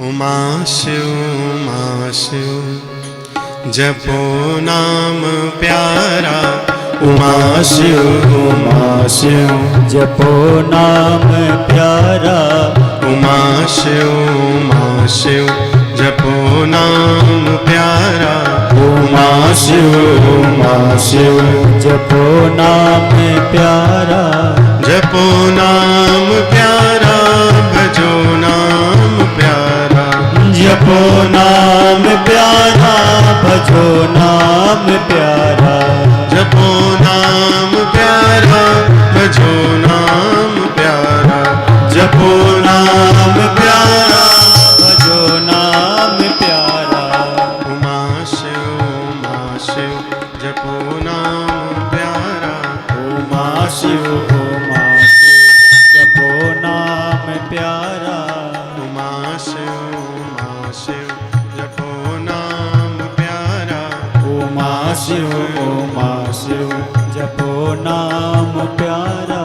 उमा शिव उमा शिव जपो नाम प्यारा। उमा शिव जपो नाम प्यारा। उमा शिव जपो नाम प्यारा। उमा शिव जपो नाम प्यारा। जपो नाम प्यारा भजो नाम प्यारा। जपो नाम प्यारा भजो नाम प्यारा। जपो नाम प्यारा भजो नाम प्यारा। जपो नाम प्यारा भजो नाम प्यारा। उमा शिव जपो नाम प्यारा। उमा शिव जपो नाम प्यारा। उमा शिव जपो नाम प्यारा। उमा शिव जपो नाम प्यारा।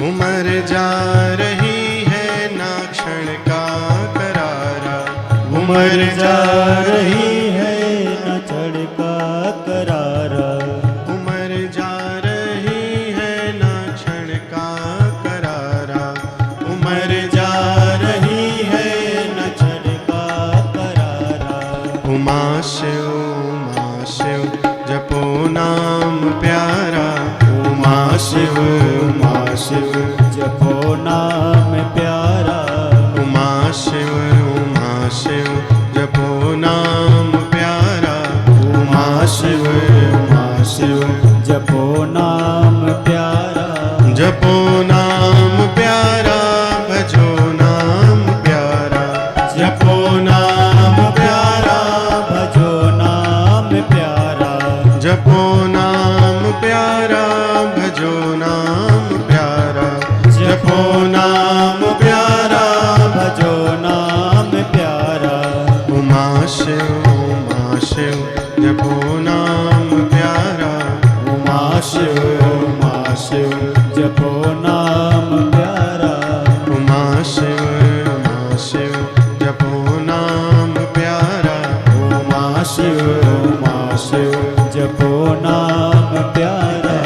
उमर जा रही है ना क्षण का करारा। उमर जा रही है न क्षण का करारा। उमर जा रही है ना क्षण का करारा। उमर जा रही है न क्षण का करारा। उमा शिव जपो नाम प्यारा। उमा शिव जपो नाम प्यारा। उमा शिव जपो नाम प्यारा। उमा शिव जपो नाम प्यारा। जपो नाम प्यारा भजो नाम प्यारा। जपो नाम प्यारा भजो नाम प्यारा। जपो नाम प्यारा भजो नाम प्यारा। जपो नाम प्यारा भजो नाम प्यारा। उमा शिव जपो नाम प्यारा। उमा शिव जपो नाम प्यारा। उमा शिव जपो नाम प्यारा। उमा शिव जपो नाम प्यारा।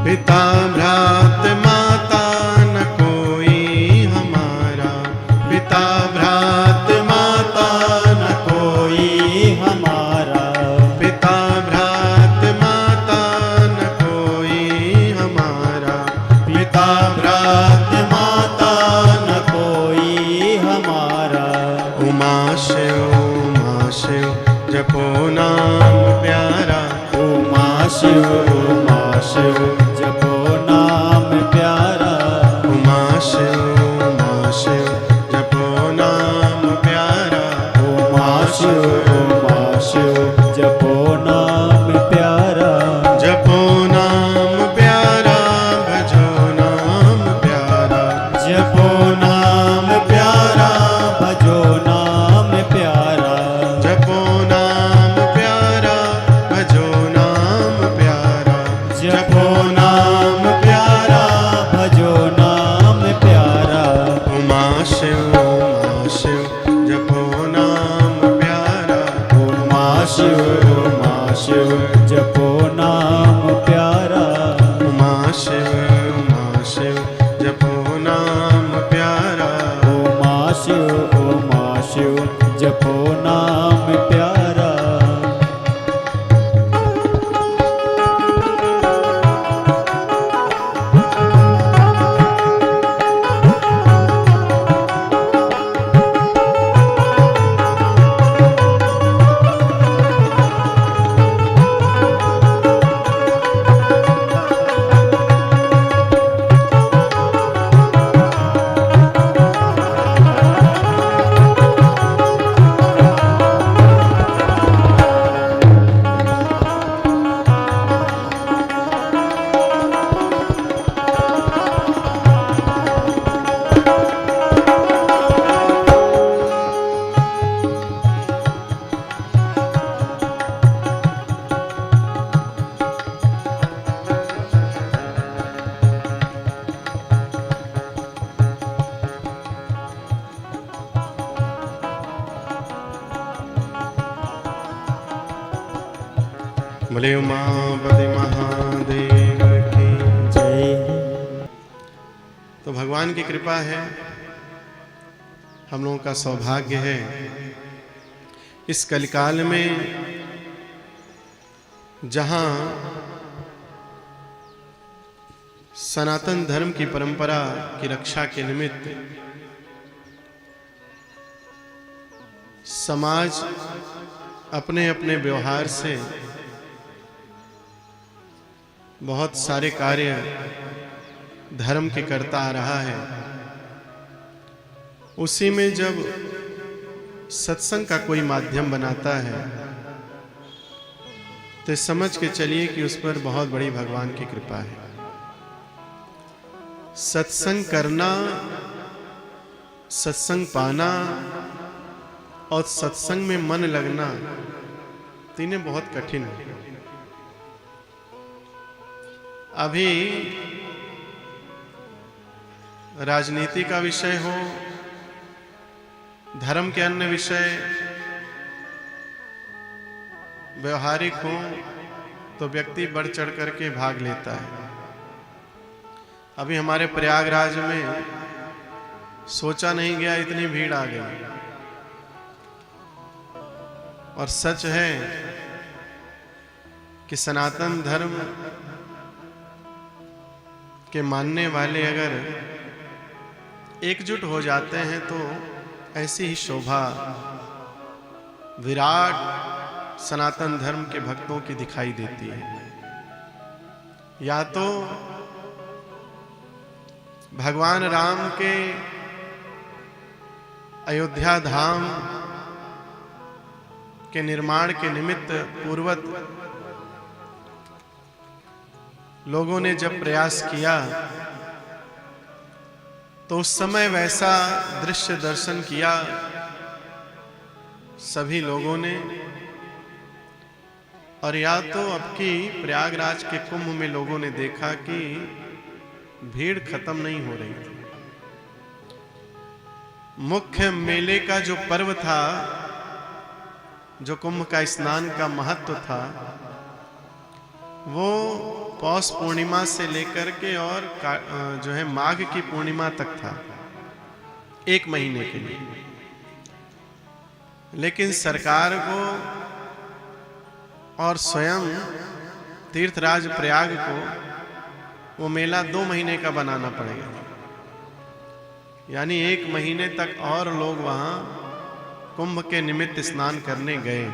पिता भ्रात माता न कोई हमारा। पिता भ्रात माता न कोई हमारा। पिता भ्रात माता न कोई हमारा। पिता भ्रात माता न कोई हमारा। उमा शिव जपो नाम प्यारा। उमा शिव जपो नाम प्यारा। उमा शिव जपो नाम प्यारा। उमा शिव जपो नाम प्यारा। जपो नाम प्यारा भजो नाम प्यारा। जपो नाम प्यारा भजो नाम प्यारा। जपो नाम प्यारा। बोले उमापति महादेव की जय। तो भगवान की कृपा है, हम लोगों का सौभाग्य है इस कलिकाल में जहां सनातन धर्म की परंपरा की रक्षा के निमित्त समाज अपने अपने व्यवहार से बहुत सारे कार्य धर्म के करता आ रहा है। उसी में जब सत्संग का कोई माध्यम बनाता है तो समझ के चलिए कि उस पर बहुत बड़ी भगवान की कृपा है। सत्संग करना, सत्संग पाना और सत्संग में मन लगना तीनों बहुत कठिन है। अभी राजनीति का विषय हो, धर्म के अन्य विषय व्यवहारिक हो तो व्यक्ति बढ़ चढ़ करके भाग लेता है। अभी हमारे प्रयागराज में सोचा नहीं गया इतनी भीड़ आ गई। और सच है कि सनातन धर्म के मानने वाले अगर एकजुट हो जाते हैं तो ऐसी ही शोभा विराट सनातन धर्म के भक्तों की दिखाई देती है। या तो भगवान राम के अयोध्या धाम के निर्माण के निमित्त पूर्वत लोगों ने जब प्रयास किया तो उस समय वैसा दृश्य दर्शन किया सभी लोगों ने। और या तो अब की प्रयागराज के कुंभ में लोगों ने देखा कि भीड़ खत्म नहीं हो रही थी। मुख्य मेले का जो पर्व था, जो कुंभ का स्नान का महत्व था, वो पौष पूर्णिमा से लेकर के और जो है माघ की पूर्णिमा तक था, 1 महीने के लिए। लेकिन सरकार को और स्वयं तीर्थराज प्रयाग को वो मेला 2 महीने का बनाना पड़ेगा। यानी 1 महीने तक और लोग वहां कुंभ के निमित्त स्नान करने गए।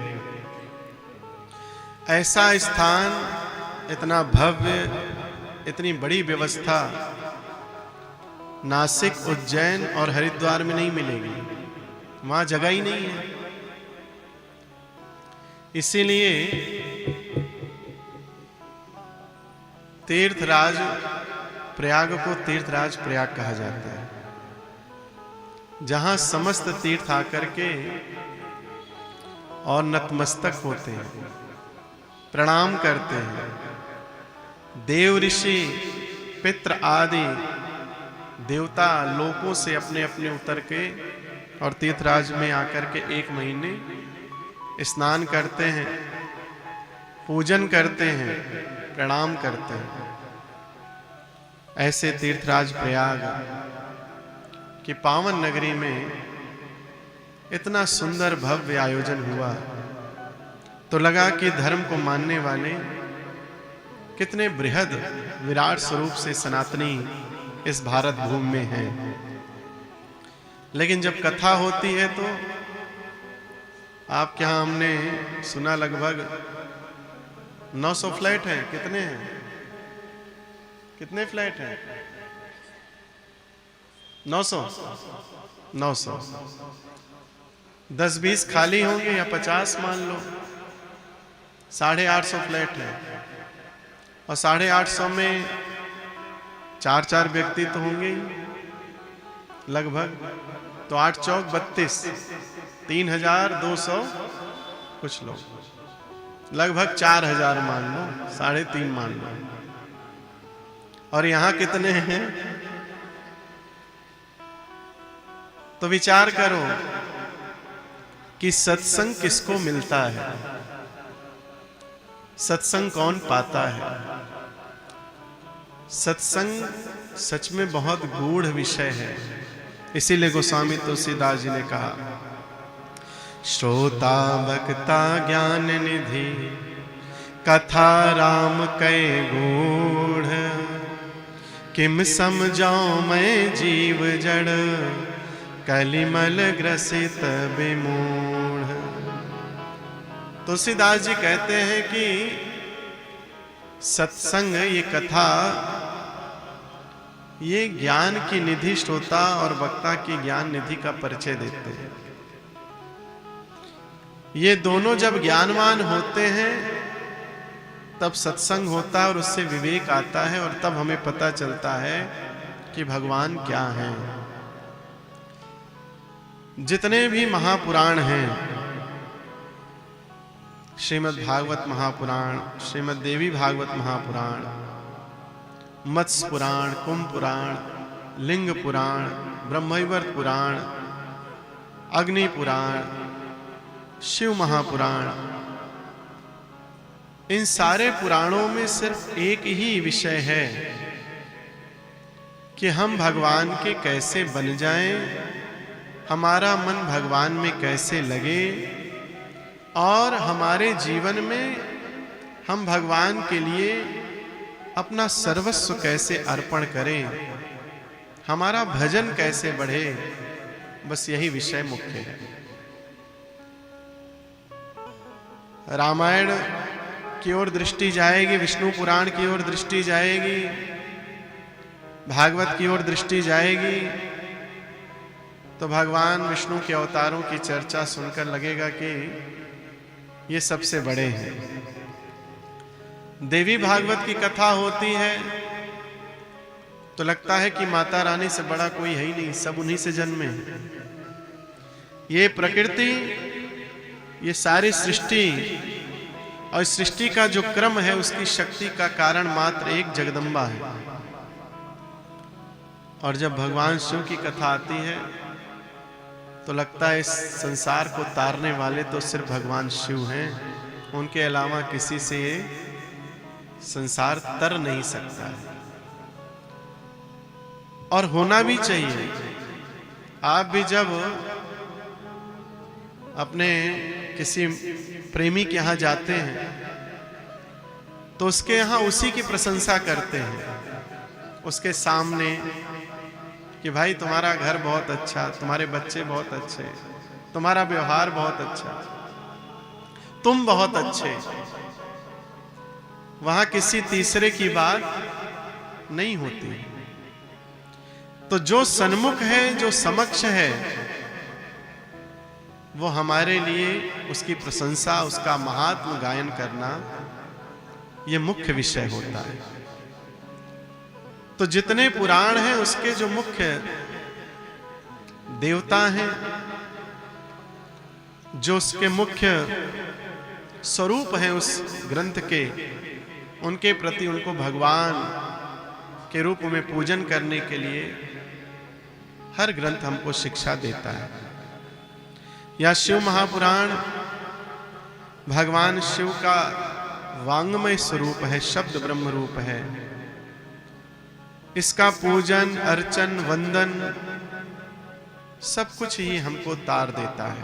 ऐसा स्थान, इतना भव्य, इतनी बड़ी व्यवस्था नासिक, उज्जैन और हरिद्वार में नहीं मिलेगी। वहां जगह ही नहीं है। इसीलिए तीर्थराज प्रयाग को तीर्थराज प्रयाग कहा जाता है, जहां समस्त तीर्थ आकर के और नतमस्तक होते हैं, प्रणाम करते हैं। देव ऋषि पितृ आदि देवता लोकों से अपने अपने उतर के और तीर्थराज में आकर के 1 महीने स्नान करते हैं, पूजन करते हैं, प्रणाम करते हैं। ऐसे तीर्थराज प्रयाग की पावन नगरी में इतना सुंदर भव्य आयोजन हुआ तो लगा कि धर्म को मानने वाले कितने बृहद विराट स्वरूप से सनातनी इस भारत भूमि में हैं। लेकिन जब कथा होती है तो आपके यहां हमने सुना लगभग 900 फ्लैट हैं। कितने हैं? कितने फ्लैट हैं? 900 10-20 खाली होंगे या 50 मान लो। 850 फ्लैट है और 850 में 4-4 व्यक्ति तो होंगे ही लगभग। तो 8 चौक 32, 3200 कुछ लोग, लगभग 4000 मान लो, 3.5 मान लो। और यहां कितने हैं? तो विचार करो कि सत्संग किसको मिलता है, सत्संग कौन पाता है। सत्संग सच में बहुत गूढ़ विषय है। इसीलिए गोस्वामी तुलसीदास जी ने कहा, श्रोता वक्ता ज्ञान निधि कथा राम कै गूढ़, किम समझाऊं मैं जीव जड़ कलिमल ग्रसित विमूढ़। तुलसीदास जी कहते हैं कि सत्संग, ये कथा, ये ज्ञान की निधि, श्रोता और वक्ता की ज्ञान निधि का परिचय देते हैं। ये दोनों जब ज्ञानवान होते हैं तब सत्संग होता है और उससे विवेक आता है और तब हमें पता चलता है कि भगवान क्या हैं। जितने भी महापुराण हैं, श्रीमद् भागवत महापुराण, श्रीमद् देवी भागवत महापुराण, मत्स्य पुराण, कुंभ पुराण, लिंग पुराण, ब्रह्मवैवर्त पुराण, अग्नि पुराण, शिव महापुराण, इन सारे पुराणों में सिर्फ एक ही विषय है कि हम भगवान के कैसे बन जाएं, हमारा मन भगवान में कैसे लगे और हमारे जीवन में हम भगवान के लिए अपना सर्वस्व कैसे अर्पण करें, हमारा भजन कैसे बढ़े। बस यही विषय मुख्य है। रामायण की ओर दृष्टि जाएगी, विष्णु पुराण की ओर दृष्टि जाएगी, भागवत की ओर दृष्टि जाएगी, तो भगवान विष्णु के अवतारों की चर्चा सुनकर लगेगा कि ये सबसे बड़े हैं। देवी भागवत की कथा होती है तो लगता है कि माता रानी से बड़ा कोई है ही नहीं, सब उन्हीं से जन्मे हैं। ये प्रकृति, ये सारी सृष्टि और सृष्टि का जो क्रम है उसकी शक्ति का कारण मात्र एक जगदम्बा है। और जब भगवान शिव की कथा आती है तो लगता है इस संसार को तारने वाले तो सिर्फ भगवान शिव हैं, उनके अलावा किसी से ये संसार तर नहीं सकता है। और होना भी चाहिए। आप भी जब अपने किसी प्रेमी के यहां जाते हैं तो उसके यहां उसी की प्रशंसा करते हैं, उसके सामने, कि भाई तुम्हारा घर बहुत अच्छा, तुम्हारे बच्चे बहुत अच्छे, तुम्हारा व्यवहार बहुत अच्छा, तुम बहुत अच्छे। वहां किसी तीसरे की बात नहीं होती। तो जो सन्मुख है, जो समक्ष है, वो हमारे लिए उसकी प्रशंसा, उसका महात्म गायन करना ये मुख्य विषय होता है। तो जितने पुराण हैं उसके जो मुख्य देवता हैं, जो उसके मुख्य स्वरूप हैं उस ग्रंथ के, उनके प्रति उनको भगवान के रूप में पूजन करने के लिए हर ग्रंथ हमको शिक्षा देता है। या शिव महापुराण भगवान शिव का वांग्मय स्वरूप है, शब्द ब्रह्म रूप है। इसका पूजन, अर्चन, वंदन सब कुछ ही हमको तार देता है।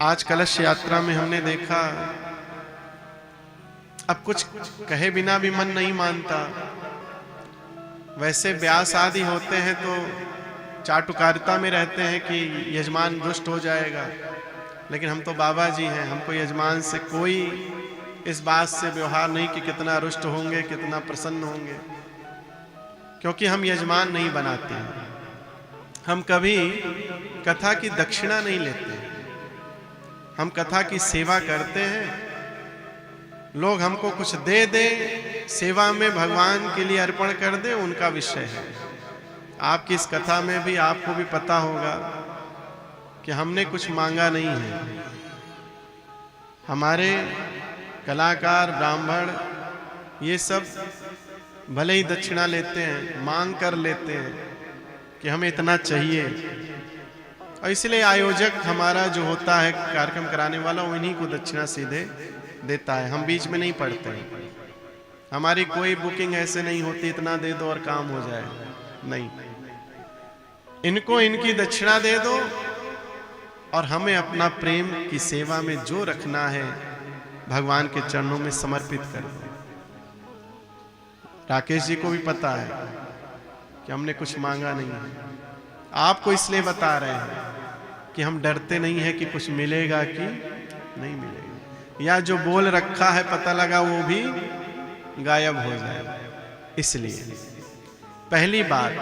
आज कलश यात्रा में हमने देखा, अब कुछ कहे बिना भी मन नहीं मानता। वैसे व्यास आदि होते हैं तो चाटुकारिता में रहते हैं कि यजमान रुष्ट हो जाएगा, लेकिन हम तो बाबा जी हैं, हमको यजमान से कोई इस बात से व्यवहार नहीं कि कितना रुष्ट होंगे, कितना प्रसन्न होंगे, क्योंकि हम यजमान नहीं बनाते हैं। हम कभी कथा की दक्षिणा नहीं लेते, हम कथा की सेवा करते हैं। लोग हमको कुछ दे दे, सेवा में भगवान के लिए अर्पण कर दे, उनका विषय है। आपकी इस कथा में भी आपको भी पता होगा कि हमने कुछ मांगा नहीं है। हमारे कलाकार, ब्राह्मण ये सब भले ही दक्षिणा लेते हैं, मांग कर लेते हैं कि हमें इतना चाहिए, और इसलिए आयोजक हमारा जो होता है, कार्यक्रम कराने वाला, उन्हीं को दक्षिणा सीधे देता है। हम बीच में नहीं पड़ते हैं। हमारी कोई बुकिंग ऐसे नहीं होती इतना दे दो और काम हो जाए, नहीं। इनको इनकी दक्षिणा दे दो और हमें अपना प्रेम की सेवा में जो रखना है भगवान के चरणों में समर्पित कर दो। राकेश जी को भी पता है कि हमने कुछ मांगा नहीं है। आपको इसलिए बता रहे हैं कि हम डरते नहीं है कि कुछ मिलेगा कि नहीं मिलेगा, या जो बोल रखा है पता लगा वो भी गायब हो जाए। इसलिए पहली बात,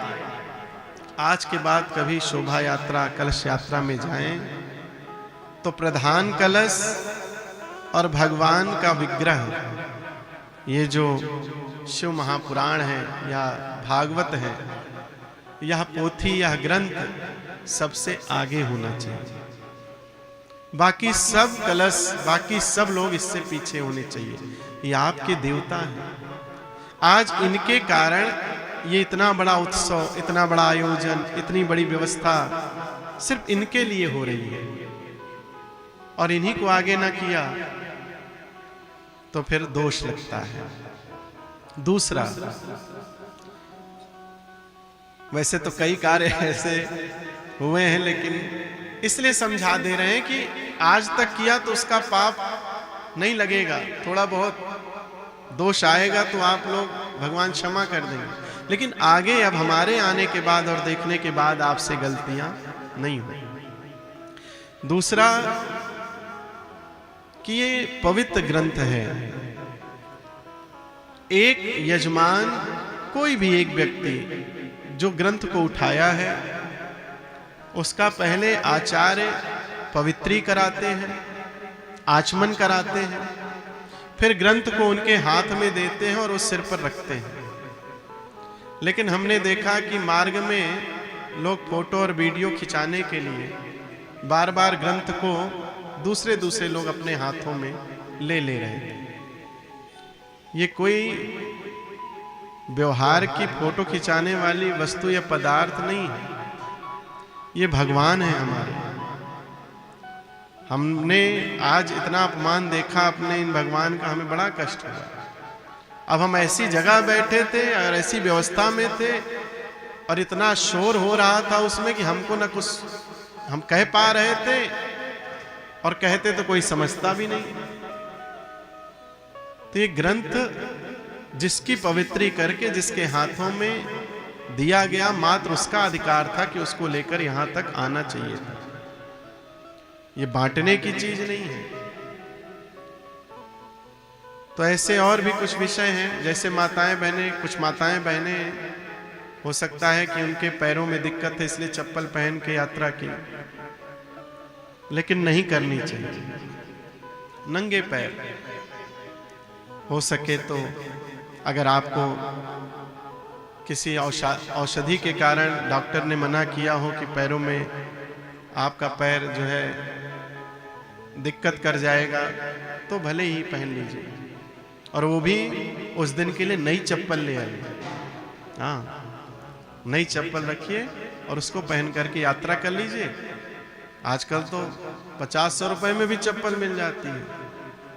आज के बाद कभी शोभा यात्रा, कलश यात्रा में जाएं तो प्रधान कलश और भगवान का विग्रह, ये जो शिव महापुराण है या भागवत है, यह पोथी, यह ग्रंथ सबसे आगे होना चाहिए। बाकी सब कलश, बाकी सब लोग इससे पीछे होने चाहिए। ये आपके देवता हैं। आज इनके कारण ये इतना बड़ा उत्सव, इतना बड़ा आयोजन, इतनी बड़ी व्यवस्था सिर्फ इनके लिए हो रही है, और इन्हीं को आगे ना किया तो फिर दोष लगता है। दूसरा, वैसे तो कई कार्य ऐसे हुए हैं, लेकिन इसलिए समझा दे रहे हैं कि आज तक किया तो उसका पाप नहीं लगेगा। थोड़ा बहुत दोष आएगा तो आप लोग भगवान क्षमा कर देंगे, लेकिन आगे अब हमारे आने के बाद और देखने के बाद आपसे गलतियां नहीं होंगी। दूसरा कि ये पवित्र ग्रंथ है। एक यजमान, कोई भी एक व्यक्ति जो ग्रंथ को उठाया है, उसका पहले आचार्य पवित्री कराते हैं, आचमन कराते हैं, फिर ग्रंथ को उनके हाथ में देते हैं और उस सिर पर रखते हैं। लेकिन हमने देखा कि मार्ग में लोग फोटो और वीडियो खिंचाने के लिए बार बार ग्रंथ को दूसरे लोग अपने हाथों में ले रहे हैं। ये कोई व्यवहार की फोटो खिंचाने वाली वस्तु या पदार्थ नहीं है, ये भगवान है हमारे। हमने आज इतना अपमान देखा अपने इन भगवान का, हमें बड़ा कष्ट हुआ। अब हम ऐसी जगह बैठे थे और ऐसी व्यवस्था में थे और इतना शोर हो रहा था उसमें कि हमको न कुछ हम कह पा रहे थे, और कहते तो कोई समझता भी नहीं। तो ये ग्रंथ जिसकी पवित्री करके जिसके हाथों में दिया गया, मात्र उसका अधिकार था कि उसको लेकर यहां तक आना चाहिए था। ये बांटने की चीज नहीं है। तो ऐसे और भी कुछ विषय हैं, जैसे माताएं बहनें, कुछ माताएं बहनें हो सकता है कि उनके पैरों में दिक्कत है इसलिए चप्पल पहन के यात्रा की, लेकिन नहीं करनी चाहिए। नंगे पैर हो सके तो, अगर आपको किसी औषधि के कारण डॉक्टर ने मना किया हो कि पैरों में आपका पैर जो है दिक्कत कर जाएगा, तो भले ही पहन लीजिए, और वो भी उस दिन के लिए नई चप्पल ले आइए। हाँ, नई चप्पल रखिए और उसको पहन करके यात्रा कर लीजिए। आजकल तो 50-100 रुपए में भी चप्पल मिल जाती है।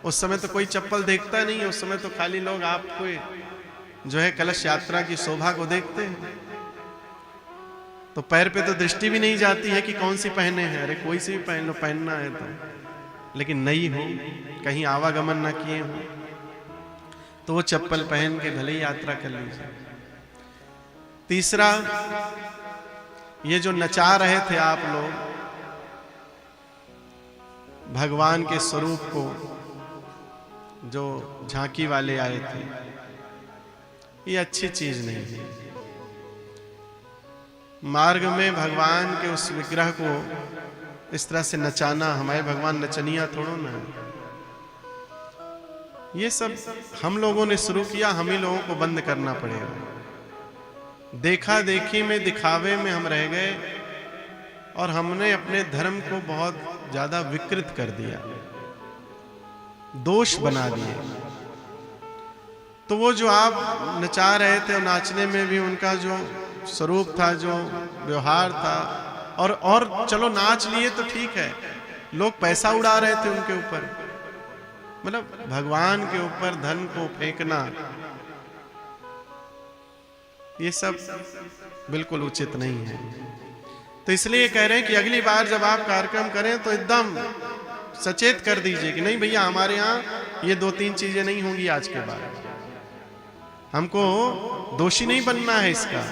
उस समय तो कोई चप्पल देखता नहीं है, उस समय तो खाली लोग आपको जो है कलश यात्रा की शोभा को देखते हैं। तो पैर पे तो दृष्टि भी नहीं जाती है कि कौन सी पहने हैं, अरे कोई सी भी पहन लो, पहनना है तो। लेकिन नई हो, कहीं आवागमन ना किए हो, तो वो चप्पल पहन के भले ही यात्रा कर लीजिए। तीसरा, ये जो नचा रहे थे आप लोग भगवान के स्वरूप को, जो झांकी वाले आए थे, ये अच्छी चीज नहीं है। मार्ग में भगवान के उस विग्रह को इस तरह से नचाना, हमारे भगवान नचनिया थोड़ो ना, ये सब हम लोगों ने शुरू किया, हम ही लोगों को बंद करना पड़ेगा। देखा देखी में, दिखावे में हम रह गए और हमने अपने धर्म को बहुत ज्यादा विकृत कर दिया, दोष बना दिए। तो वो जो आप नचा रहे थे, और नाचने में भी उनका जो स्वरूप था, जो व्यवहार था, और चलो नाच लिए तो ठीक है, लोग पैसा उड़ा रहे थे उनके ऊपर। मतलब भगवान के ऊपर धन को फेंकना, ये सब बिल्कुल उचित नहीं है। तो इसलिए कह रहे हैं कि अगली बार जब आप कार्यक्रम करें तो एकदम सचेत कर दीजिए कि नहीं भैया, हमारे यहाँ ये 2-3 चीजें नहीं होंगी आज के बाद। हमको दोषी नहीं बनना है इसका।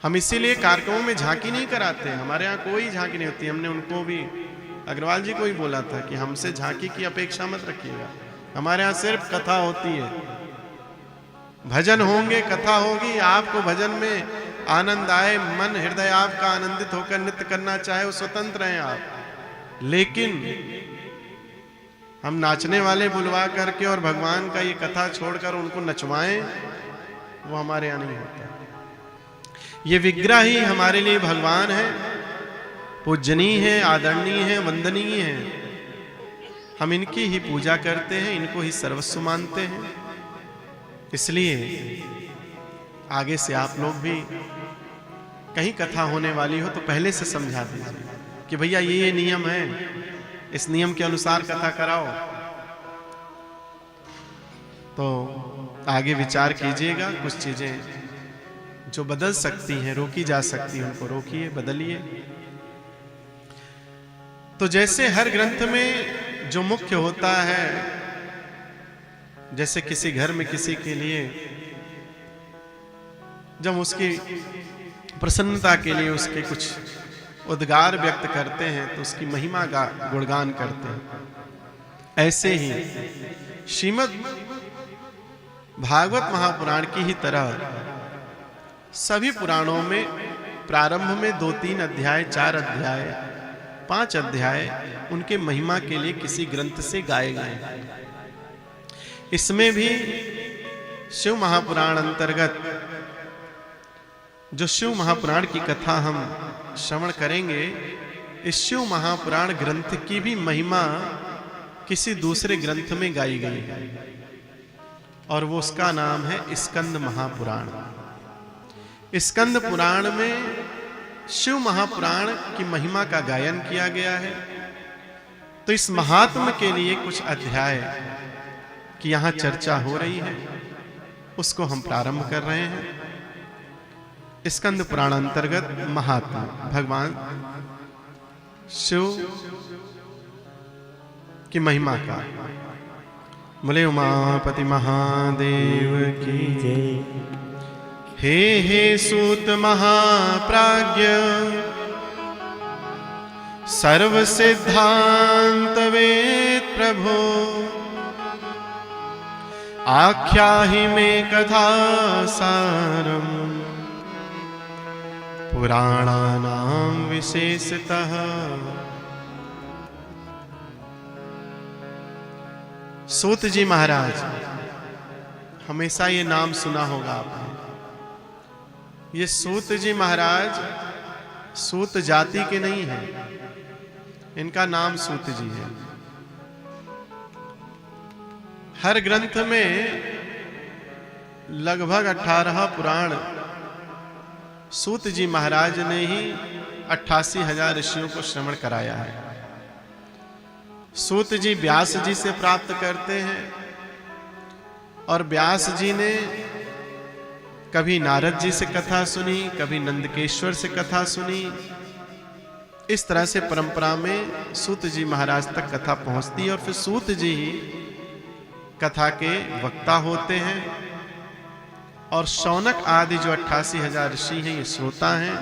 हम इसीलिए कार्यक्रमों में झांकी नहीं कराते, हमारे यहाँ कोई झांकी नहीं होती। हमने उनको भी, अग्रवाल जी को ही बोला था कि हमसे झांकी की अपेक्षा मत रखिएगा, हमारे यहाँ सिर्फ कथा होती है, भजन होंगे, कथा होगी। आपको भजन में आनंद आए, मन हृदय आपका आनंदित होकर नृत्य करना चाहे, वो स्वतंत्र हैं आप। लेकिन हम नाचने वाले बुलवा करके और भगवान का ये कथा छोड़कर उनको नचवाएं, वो हमारे यहाँ नहीं होता। ये विग्रह ही हमारे लिए भगवान है, पूजनीय है, आदरणीय है, वंदनीय है। हम इनकी ही पूजा करते हैं, इनको ही सर्वस्व मानते हैं। इसलिए आगे से आप लोग भी कहीं कथा होने वाली हो तो पहले से समझा दीजिए कि भैया ये नियम है, इस नियम के अनुसार कथा कराओ। तो आगे विचार कीजिएगा, कुछ चीजें जो बदल सकती हैं, रोकी जा सकती हैं, उनको रोकिए, बदलिए। तो जैसे हर ग्रंथ में जो मुख्य होता है, जैसे किसी घर में किसी के लिए जब उसकी प्रसन्नता के लिए उसके कुछ उद्गार व्यक्त करते हैं तो उसकी महिमा का गुणगान करते हैं। ऐसे ही श्रीमद् भागवत महापुराण की ही तरह सभी पुराणों में प्रारंभ में 2-3 अध्याय, 4 अध्याय, 5 अध्याय उनके महिमा के लिए किसी ग्रंथ से गाए गए। इसमें भी शिव महापुराण अंतर्गत जो शिव महापुराण की कथा हम श्रवण करेंगे, इस शिव महापुराण ग्रंथ की भी महिमा किसी दूसरे ग्रंथ में गाई गई है और वो उसका नाम है स्कंद महापुराण। स्कंद पुराण में शिव महापुराण की महिमा का गायन किया गया है। तो इस महात्म के लिए कुछ अध्याय की यहाँ चर्चा हो रही है, उसको हम प्रारंभ कर रहे हैं। स्कंद पुराण अंतर्गत महात्मा भगवान शिव की महिमा का। बोले उमापति महादेव की जय। हे सूत महाप्राज्ञ सर्व सिद्धांत वेद प्रभो, आख्याहि में कथा सारम पुराणानां विशेषतः। सूत जी महाराज, हमेशा ये नाम सुना होगा आपने। ये सूत जी महाराज सूत जाति के नहीं हैं, इनका नाम सूत जी है। हर ग्रंथ में लगभग 18 पुराण सूत जी महाराज ने ही 88,000 ऋषियों को श्रवण कराया है। सूत जी व्यास जी से प्राप्त करते हैं और व्यास जी ने कभी नारद जी से कथा सुनी, कभी नंदकेश्वर से कथा सुनी। इस तरह से परंपरा में सूत जी महाराज तक कथा पहुंचती है और फिर सूत जी ही कथा के वक्ता होते हैं और शौनक आदि जो 88,000 ऋषि हैं ये श्रोता हैं।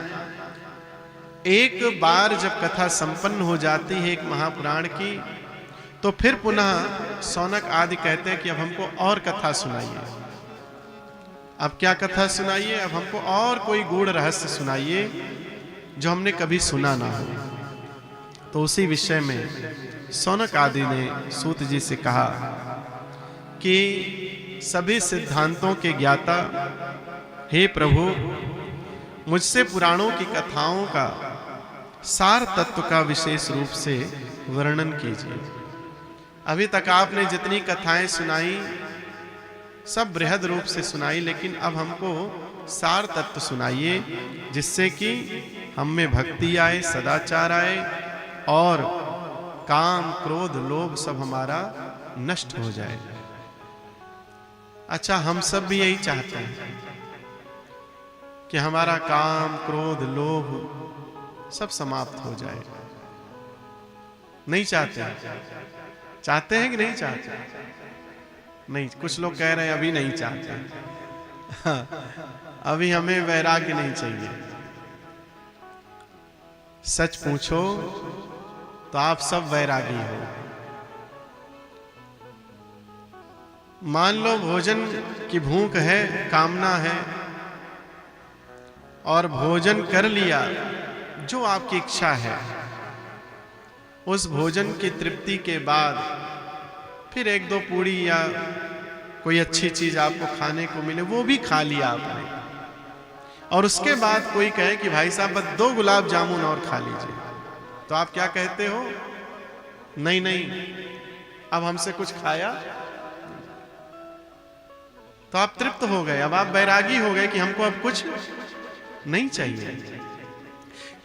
एक बार जब कथा संपन्न हो जाती है एक महापुराण की, तो फिर पुनः शौनक आदि कहते हैं कि अब हमको और कथा सुनाइए। अब क्या कथा सुनाइए, अब हमको और कोई गूढ़ रहस्य सुनाइए जो हमने कभी सुना ना हो। तो उसी विषय में शौनक आदि ने सूत जी से कहा कि सभी सिद्धांतों के ज्ञाता हे प्रभु, मुझसे पुराणों की कथाओं का सार तत्व का विशेष रूप से वर्णन कीजिए। अभी तक आपने जितनी कथाएं सुनाई सब बृहद रूप से सुनाई, लेकिन अब हमको सार तत्व सुनाइए जिससे कि हम में भक्ति आए, सदाचार आए और काम क्रोध लोभ सब हमारा नष्ट हो जाए। अच्छा, हम सब भी यही चाहते हैं कि हमारा काम क्रोध लोभ सब समाप्त हो जाए। नहीं चाहते? चाहते हैं कि नहीं चाहते? नहीं, कुछ लोग कह रहे हैं अभी नहीं चाहते। अभी हमें वैराग्य नहीं चाहिए। सच पूछो तो आप सब वैरागी हो। मान लो भोजन की भूख है, कामना है और भोजन कर लिया, जो आपकी इच्छा है, उस भोजन की तृप्ति के बाद फिर एक दो पूड़ी या कोई अच्छी चीज आपको खाने को मिले, वो भी खा लिया आपने, और उसके बाद कोई कहे कि भाई साहब बस 2 गुलाब जामुन और खा लीजिए, तो आप क्या कहते हो? नहीं नहीं, अब हमसे कुछ खाया तो आप तृप्त हो गए, अब आप बैरागी हो गए कि हमको अब कुछ नहीं चाहिए।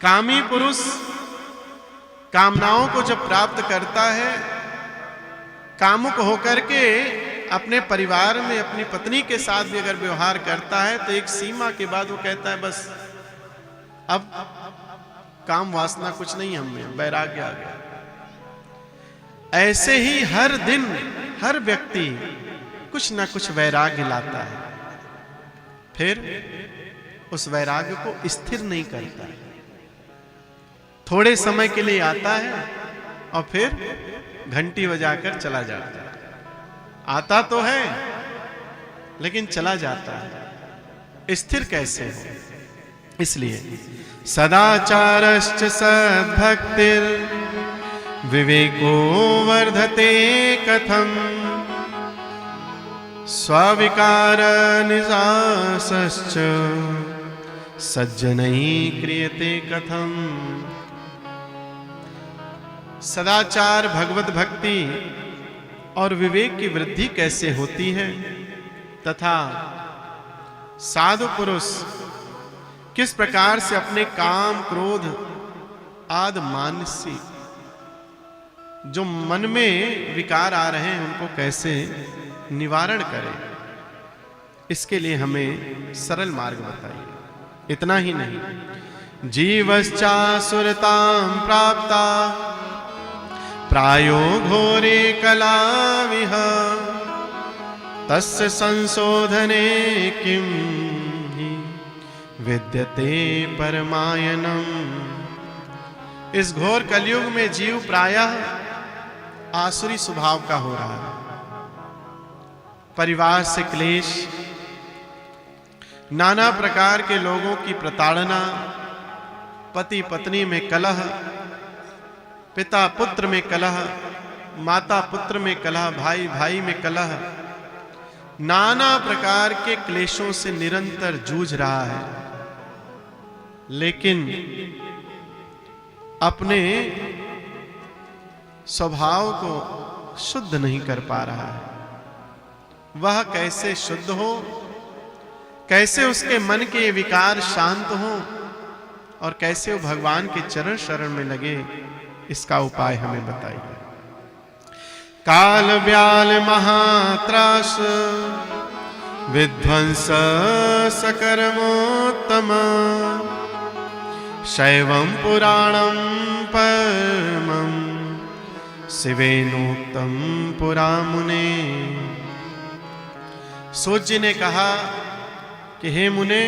कामी पुरुष कामनाओं को जब प्राप्त करता है, कामुक होकर के अपने परिवार में अपनी पत्नी के साथ भी अगर व्यवहार करता है तो एक सीमा के बाद वो कहता है बस अब काम वासना कुछ नहीं, हम में वैराग्य आ गया। ऐसे ही हर दिन हर व्यक्ति कुछ ना कुछ वैराग्य लाता है, फिर उस वैराग्य को स्थिर नहीं करता है। थोड़े समय के लिए आता है और फिर घंटी बजाकर चला जाता है। आता तो है लेकिन चला जाता है, स्थिर कैसे हो? इसलिए सदाचारश्च सद्भक्तिर् विवेको वर्धते कथम स्विकार निरासश्च सज्जनैः क्रियते कथम। सदाचार, भगवत भक्ति और विवेक की वृद्धि कैसे होती है तथा साधु पुरुष किस प्रकार से अपने काम क्रोध आदि मानसी जो मन में विकार आ रहे हैं उनको कैसे निवारण करें, इसके लिए हमें सरल मार्ग बताइए। इतना ही नहीं, जीवश्चासुरतां प्राप्ता प्रायो घोरे कलाविह तस्य संशोधने किं हि विद्यते परमायनम। इस घोर कलयुग में जीव प्रायः आसुरी स्वभाव का हो रहा है। परिवार से क्लेश, नाना प्रकार के लोगों की प्रताड़ना, पति पत्नी में कलह, पिता पुत्र में कलह, माता पुत्र में कलह, भाई भाई में कलह, नाना प्रकार के क्लेशों से निरंतर जूझ रहा है, लेकिन अपने स्वभाव को शुद्ध नहीं कर पा रहा है। वह कैसे शुद्ध हो, कैसे उसके मन के विकार शांत हो और कैसे वो भगवान के चरण शरण में लगे, इसका उपाय हमें बताइए। काल व्याल महात्रास विध्वंस सकर्मोत्तम शैवं पुराणं परमं शिवेनोक्तं पुरा मुने। सूत जी ने कहा कि हे मुने,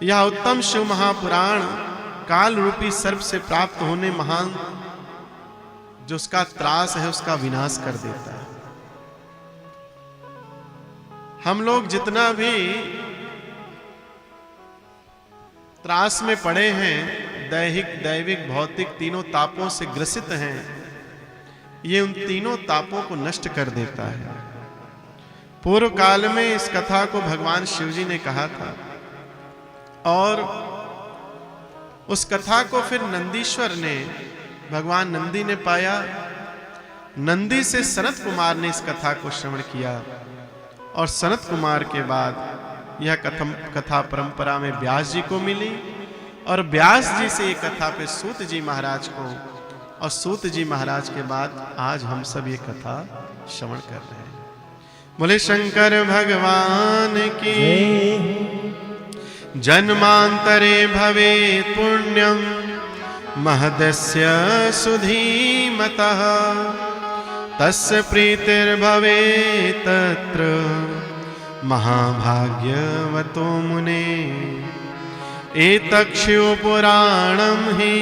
यह उत्तम शिव महापुराण काल रूपी सर्प से प्राप्त होने महान जो उसका त्रास है उसका विनाश कर देता है। हम लोग जितना भी त्रास में पड़े हैं, दैहिक दैविक भौतिक तीनों तापों से ग्रसित हैं, ये उन तीनों तापों को नष्ट कर देता है। पूर्व काल में इस कथा को भगवान शिव जी ने कहा था और उस कथा को फिर नंदीश्वर ने, भगवान नंदी ने पाया। नंदी से सनत कुमार ने इस कथा को श्रवण किया और सनत कुमार के बाद यह कथा परंपरा में व्यास जी को मिली और व्यास जी से ये कथा पे सूत जी महाराज को, और सूत जी महाराज के बाद आज हम सब ये कथा श्रवण कर रहे हैं। बोले शंकर भगवान की। जन्मांतरे भवेत् पुण्यं महदस्य सुधीमतः तस्य प्रीतिर्भवेत् तत्र महाभाग्यवतो मुने। एतत् शिवपुराणं हि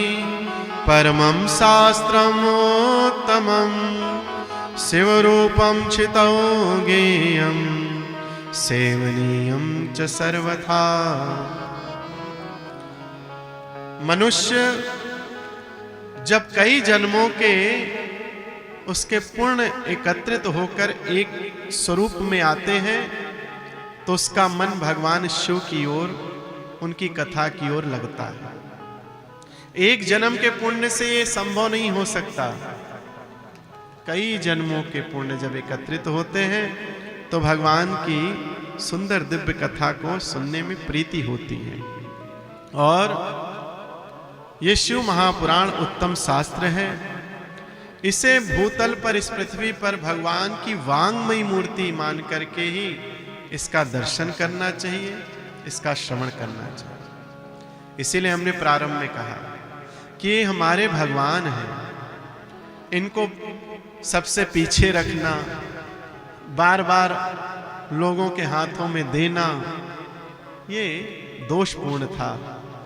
परमं शास्त्रमोत्तमं शिवरूपं चितो ज्ञेयं सेवनीयं च सर्वथा। मनुष्य जब कई जन्मों के उसके पुण्य एकत्रित होकर एक स्वरूप में आते हैं तो उसका मन भगवान शिव की ओर, उनकी कथा की ओर लगता है। एक जन्म के पुण्य से ये संभव नहीं हो सकता। कई जन्मों के पुण्य जब एकत्रित होते हैं तो भगवान की सुंदर दिव्य कथा को सुनने में प्रीति होती है। और ये शिव महापुराण उत्तम शास्त्र है। इसे भूतल पर, इस पृथ्वी पर भगवान की वांगमयी मूर्ति मान करके ही इसका दर्शन करना चाहिए, इसका श्रवण करना चाहिए। इसीलिए हमने प्रारंभ में कहा कि ये हमारे भगवान हैं, इनको सबसे पीछे रखना, बार बार लोगों के हाथों में देना, ये दोषपूर्ण था,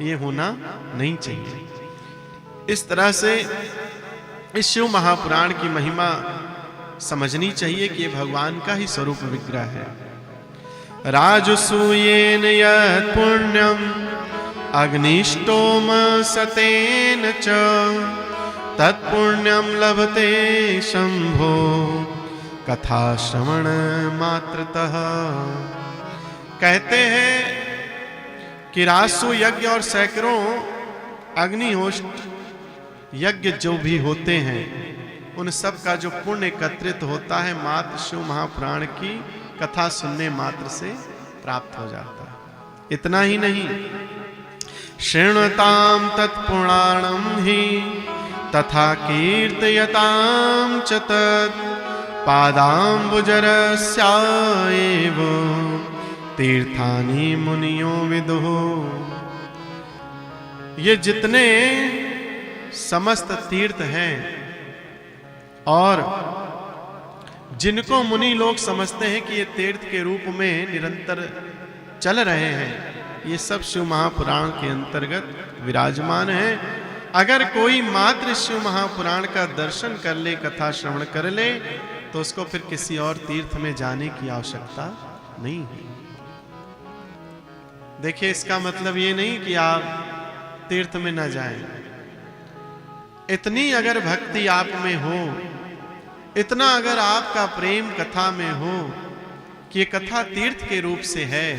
ये होना नहीं चाहिए। इस तरह से इस शिव महापुराण की महिमा समझनी चाहिए कि ये भगवान का ही स्वरूप विग्रह है। राजसूयेन यत् पुण्यम अग्निष्टोम सतेन च तत्पुण्यम लभते शंभो कथा श्रवण मात्रतः। कहते हैं कि राजसू यज्ञ और सैकड़ों अग्निहोत्र यज्ञ जो भी होते हैं उन सब का जो पुण्य एकत्रित होता है मात्र शिव महापुराण की कथा सुनने मात्र से प्राप्त हो जाता है। इतना ही नहीं, शृण्वताम तत्पुराणम ही तथा कीर्तयताम च तत् पादाम्बुजरस्याएव तीर्थानि मुनियो विदुः। ये जितने समस्त तीर्थ हैं और जिनको मुनि लोग समझते हैं कि ये तीर्थ के रूप में निरंतर चल रहे हैं, ये सब शिव महापुराण के अंतर्गत विराजमान हैं। अगर कोई मात्र शिव महापुराण का दर्शन कर ले, कथा श्रवण कर ले, तो उसको फिर किसी और तीर्थ में जाने की आवश्यकता नहीं है। देखिए, इसका मतलब ये नहीं कि आप तीर्थ में न जाएं। इतनी अगर भक्ति आप में हो, इतना अगर आपका प्रेम कथा में हो कि ये कथा तीर्थ के रूप से है,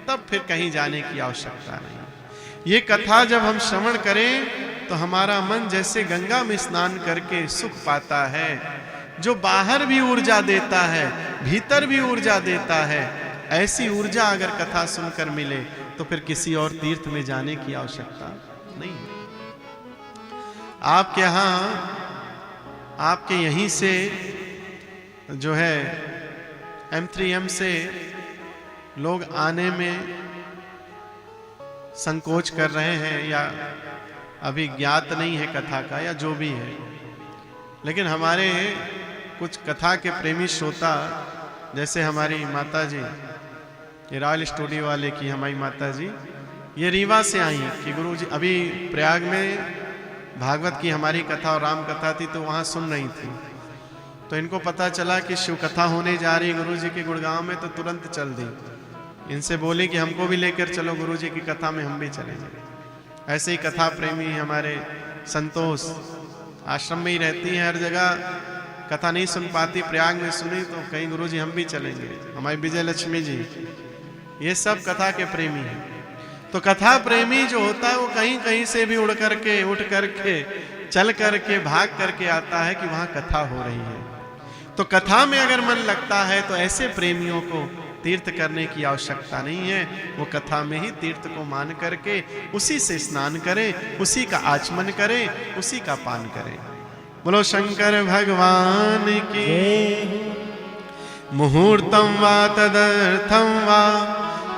तब फिर कहीं जाने की आवश्यकता नहीं। ये कथा जब हम श्रवण करें तो हमारा मन जैसे गंगा में स्नान करके सुख पाता है, जो बाहर भी ऊर्जा देता है, भीतर भी ऊर्जा देता है, ऐसी ऊर्जा अगर कथा सुनकर मिले तो फिर किसी और तीर्थ में जाने की आवश्यकता नहीं है। आपके यहाँ, आपके यहीं से जो है M3M से लोग आने में संकोच कर रहे हैं या अभी ज्ञात नहीं है कथा का या जो भी है, लेकिन हमारे कुछ कथा के प्रेमी श्रोता, जैसे हमारी माता जी, ये रॉयल स्टूडियो वाले की हमारी माता जी, ये रीवा से आई कि गुरु जी अभी प्रयाग में भागवत की हमारी कथा और राम कथा थी तो वहाँ सुन रही थी, तो इनको पता चला कि शिव कथा होने जा रही गुरु जी के गुड़गांव में, तो तुरंत चल दी। इनसे बोली कि हमको भी लेकर चलो गुरु जी की कथा में, हम भी चलेंगे। ऐसे ही कथा प्रेमी हमारे संतोष आश्रम में ही रहती हैं, हर जगह कथा नहीं सुन पाती, प्रयाग में सुनी तो कहीं गुरु जी हम भी चलेंगे। हमारी विजय लक्ष्मी जी, ये सब कथा के प्रेमी हैं। तो कथा प्रेमी जो होता है वो कहीं कहीं से भी उड़ करके, उठ करके, चल करके, भाग करके आता है कि वहां कथा हो रही है। तो कथा में अगर मन लगता है तो ऐसे प्रेमियों को तीर्थ करने की आवश्यकता नहीं है, वो कथा में ही तीर्थ को मान करके उसी से स्नान करें, उसी का आचमन करें, उसी का पान करें। बोलो शंकर भगवान की। मुहूर्तम वा तदर्थम वा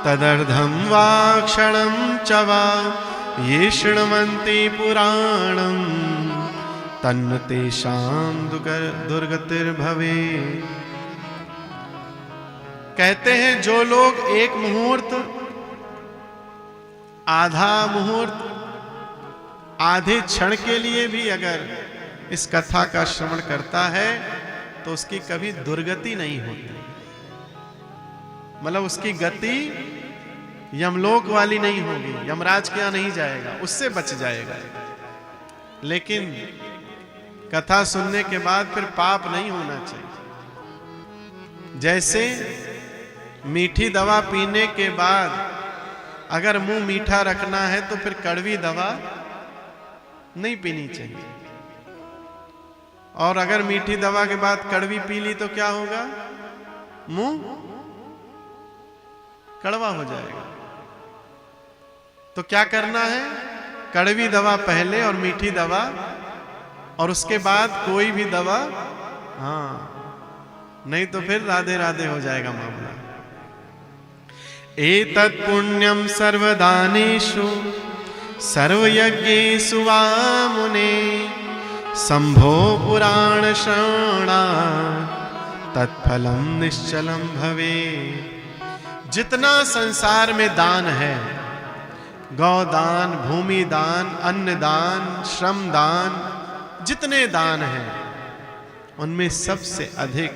तदर्धम वा क्षणम च वा ये शृण्वन्ति पुराणम तन्न तेषां दुर्गतिर्भवे। कहते हैं जो लोग एक मुहूर्त, आधा मुहूर्त, आधे क्षण के लिए भी अगर इस कथा का श्रवण करता है तो उसकी कभी दुर्गति नहीं होती, मतलब उसकी गति यमलोक वाली नहीं होगी, यमराज के यहां नहीं जाएगा, उससे बच जाएगा। लेकिन कथा सुनने के बाद फिर पाप नहीं होना चाहिए। जैसे मीठी दवा पीने के बाद अगर मुंह मीठा रखना है तो फिर कड़वी दवा नहीं पीनी चाहिए, और अगर मीठी दवा के बाद कड़वी पी ली तो क्या होगा, मुंह कड़वा हो जाएगा। तो क्या करना है, कड़वी दवा पहले और मीठी दवा, और उसके बाद कोई भी दवा, हाँ, नहीं तो फिर राधे राधे हो जाएगा मामला। एतत् पुण्यम सर्वदानेषु सर्वयज्ञेषु वा मुने शंभो पुराण श्रवणा तत्फलम निश्चलम भवे। जितना संसार में दान है, गौदान, भूमि दान, अन्न दान, श्रम दान, जितने दान हैं उनमें सबसे अधिक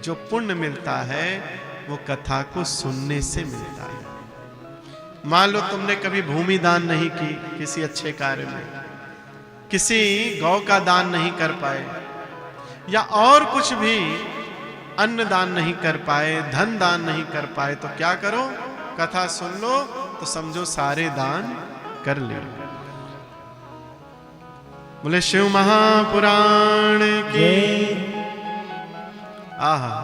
जो पुण्य मिलता है वो कथा को सुनने से मिलता है। मान लो तुमने कभी भूमि दान नहीं की किसी अच्छे कार्य में, किसी गौ का दान नहीं कर पाए, या और कुछ भी अन्न दान नहीं कर पाए, धन दान नहीं कर पाए, तो क्या करो, कथा सुन लो तो समझो सारे दान कर ले। बोले शिव महापुराण के। आहा।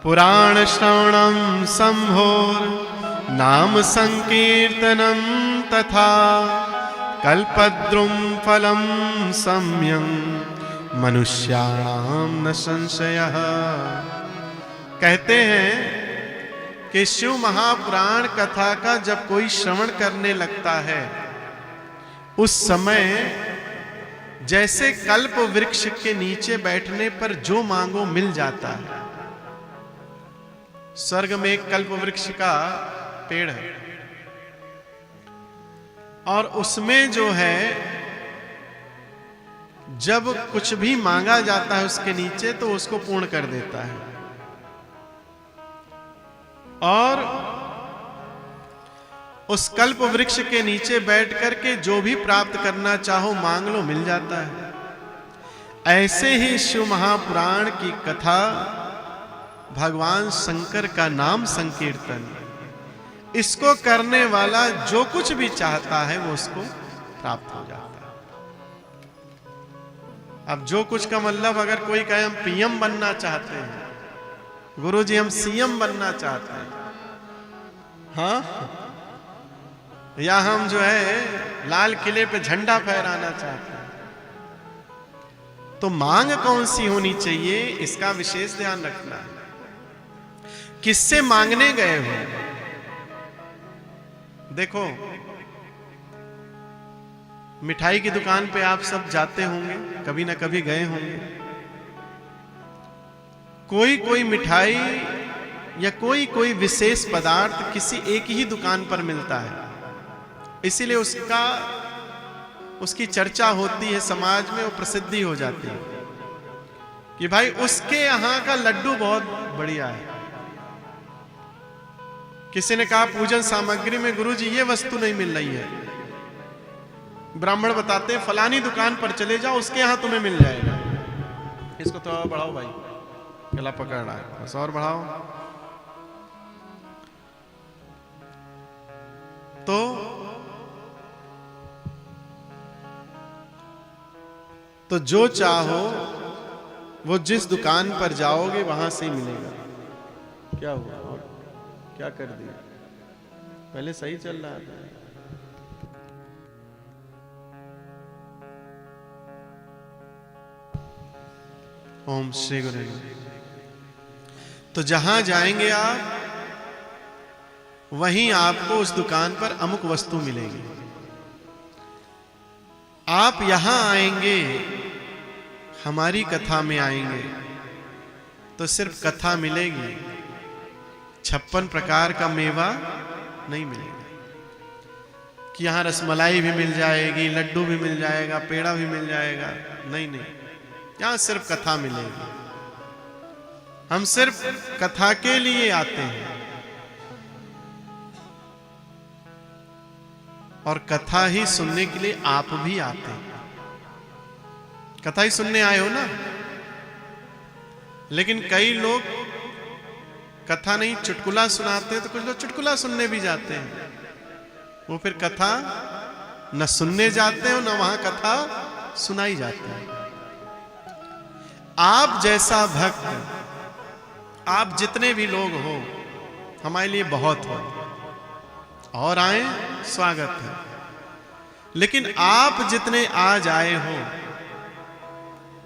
पुराण श्रवणम संभोर नाम संकीर्तनम तथा कल्पद्रुम फलम सम्यं मनुष्याणाम न संशयः। कहते हैं कि शिव महापुराण कथा का जब कोई श्रवण करने लगता है उस समय जैसे कल्प वृक्ष के नीचे बैठने पर जो मांगो मिल जाता है। स्वर्ग में एक कल्प वृक्ष का पेड़ है और उसमें जो है जब कुछ भी मांगा जाता है उसके नीचे तो उसको पूर्ण कर देता है, और उस कल्प वृक्ष के नीचे बैठ करके जो भी प्राप्त करना चाहो मांग लो, मिल जाता है। ऐसे ही शिव महापुराण की कथा, भगवान शंकर का नाम संकीर्तन, इसको करने वाला जो कुछ भी चाहता है वो उसको प्राप्त हो जाता है। अब जो कुछ का मतलब, अगर कोई कहे हम पीएम बनना चाहते हैं, गुरुजी हम सीएम बनना चाहते हैं, हाँ, या हम जो है लाल किले पे झंडा फहराना चाहते हैं, तो मांग कौन सी होनी चाहिए इसका विशेष ध्यान रखना है। किससे मांगने गए हो? देखो, मिठाई की दुकान पे आप सब जाते होंगे, कभी ना कभी गए होंगे। कोई कोई मिठाई या कोई कोई विशेष पदार्थ किसी एक ही दुकान पर मिलता है, इसीलिए उसकी चर्चा होती है समाज में, वो प्रसिद्धि हो जाती है कि भाई उसके यहां का लड्डू बहुत बढ़िया है। किसी ने कहा पूजन सामग्री में गुरुजी ये वस्तु नहीं मिल रही है, ब्राह्मण बताते हैं फलानी दुकान पर चले जाओ, उसके यहां तुम्हें मिल जाएगा। इसको थोड़ा बढ़ाओ भाई, गला पकड़ रहा है, बस और बढ़ाओ। तो जो चाहो वो जिस दुकान पर जाओगे वहां से ही मिलेगा। क्या हुआ? और क्या कर दिया? पहले सही चल रहा था। ओम श्री गुरु। तो जहां जाएंगे आप, वहीं आपको उस दुकान पर अमुक वस्तु मिलेगी। आप यहां आएंगे, हमारी कथा में आएंगे, तो सिर्फ कथा मिलेगी, 56 प्रकार का मेवा नहीं मिलेगा। कि यहां रसमलाई भी मिल जाएगी, लड्डू भी मिल जाएगा, पेड़ा भी मिल जाएगा, नहीं नहीं, यहां सिर्फ कथा मिलेगी। हम सिर्फ कथा के लिए आते हैं, और कथा ही सुनने के लिए आप भी आते हैं। कथा ही सुनने आए हो ना। लेकिन कई लोग कथा नहीं चुटकुला सुनाते हैं, तो कुछ लोग चुटकुला सुनने भी जाते हैं। वो फिर कथा न सुनने जाते हैं, न वहां कथा सुनाई जाती है। आप जैसा भक्त, आप जितने भी लोग हो, हमारे लिए बहुत हो, और आए स्वागत है। लेकिन आप जितने आज आए हो,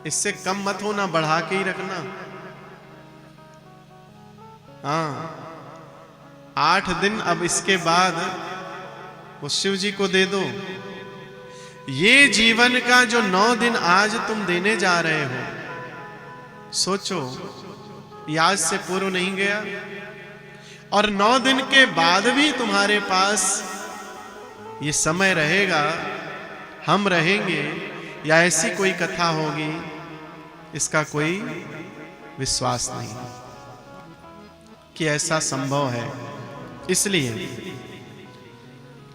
इससे कम मत होना, बढ़ा के ही रखना। हाँ, 8 दिन अब इसके बाद वो शिव जी को दे दो। ये जीवन का जो 9 दिन आज तुम देने जा रहे हो, सोचो, ये आज से पूर्व नहीं गया, और 9 दिन के बाद भी तुम्हारे पास ये समय रहेगा, हम रहेंगे, या ऐसी कोई कथा होगी, इसका कोई विश्वास नहीं कि ऐसा संभव है। इसलिए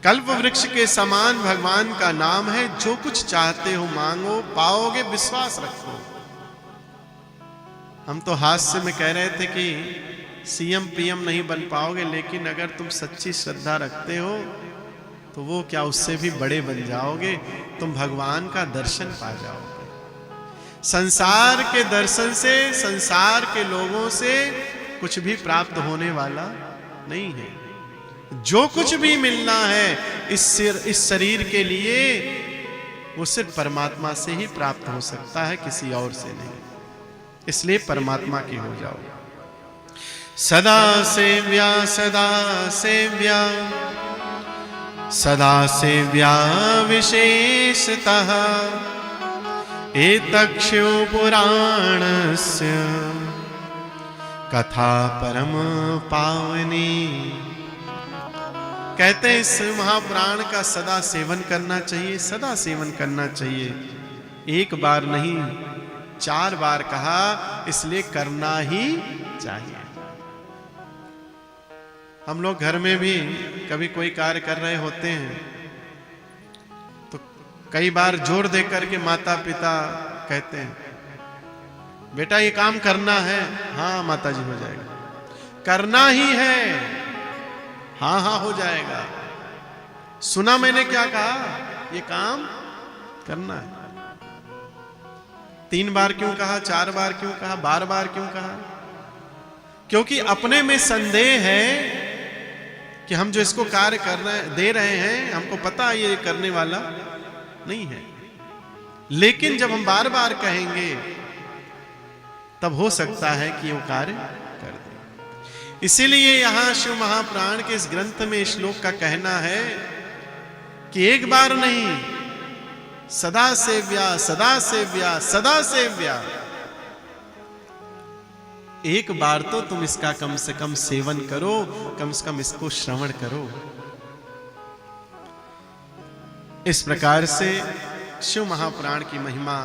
कल्प वृक्ष के समान भगवान का नाम है। जो कुछ चाहते हो मांगो, पाओगे, विश्वास रखो। हम तो हास्य में कह रहे थे कि सीएम पीएम नहीं बन पाओगे, लेकिन अगर तुम सच्ची श्रद्धा रखते हो तो वो क्या, उससे भी बड़े बन जाओगे। तुम भगवान का दर्शन पा जाओगे। संसार के दर्शन से, संसार के लोगों से कुछ भी प्राप्त होने वाला नहीं है। जो कुछ भी मिलना है इस शरीर के लिए, वो सिर्फ परमात्मा से ही प्राप्त हो सकता है, किसी और से नहीं। इसलिए परमात्मा की हो जाओ। सदा सेव्या, सदा सेव्या, सदा सेव्या विशेषतः एतक्षो पुराणस्य कथा परम पावनी। कहते हैं इस महापुराण का सदा सेवन करना चाहिए, सदा सेवन करना चाहिए। एक बार नहीं, 4 बार कहा, इसलिए करना ही चाहिए। हम लोग घर में भी कभी कोई कार्य कर रहे होते हैं, तो कई बार जोर दे करके माता पिता कहते हैं, बेटा ये काम करना है। हाँ माता जी, हो जाएगा। करना ही है। हाँ हाँ हो जाएगा। सुना मैंने क्या कहा? ये काम करना है। 3 बार क्यों कहा? 4 बार क्यों कहा? बार बार क्यों कहा? क्योंकि अपने में संदेह है कि हम जो इसको कार्य करना दे रहे हैं, हमको पता है ये करने वाला नहीं है। लेकिन जब हम बार बार कहेंगे, तब हो सकता है कि वो कार्य कर दे। इसीलिए यहां शिव महापुराण के इस ग्रंथ में श्लोक का कहना है कि एक बार नहीं, सदा सेव्या सदा सेव्या सदा सेव्या। एक बार तो तुम इसका कम से कम सेवन करो, कम से कम इसको श्रवण करो। इस प्रकार से शिव महापुराण की महिमा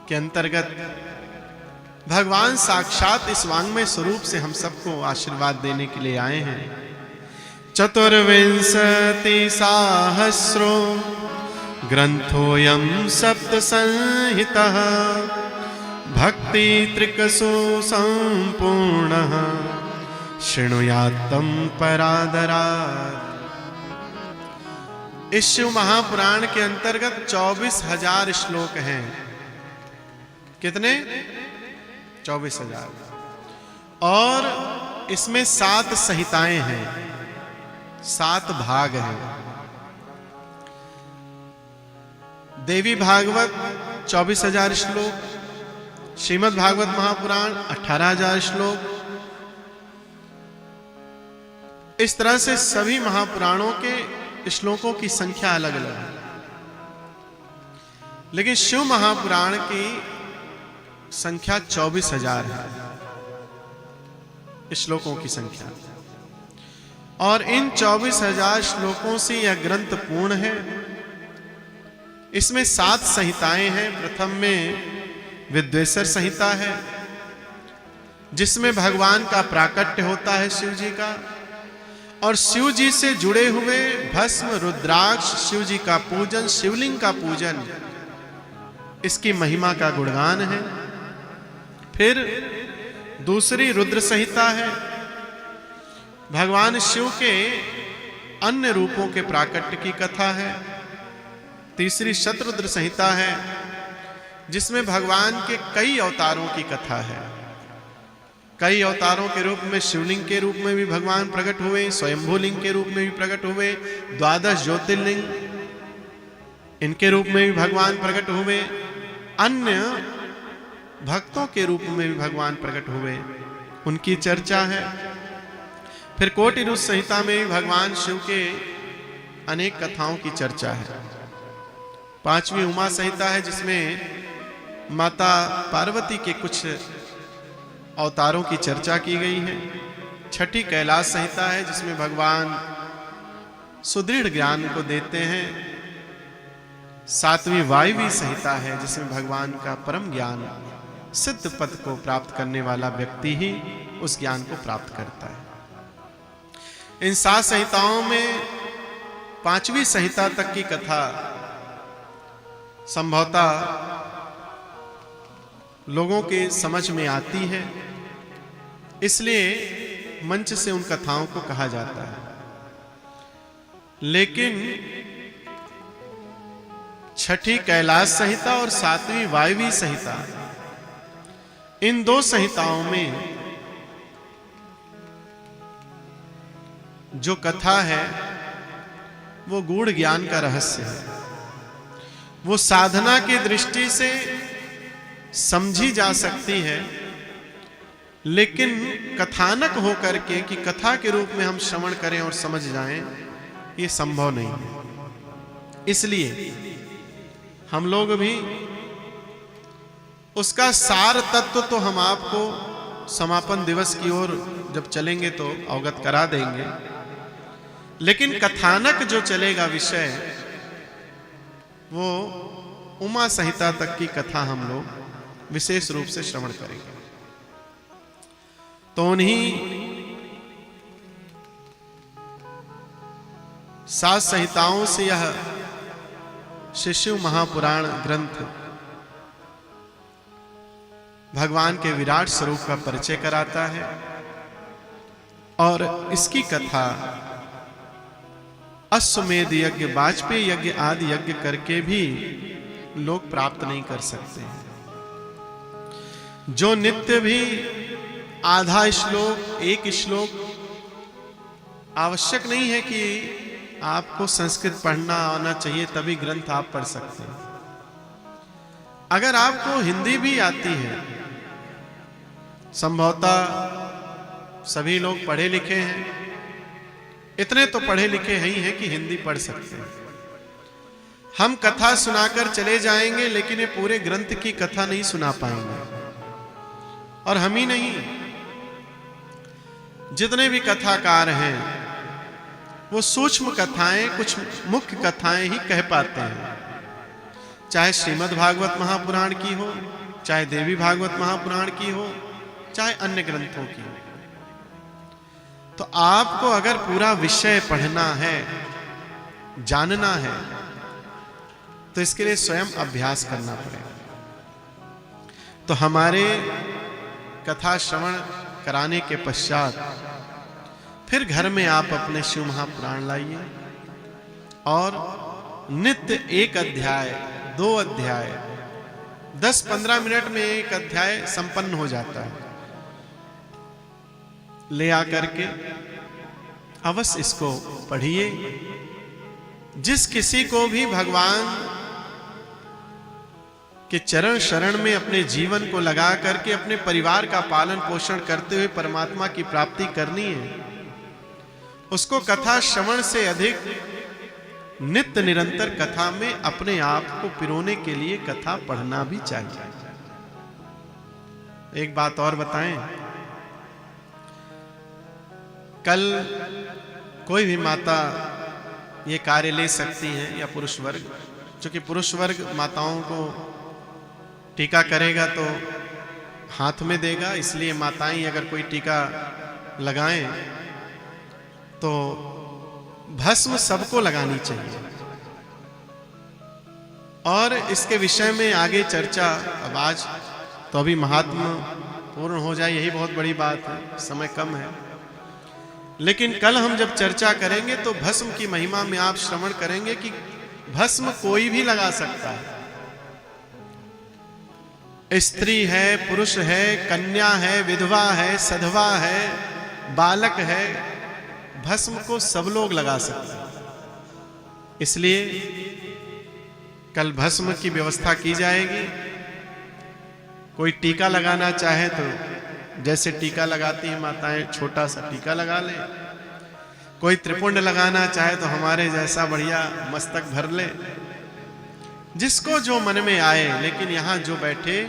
के अंतर्गत भगवान साक्षात इस वांग्मय स्वरूप से हम सबको आशीर्वाद देने के लिए आए हैं। चतुर्विंशति सहस्रो ग्रंथोऽयं सप्त संहितः भक्ति त्रिकसो संपूर्णः शृणुयात्तं परादरात्। इस शिव महापुराण के अंतर्गत 24,000 श्लोक हैं। कितने? 24,000। और इसमें 7 संहिताएं हैं, 7 भाग हैं। देवी भागवत 24,000 श्लोक, श्रीमद् भागवत महापुराण 18,000 श्लोक। इस तरह से सभी महापुराणों के श्लोकों की संख्या अलग अलग है, लेकिन शिव महापुराण की संख्या 24,000 है, श्लोकों की संख्या। और इन 24,000 श्लोकों से यह ग्रंथ पूर्ण है। इसमें 7 संहिताएं हैं। प्रथम में विद्वेश्वर संहिता है, जिसमें भगवान का प्राकट्य होता है, शिव जी का, और शिव जी से जुड़े हुए भस्म, रुद्राक्ष, शिव जी का पूजन, शिवलिंग का पूजन, इसकी महिमा का गुणगान है। फिर दूसरी रुद्र संहिता है, भगवान शिव के अन्य रूपों के प्राकट्य की कथा है। तीसरी शतरुद्र संहिता है, जिसमें भगवान के कई अवतारों की कथा है। कई अवतारों के रूप में शिवलिंग के रूप में भी भगवान प्रकट हुए, स्वयंभू लिंग के रूप में भी प्रकट हुए, 12 ज्योतिर्लिंग इनके रूप में भी भगवान प्रकट हुए, अन्य भक्तों के रूप में भी भगवान प्रकट हुए, उनकी चर्चा है। फिर कोटिरूप संहिता में भी भगवान शिव के अनेक कथाओं की चर्चा है। 5वीं उमा संहिता है, जिसमें माता पार्वती के कुछ अवतारों की चर्चा की गई है। 6ठी कैलाश संहिता है, जिसमें भगवान सुदृढ़ ज्ञान को देते हैं। 7वीं वायवी संहिता है, जिसमें भगवान का परम ज्ञान, सिद्ध पद को प्राप्त करने वाला व्यक्ति ही उस ज्ञान को प्राप्त करता है। इन 7 संहिताओं में 5वीं संहिता तक की कथा संभवतः लोगों के समझ में आती है, इसलिए मंच से उन कथाओं को कहा जाता है। लेकिन 6ठी कैलाश संहिता और 7वीं वायवी संहिता, इन 2 संहिताओं में जो कथा है वो गूढ़ ज्ञान का रहस्य है। वो साधना की दृष्टि से समझी जा सकती है, लेकिन कथानक होकर के कि कथा के रूप में हम श्रवण करें और समझ जाएं, ये संभव नहीं है। इसलिए हम लोग भी उसका सार तत्व तो हम आपको समापन दिवस की ओर जब चलेंगे तो अवगत करा देंगे, लेकिन कथानक जो चलेगा विषय, वो उमा संहिता तक की कथा हम लोग विशेष रूप से श्रवण करेंगे। तो उन्हीं 7 संहिताओं से यह शिव महापुराण ग्रंथ भगवान के विराट स्वरूप का परिचय कराता है, और इसकी कथा अश्वमेध यज्ञ, वाजपेयी यज्ञ आदि यज्ञ करके भी लोग प्राप्त नहीं कर सकते हैं। जो नित्य भी आधा श्लोक, 1 श्लोक, आवश्यक नहीं है कि आपको संस्कृत पढ़ना आना चाहिए तभी ग्रंथ आप पढ़ सकते हैं। अगर आपको हिंदी भी आती है, संभवतः सभी लोग पढ़े लिखे हैं, इतने तो पढ़े लिखे ही हैं कि हिंदी पढ़ सकते हैं। हम कथा सुनाकर चले जाएंगे, लेकिन ये पूरे ग्रंथ की कथा नहीं सुना पाएंगे। और हम ही नहीं, जितने भी कथाकार हैं वो सूक्ष्म कथाएं, कुछ मुख्य कथाएं ही कह पाते हैं। चाहे श्रीमद् भागवत महापुराण की हो, चाहे देवी भागवत महापुराण की हो, चाहे अन्य ग्रंथों की हो। तो आपको अगर पूरा विषय पढ़ना है, जानना है, तो इसके लिए स्वयं अभ्यास करना पड़ेगा। तो हमारे कथा श्रवण कराने के पश्चात फिर घर में आप अपने शिव महापुराण लाइए और नित्य एक अध्याय, 2 अध्याय, 10-15 मिनट में एक अध्याय संपन्न हो जाता है। ले आकर के अवश्य इसको पढ़िए। जिस किसी को भी भगवान के चरण शरण में अपने जीवन को लगा करके अपने परिवार का पालन पोषण करते हुए परमात्मा की प्राप्ति करनी है, उसको कथा श्रवण से अधिक नित्य निरंतर कथा में अपने आप को पिरोने के लिए कथा पढ़ना भी चाहिए। एक बात और बताएं, कल कोई भी माता ये कार्य ले सकती हैं या पुरुष वर्ग, क्योंकि पुरुष वर्ग माताओं को टीका करेगा तो हाथ में देगा, इसलिए माताएं अगर कोई टीका लगाएं तो भस्म सबको लगानी चाहिए। और इसके विषय में आगे चर्चा अब आज तो अभी महात्मा पूर्ण हो जाए, यही बहुत बड़ी बात है, समय कम है। लेकिन कल हम जब चर्चा करेंगे तो भस्म की महिमा में आप श्रवण करेंगे कि भस्म कोई भी लगा सकता है। स्त्री है, पुरुष है, कन्या है, विधवा है, सधवा है, बालक है, भस्म को सब लोग लगा सकते हैं। इसलिए कल भस्म की व्यवस्था की जाएगी। कोई टीका लगाना चाहे तो जैसे टीका लगाती है माताएं, छोटा सा टीका लगा ले। कोई त्रिपुंड लगाना चाहे तो हमारे जैसा बढ़िया मस्तक भर ले, जिसको जो मन में आए। लेकिन यहाँ जो बैठे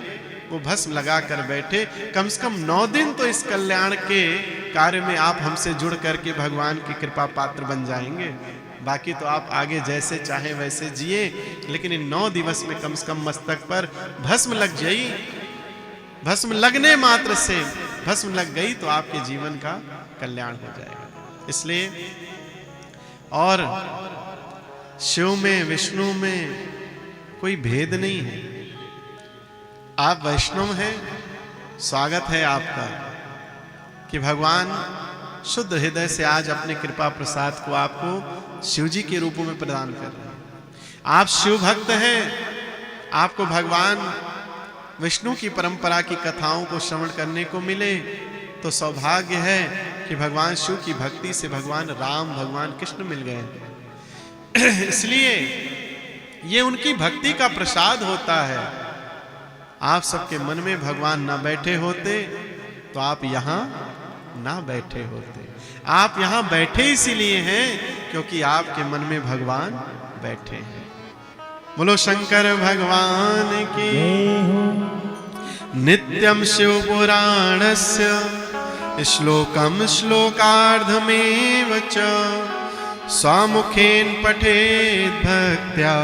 वो भस्म लगा कर बैठे, कम से कम 9 दिन तो इस कल्याण के कार्य में आप हमसे जुड़ करके भगवान की कृपा पात्र बन जाएंगे। बाकी तो आप आगे जैसे चाहे वैसे जिए, लेकिन इन 9 दिवस में कम से कम मस्तक पर भस्म लग जाई। भस्म लगने मात्र से भस्म लग गई तो आपके जीवन का कल्याण हो जाएगा। इसलिए और शिव में, विष्णु में कोई भेद नहीं है। आप वैष्णव हैं, स्वागत है आपका कि भगवान शुद्ध हृदय से आज अपने कृपा प्रसाद को आपको शिव जी के रूप में प्रदान कर रहे हैं। आप शिव भक्त हैं, आपको भगवान विष्णु की परंपरा की कथाओं को श्रवण करने को मिले तो सौभाग्य है कि भगवान शिव की भक्ति से भगवान राम, भगवान कृष्ण मिल गए। इसलिए ये उनकी भक्ति का प्रसाद होता है। आप सबके मन में भगवान ना बैठे होते तो आप यहां ना बैठे होते। आप यहां बैठे इसीलिए हैं क्योंकि आपके मन में भगवान बैठे हैं। बोलो शंकर भगवान की। नित्यं शिव पुराणस्य श्लोकं श्लोकार्धमेव च स्वामुखेन पठेत् भक्त्या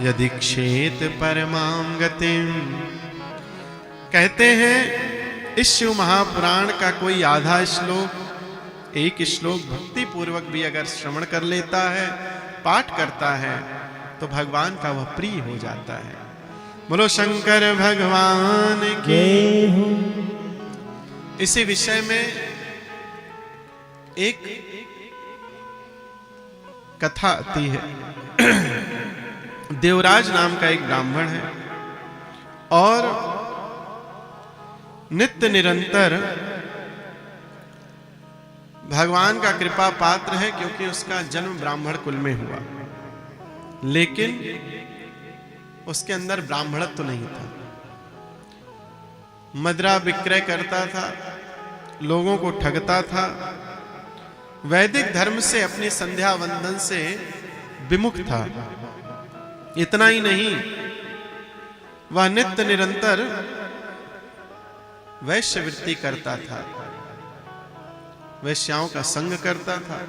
यदीक्षेत परमां गतिम। कहते हैं इस शिव महापुराण का कोई आधा श्लोक, एक श्लोक भक्ति पूर्वक भी अगर श्रवण कर लेता है, पाठ करता है, तो भगवान का वह प्रिय हो जाता है। बोलो शंकर भगवान की। इसी विषय में एक कथा आती है। देवराज नाम का एक ब्राह्मण है और नित्य निरंतर भगवान का कृपा पात्र है, क्योंकि उसका जन्म ब्राह्मण कुल में हुआ, लेकिन उसके अंदर ब्राह्मणत्व तो नहीं था। मदिरा विक्रय करता था, लोगों को ठगता था, वैदिक धर्म से अपनी संध्या वंदन से विमुख था। इतना ही नहीं, वह नित्य निरंतर वैश्यवृत्ति करता था, वैश्याओं का संग करता था,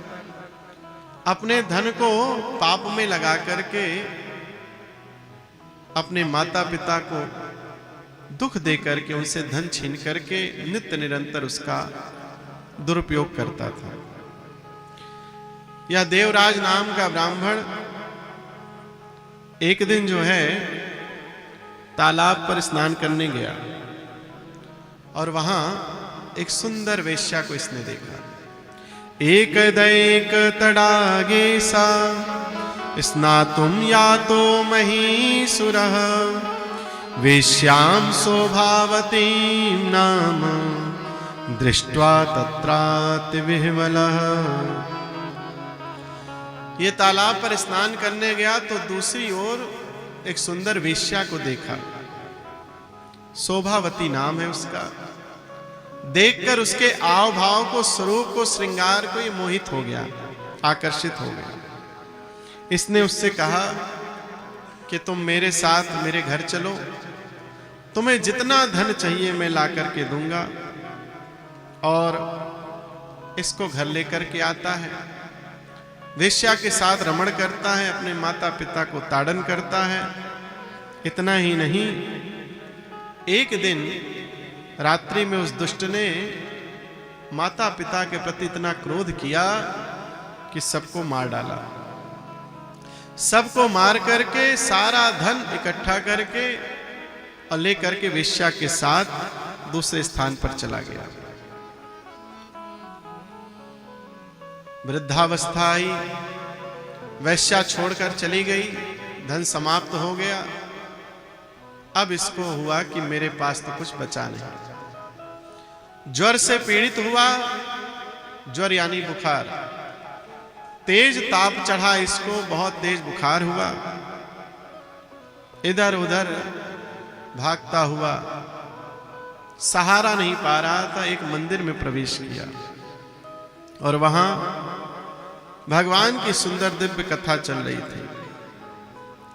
अपने धन को पाप में लगा करके अपने माता पिता को दुख दे करके उनसे धन छीन करके नित्य निरंतर उसका दुरुपयोग करता था। यह देवराज नाम का ब्राह्मण एक दिन जो है तालाब पर स्नान करने गया और वहां एक सुंदर वेश्या को इसने देखा। एक दैक तडागे सा स्नातुम यातो महीसुरः वेश्याम शोभावतीं नाम दृष्ट्वा तत्राति विह्वलः। ये तालाब पर स्नान करने गया तो दूसरी ओर एक सुंदर वेश्या को देखा। शोभावती नाम है उसका। देखकर उसके आव भाव को, स्वरूप को, श्रृंगार को ये मोहित हो गया, आकर्षित हो गया। इसने उससे कहा कि तुम मेरे साथ मेरे घर चलो, तुम्हें जितना धन चाहिए मैं ला करके दूंगा। और इसको घर लेकर के आता है, वेश्या के साथ रमण करता है, अपने माता पिता को ताड़न करता है। इतना ही नहीं, एक दिन रात्रि में उस दुष्ट ने माता पिता के प्रति इतना क्रोध किया कि सबको मार डाला। सबको मार करके सारा धन इकट्ठा करके और लेकर के वेश्या के साथ दूसरे स्थान पर चला गया। वृद्धावस्था आई, वेश्या छोड़कर चली गई, धन समाप्त हो गया। अब इसको हुआ कि मेरे पास तो कुछ बचा नहीं। ज्वर से पीड़ित हुआ, ज्वर यानी बुखार, तेज ताप चढ़ा इसको, बहुत तेज बुखार हुआ। इधर उधर भागता हुआ, सहारा नहीं पा रहा था, एक मंदिर में प्रवेश किया और वहां भगवान की सुंदर दिव्य कथा चल रही थी।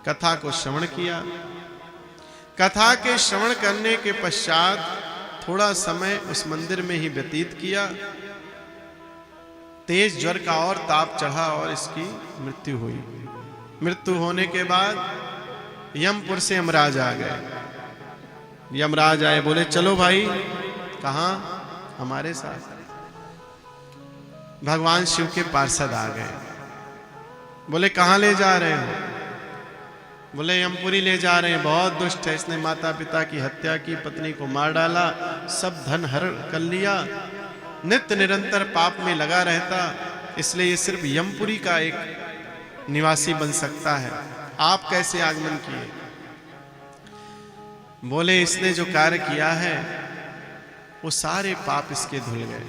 कथा को श्रवण किया। कथा के श्रवण करने के पश्चात थोड़ा समय उस मंदिर में ही व्यतीत किया। तेज ज्वर का और ताप चढ़ा और इसकी मृत्यु हुई। मृत्यु होने के बाद यमपुर से यमराज आ गए। यमराज आए, बोले चलो भाई। कहां? हमारे साथ। भगवान शिव के पार्षद आ गए। बोले कहां ले जा रहे हो? बोले यमपुरी ले जा रहे हैं, बहुत दुष्ट है, इसने माता पिता की हत्या की, पत्नी को मार डाला, सब धन हरण कर लिया, नित्य निरंतर पाप में लगा रहता, इसलिए ये सिर्फ यमपुरी का एक निवासी बन सकता है। आप कैसे आगमन किए? बोले इसने जो कार्य किया है वो सारे पाप इसके धुल गए।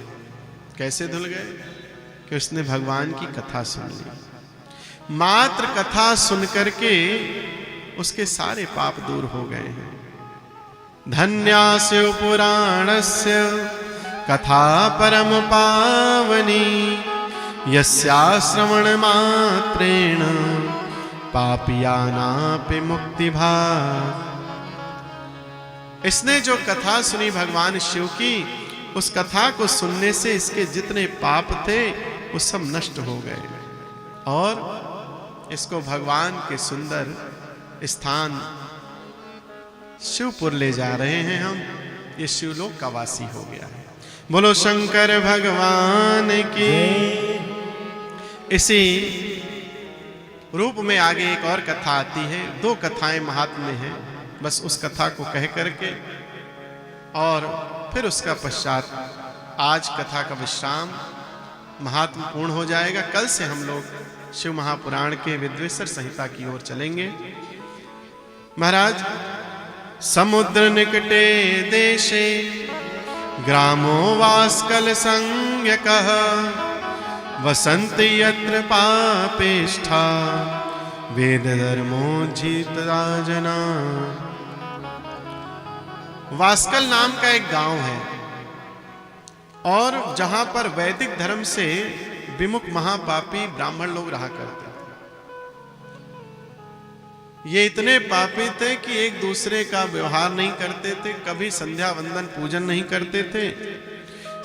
कैसे धुल गए? कि उसने भगवान की कथा सुन ली। मात्र कथा सुन करके उसके सारे पाप दूर हो गए हैं। धन्यास्य पुराणस्य कथा परम पावनी यस्या श्रवण मात्रेण पापियानापि मुक्ति भाग। इसने जो कथा सुनी भगवान शिव की, उस कथा को सुनने से इसके जितने पाप थे वो सब नष्ट हो गए और इसको भगवान के सुंदर स्थान शिवपुर ले जा रहे हैं हम। ये शिवलोक का वासी हो गया है। बोलो शंकर भगवान की। इसी रूप में आगे एक और कथा आती है। दो कथाएं महात्म्य हैं, बस उस कथा को कह करके और फिर उसका पश्चात आज कथा का विश्राम महात्म पूर्ण हो जाएगा। कल से हम लोग शिव महापुराण के विद्वेश्वर संहिता की ओर चलेंगे। महाराज, समुद्र निकटे देशे ग्रामो वास्कल संज्ञकः वसन्ति यत्र पापेष्ठा वेद धर्मोज्झिता जना। वास्कल नाम का एक गांव है और जहां पर वैदिक धर्म से विमुख महापापी ब्राह्मण लोग रहा करते थे। ये इतने पापी थे कि एक दूसरे का व्यवहार नहीं करते थे, कभी संध्या वंदन पूजन नहीं करते थे,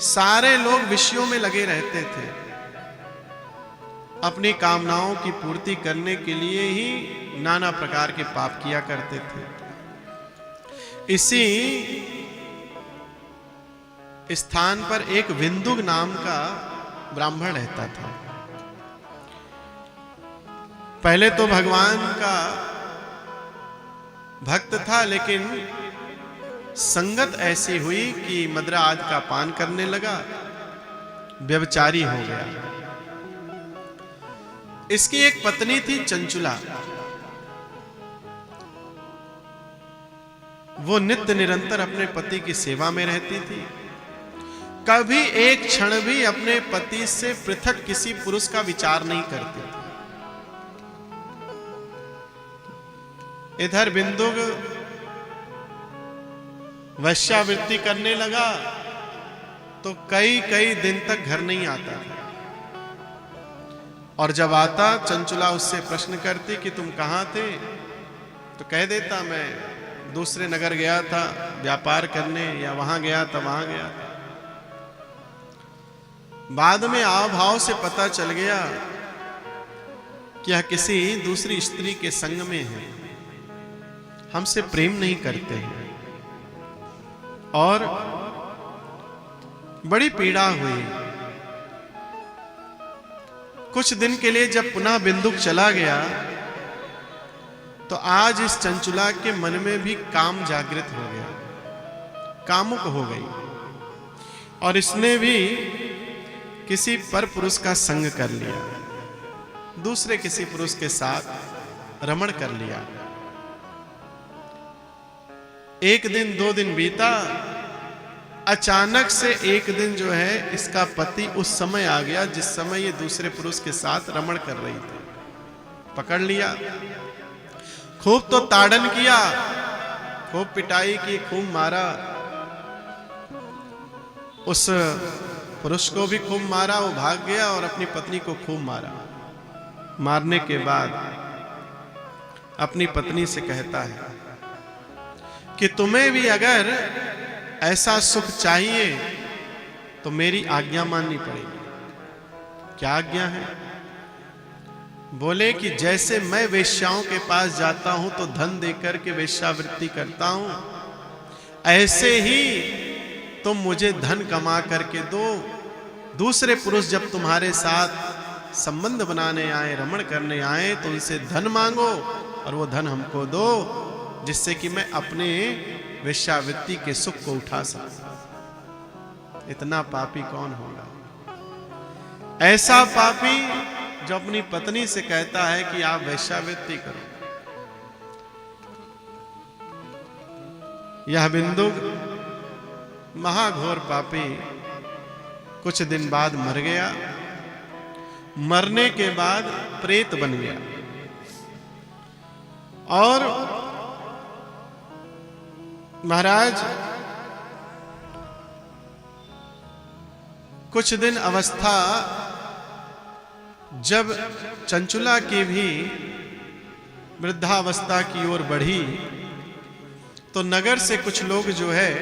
सारे लोग विषयों में लगे रहते थे, अपनी कामनाओं की पूर्ति करने के लिए ही नाना प्रकार के पाप किया करते थे। इसी स्थान पर एक विंदुक नाम का ब्राह्मण रहता था। पहले तो भगवान का भक्त था, लेकिन संगत ऐसी हुई कि मदिरा आदि का पान करने लगा, व्यभिचारी हो गया। इसकी एक पत्नी थी चंचुला। वो नित्य निरंतर अपने पति की सेवा में रहती थी, कभी एक क्षण भी अपने पति से पृथक किसी पुरुष का विचार नहीं करती थी। इधर बिंदुक वैश्यावृत्ति करने लगा तो कई कई दिन तक घर नहीं आता था, और जब आता चंचुला उससे प्रश्न करती कि तुम कहां थे, तो कह देता मैं दूसरे नगर गया था व्यापार करने, या वहां गया था वहां गया था। बाद में आव भाव से पता चल गया कि यह किसी दूसरी स्त्री के संग में है, हमसे प्रेम नहीं करते हैं। और बड़ी पीड़ा हुई। कुछ दिन के लिए जब पुनः बिंदुक चला गया तो आज इस चंचुला के मन में भी काम जागृत हो गया, कामुक हो गई, और इसने भी किसी पर पुरुष का संग कर लिया, दूसरे किसी पुरुष के साथ रमण कर लिया। एक दिन दो दिन बीता, अचानक से एक दिन जो है इसका पति उस समय आ गया जिस समय ये दूसरे पुरुष के साथ रमण कर रही थी। पकड़ लिया, खूब तो ताड़न किया, खूब पिटाई की, खूब मारा, उस पुरुष को भी खूब मारा, वो भाग गया, और अपनी पत्नी को खूब मारा। मारने के बाद अपनी पत्नी से कहता है कि तुम्हें भी अगर ऐसा सुख चाहिए तो मेरी आज्ञा माननी पड़ेगी। क्या आज्ञा है? बोले कि जैसे मैं वेश्याओं के पास जाता हूं तो धन देकर के वेश्यावृत्ति करता हूं, ऐसे ही तुम मुझे धन कमा करके दो। दूसरे पुरुष जब तुम्हारे साथ संबंध बनाने आए, रमण करने आए, तो उनसे धन मांगो और वो धन हमको दो, जिससे कि मैं अपने वेश्यावृत्ति के सुख को उठा सकूं। इतना पापी कौन होगा? ऐसा पापी जो अपनी पत्नी से कहता है कि आप वेश्यावृत्ति करो। यह बिंदुक महाघोर पापी कुछ दिन बाद मर गया। मरने के बाद प्रेत बन गया, और महाराज कुछ दिन अवस्था जब चंचुला की भी वृद्धावस्था की ओर बढ़ी, तो नगर से कुछ लोग जो है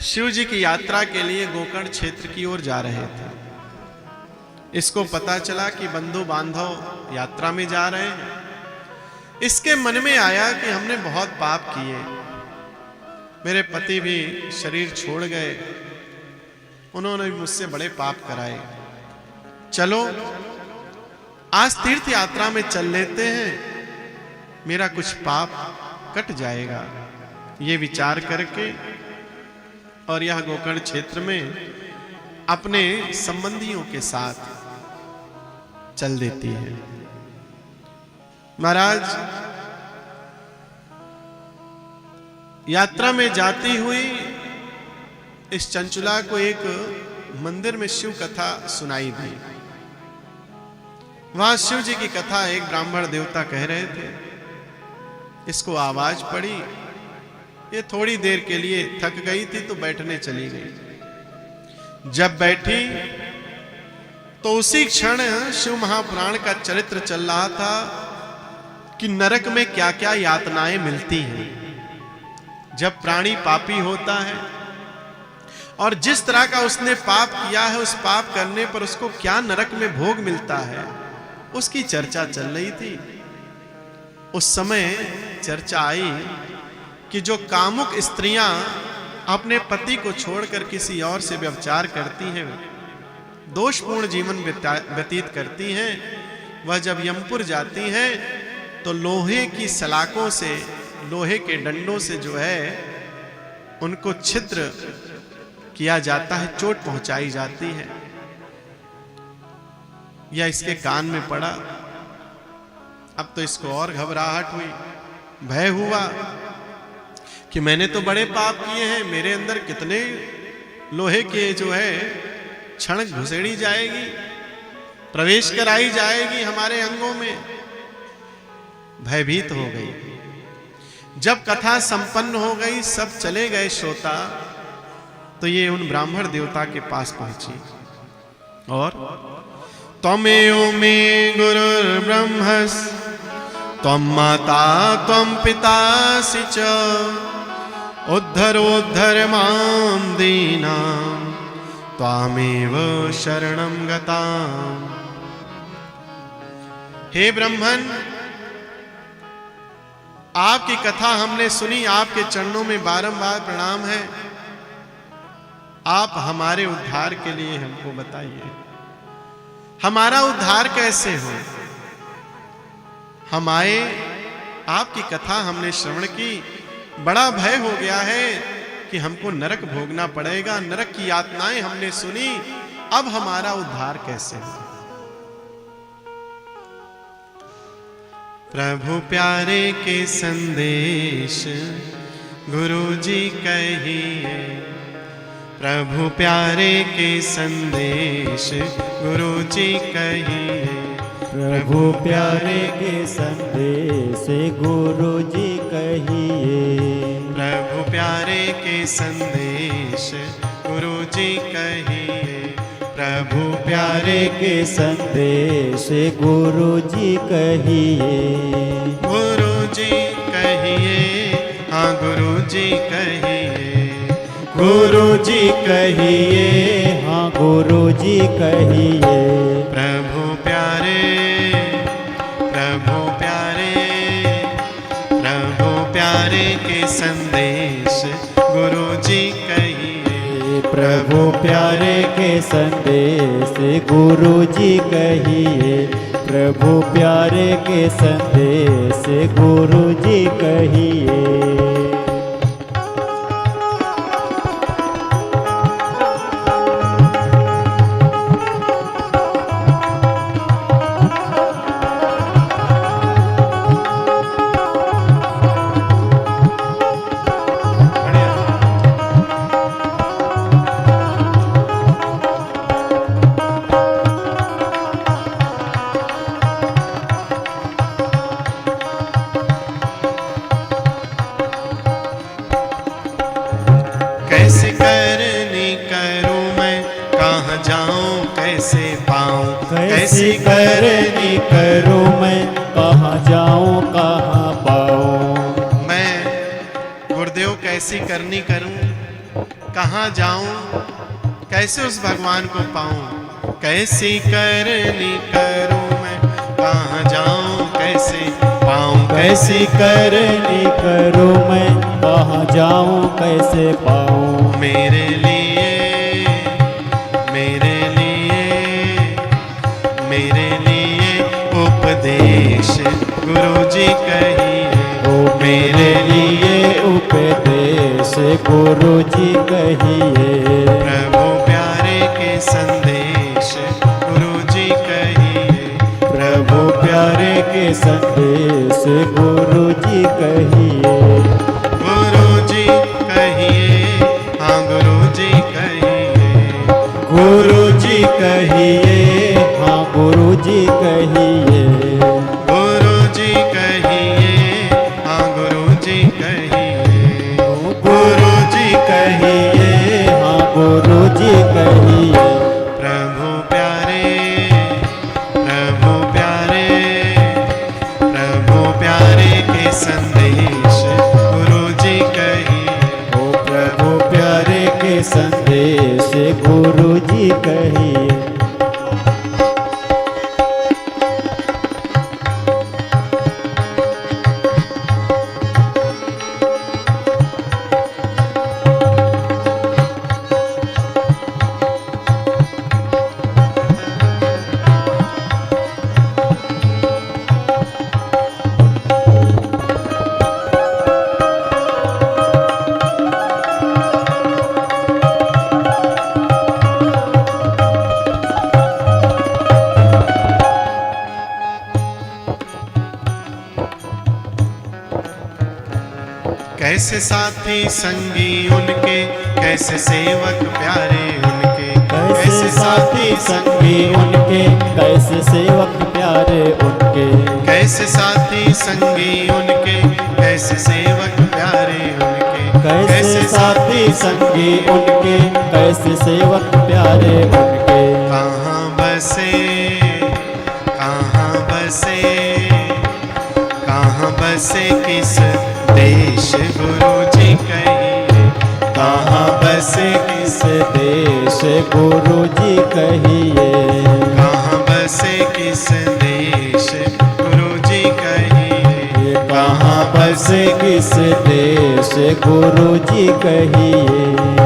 शिव जी की यात्रा के लिए गोकर्ण क्षेत्र की ओर जा रहे थे। इसको पता चला कि बंधु बांधव यात्रा में जा रहे हैं। इसके मन में आया कि हमने बहुत पाप किए, मेरे पति भी शरीर छोड़ गए, उन्होंने भी मुझसे बड़े पाप कराए, चलो आज तीर्थ यात्रा में चल लेते हैं, मेरा कुछ पाप कट जाएगा। ये विचार करके और यह गोकर्ण क्षेत्र में अपने संबंधियों के साथ चल देती है। महाराज यात्रा में जाती हुई इस चंचुला को एक मंदिर में शिव कथा सुनाई दी। वहां शिव जी की कथा एक ब्राह्मण देवता कह रहे थे। इसको आवाज पड़ी, ये थोड़ी देर के लिए थक गई थी तो बैठने चली गई। जब बैठी तो उसी क्षण शिव महापुराण का चरित्र चल रहा था कि नरक में क्या क्या यातनाएं मिलती हैं जब प्राणी पापी होता है, और जिस तरह का उसने पाप किया है उस पाप करने पर उसको क्या नरक में भोग मिलता है, उसकी चर्चा चल रही थी। उस समय चर्चा आई कि जो कामुक स्त्रियां अपने पति को छोड़कर किसी और से व्यभिचार करती हैं, दोषपूर्ण जीवन व्यतीत करती हैं, वह जब यमपुर जाती हैं तो लोहे की सलाखों से, लोहे के डंडों से जो है उनको छिद्र किया जाता है, चोट पहुंचाई जाती है। यह इसके कान में पड़ा। अब तो इसको और घबराहट हुई, भय हुआ कि मैंने तो बड़े पाप किए हैं, मेरे अंदर कितने लोहे के जो है क्षण घुसेड़ी जाएगी, प्रवेश कराई जाएगी हमारे अंगों में। भयभीत हो गई। जब कथा संपन्न हो गई, सब चले गए श्रोता, तो ये उन ब्राह्मण देवता के पास पहुंची और त्वमेव मे गुरुर्ब्रह्मस् त्वं माता त्वं पितासि च उद्धरोद्धर मां दीनां त्वामेव शरणं गताम्। हे ब्राह्मण, आपकी कथा हमने सुनी, आपके चरणों में बारंबार प्रणाम है। आप हमारे उद्धार के लिए हमको बताइए, हमारा उद्धार कैसे हो। हम आए, आपकी कथा हमने श्रवण की, बड़ा भय हो गया है कि हमको नरक भोगना पड़ेगा, नरक की यातनाएं हमने सुनी, अब हमारा उद्धार कैसे हो। प्रभु प्यारे के संदेश गुरु जी कहिए, प्रभु प्यारे के संदेश गुरु जी कहिए, प्रभु प्यारे के संदेश गुरु जी कहिए, प्रभु प्यारे के संदेश गुरु जी कहिए, प्रभु प्यारे के संदेश गुरु जी कहिए, गुरु जी कहिए, हाँ गुरु जी कहिए, गुरु जी कहिए, हाँ गुरु जी कहिए। प्रभु प्यारे, प्रभु प्यारे, प्रभु प्यारे के संदेश गुरु जी कहिए, प्रभु प्यारे के संदेश गुरु जी कहिए, प्रभु प्यारे के संदेश गुरु जी कहिए। कैसे करनी करूं मैं, कहाँ जाऊं कैसे पाऊं, कैसी करनी करूं मैं, कहाँ जाऊं कहाँ पाऊं। मैं गुरुदेव कैसी करनी करूं, कहाँ जाऊं, कैसे उस भगवान को पाऊं। कैसी करनी करूं मैं, कहाँ जाऊं कैसे पाऊं, कैसी करनी करूं मैं, कहाँ जाऊं कैसे पाऊं। मेरे लिए, मेरे लिए, मेरे लिए उपदेश गुरु जी कहिए, ओ मेरे लिए उपदेश गुरु जी कहिए, प्रभु प्यारे के संदेश गुरु जी कहिए, प्रभु प्यारे के संदेश गुरु जी कहिए। गुरु जी कहिए, हाँ गुरु जी कहिए, गुरु जी कहिए, हाँ गुरु जी कहिए, गुरु जी कहिए, हाँ गुरु जी कहिए, गुरु जी कहिए, हाँ गुरु जी कहिए। कैसे साथी संगी उनके, कैसे सेवक प्यारे उनके, कैसे साथी संगी उनके, कैसे सेवक प्यारे उनके, कैसे साथी संगी उनके, कैसे सेवक प्यारे उनके, कैसे साथी संगी उनके, कैसे सेवक प्यारे उनके। कहाँ बसे, कहाँ बसे, कहाँ बसे किस देश गुरु जी कहिए, कहाँ बसे किस देश गुरु जी कहिए, कहाँ बसे किस देश गुरु जी कहिए, कहाँ बसे किस देश गुरु जी कहिए।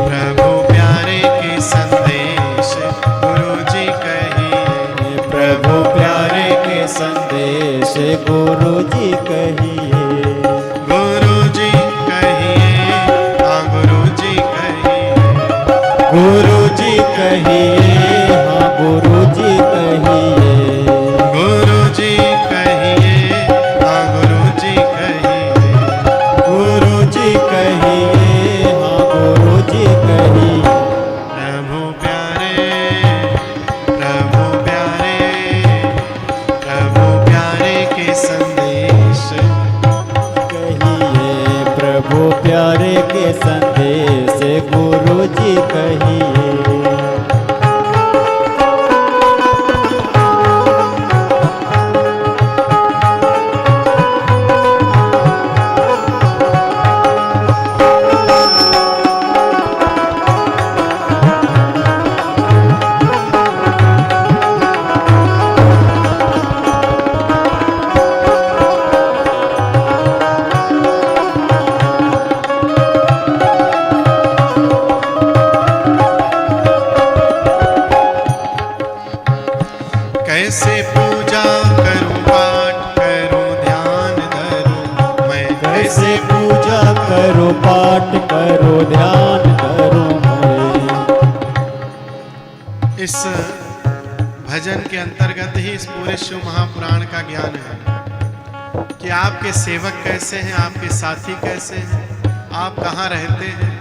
प्रभु प्यारे के संदेश गुरु जी कहिए, प्रभु प्यारे के संदेश गुरु जी कहिए। गुरु जी कहिए, हाँ गुरु जी कहिए, गुरु जी कहिए, हाँ गुरु जी कहिए, गुरु जी कहिए, हाँ गुरु जी कहिए, गुरु जी कहिए, हाँ गुरु जी कहिए। प्रभु प्यारे, प्रभु प्यारे, प्रभु प्यारे के संदेश, कहिए प्रभु प्यारे के संदेश गुरु जी कहिए। कैसे पूजा करूं पाठ करूं ध्यान धरूं मैं, कैसे पूजा करो पाठ करो ध्यान करो मैं। इस भजन के अंतर्गत ही इस पूरे शिव महापुराण का ज्ञान है कि आपके सेवक कैसे हैं, आपके साथी कैसे हैं, आप कहाँ रहते हैं,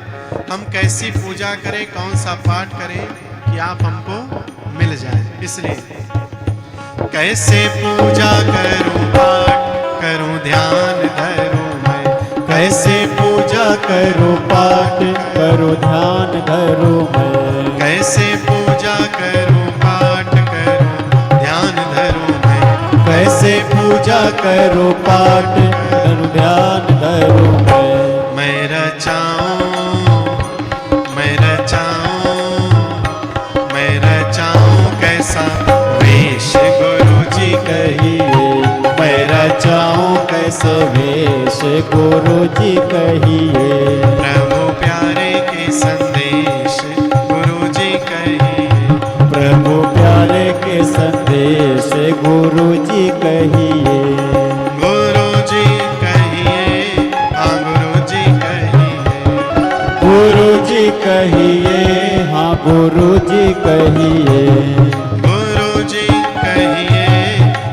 हम कैसी पूजा करें, कौन सा पाठ करें कि आप हमको मिल जाए। इसलिए कैसे पूजा करूं पाठ करूं ध्यान धरूं मैं, कैसे पूजा करो पाठ करो ध्यान धरो मैं। कैसे पूजा करूं पाठ करूं ध्यान धरूं मैं, कैसे पूजा करो पाठ करो ध्यान धरो मैं। मैं रचाऊं, मैं रचाऊं, मैं रचाऊं कैसा वेश गुरु जी कहिए मैं रचाऊं कैसे वेश गुरु जी कहिए। प्रभु प्यारे के संदेश गुरु जी कहिए, प्रभु प्यारे के संदेश गुरु जी कहिए। गुरु जी कहिए, हाँ गुरु जी कहिए, गुरु जी कहिए, हाँ गुरु जी कहिए। गुरु जी कहिए,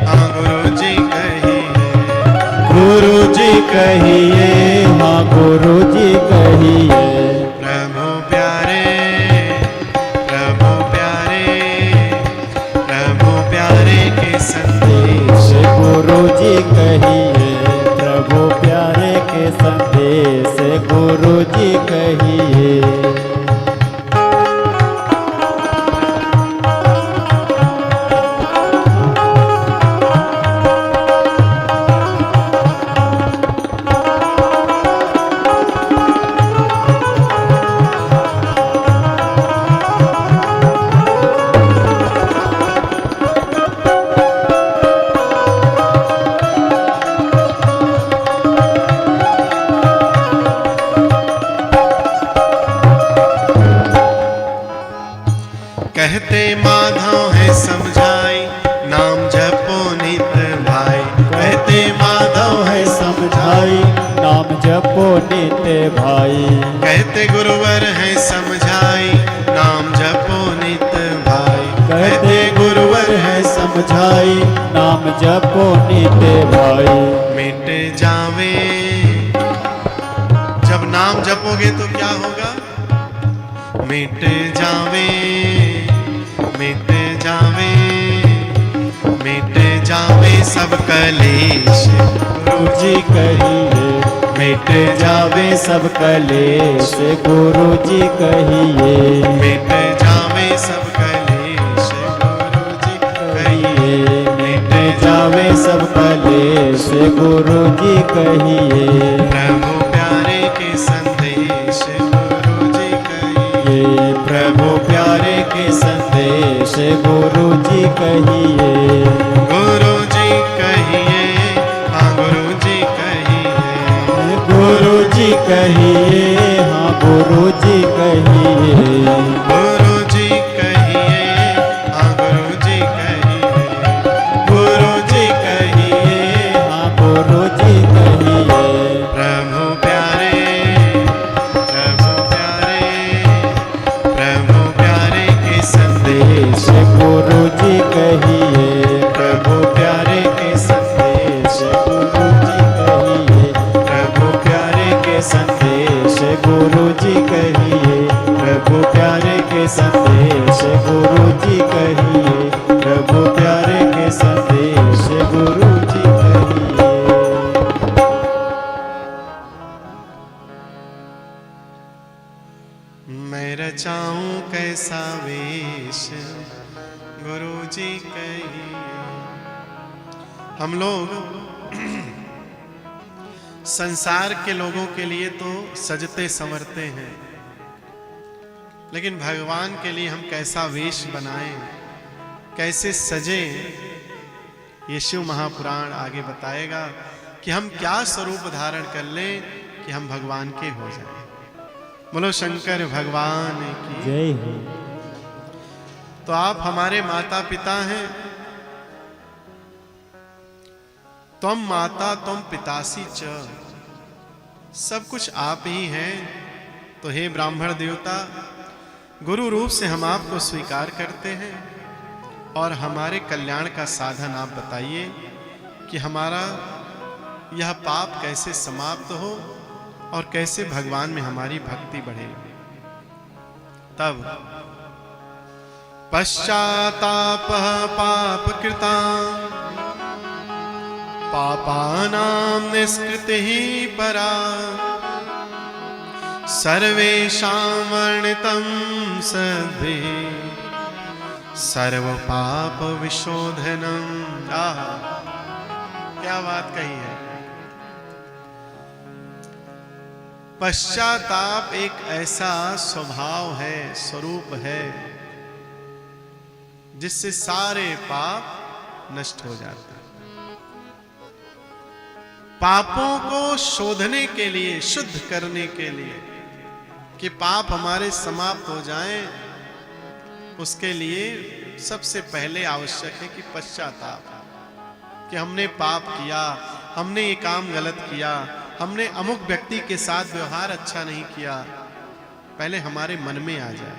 हाँ गुरु जी कहिए, गुरु जी कहिए, हाँ गुरु जी कहिए। प्रभु प्यारे, प्रभु प्यारे, प्रभु प्यारे के संदेश गुरु जी कहिए, प्रभु प्यारे के संदेश गुरु जी कहिए। कहते माधव है समझाई, नाम जपो नित भाई, कहते माधव है समझाई नाम जपो नित्य भाई। कहते गुरुवर है समझाई, नाम जपो नित भाई, कहते गुरुवर है समझाई नाम जपो नित्य भाई। मिट जावे नाम जपोगे तो क्या होगा? मिट जावे, मिट जावे, मिट जावे सब कलेश। गुरु जी कहिए मिट जावे सब कलेश, गुरु जी कहिए मिट जावे सब कलेश, गुरु जी कहिए। मिट जावे सब कलेश, गुरु जी कहिए प्रभु प्यारे के संदेश, गुरु जी कहिए। प्रभु प्यारे के संदेश, गुरु जी कहिए गुरु जी कहिए, हाँ गुरु जी कहिए। गुरु जी कहिए, हाँ गुरु जी कहिए गुरु जी कहिए, हाँ गुरु जी कहिए। गुरु जी कहिए, हाँ गुरु जी कहिए प्रभु प्यारे, प्रभु प्यारे, प्रभु प्यारे के संदेश, गुरु जी कहिए प्रभु प्यारे के संदेश, गुरु जी कहिए प्रभु प्यारे के संदेश, गुरु जी कहिए प्रभु प्यारे के संदेश, गुरु जी कहिए प्रभु प्यारे के संदेश, गुरु जी कहिए। मैं रचाऊं कैसा वेश, गुरु जी कहिए। हम लोग संसार के लोगों के लिए तो सजते संवरते हैं, लेकिन भगवान के लिए हम कैसा वेश बनाएं, कैसे सजे, ये शिव महापुराण आगे बताएगा कि हम क्या स्वरूप धारण कर लें कि हम भगवान के हो जाएं। बोलो शंकर भगवान की जय हो। तो आप हमारे माता पिता हैं, तुम माता तुम पितासी च, सब कुछ आप ही हैं। तो हे ब्राह्मण देवता, गुरु रूप से हम आपको स्वीकार करते हैं और हमारे कल्याण का साधन आप बताइए कि हमारा यह पाप कैसे समाप्त हो और कैसे भगवान में हमारी भक्ति बढ़े। तब पश्चाताप पाप कृता पापानां निष्कृतिः परा, सर्वेषां वर्णितं सद्भिः सर्व पाप विशोधनम्। आहा, क्या बात कही है। पश्चाताप एक ऐसा स्वभाव है, स्वरूप है, जिससे सारे पाप नष्ट हो जाते हैं। पापों को शोधने के लिए, शुद्ध करने के लिए, कि पाप हमारे समाप्त हो जाएं, उसके लिए सबसे पहले आवश्यक है कि पश्चाताप, कि हमने पाप किया, हमने ये काम गलत किया, हमने अमुक व्यक्ति के साथ व्यवहार अच्छा नहीं किया, पहले हमारे मन में आ जाए।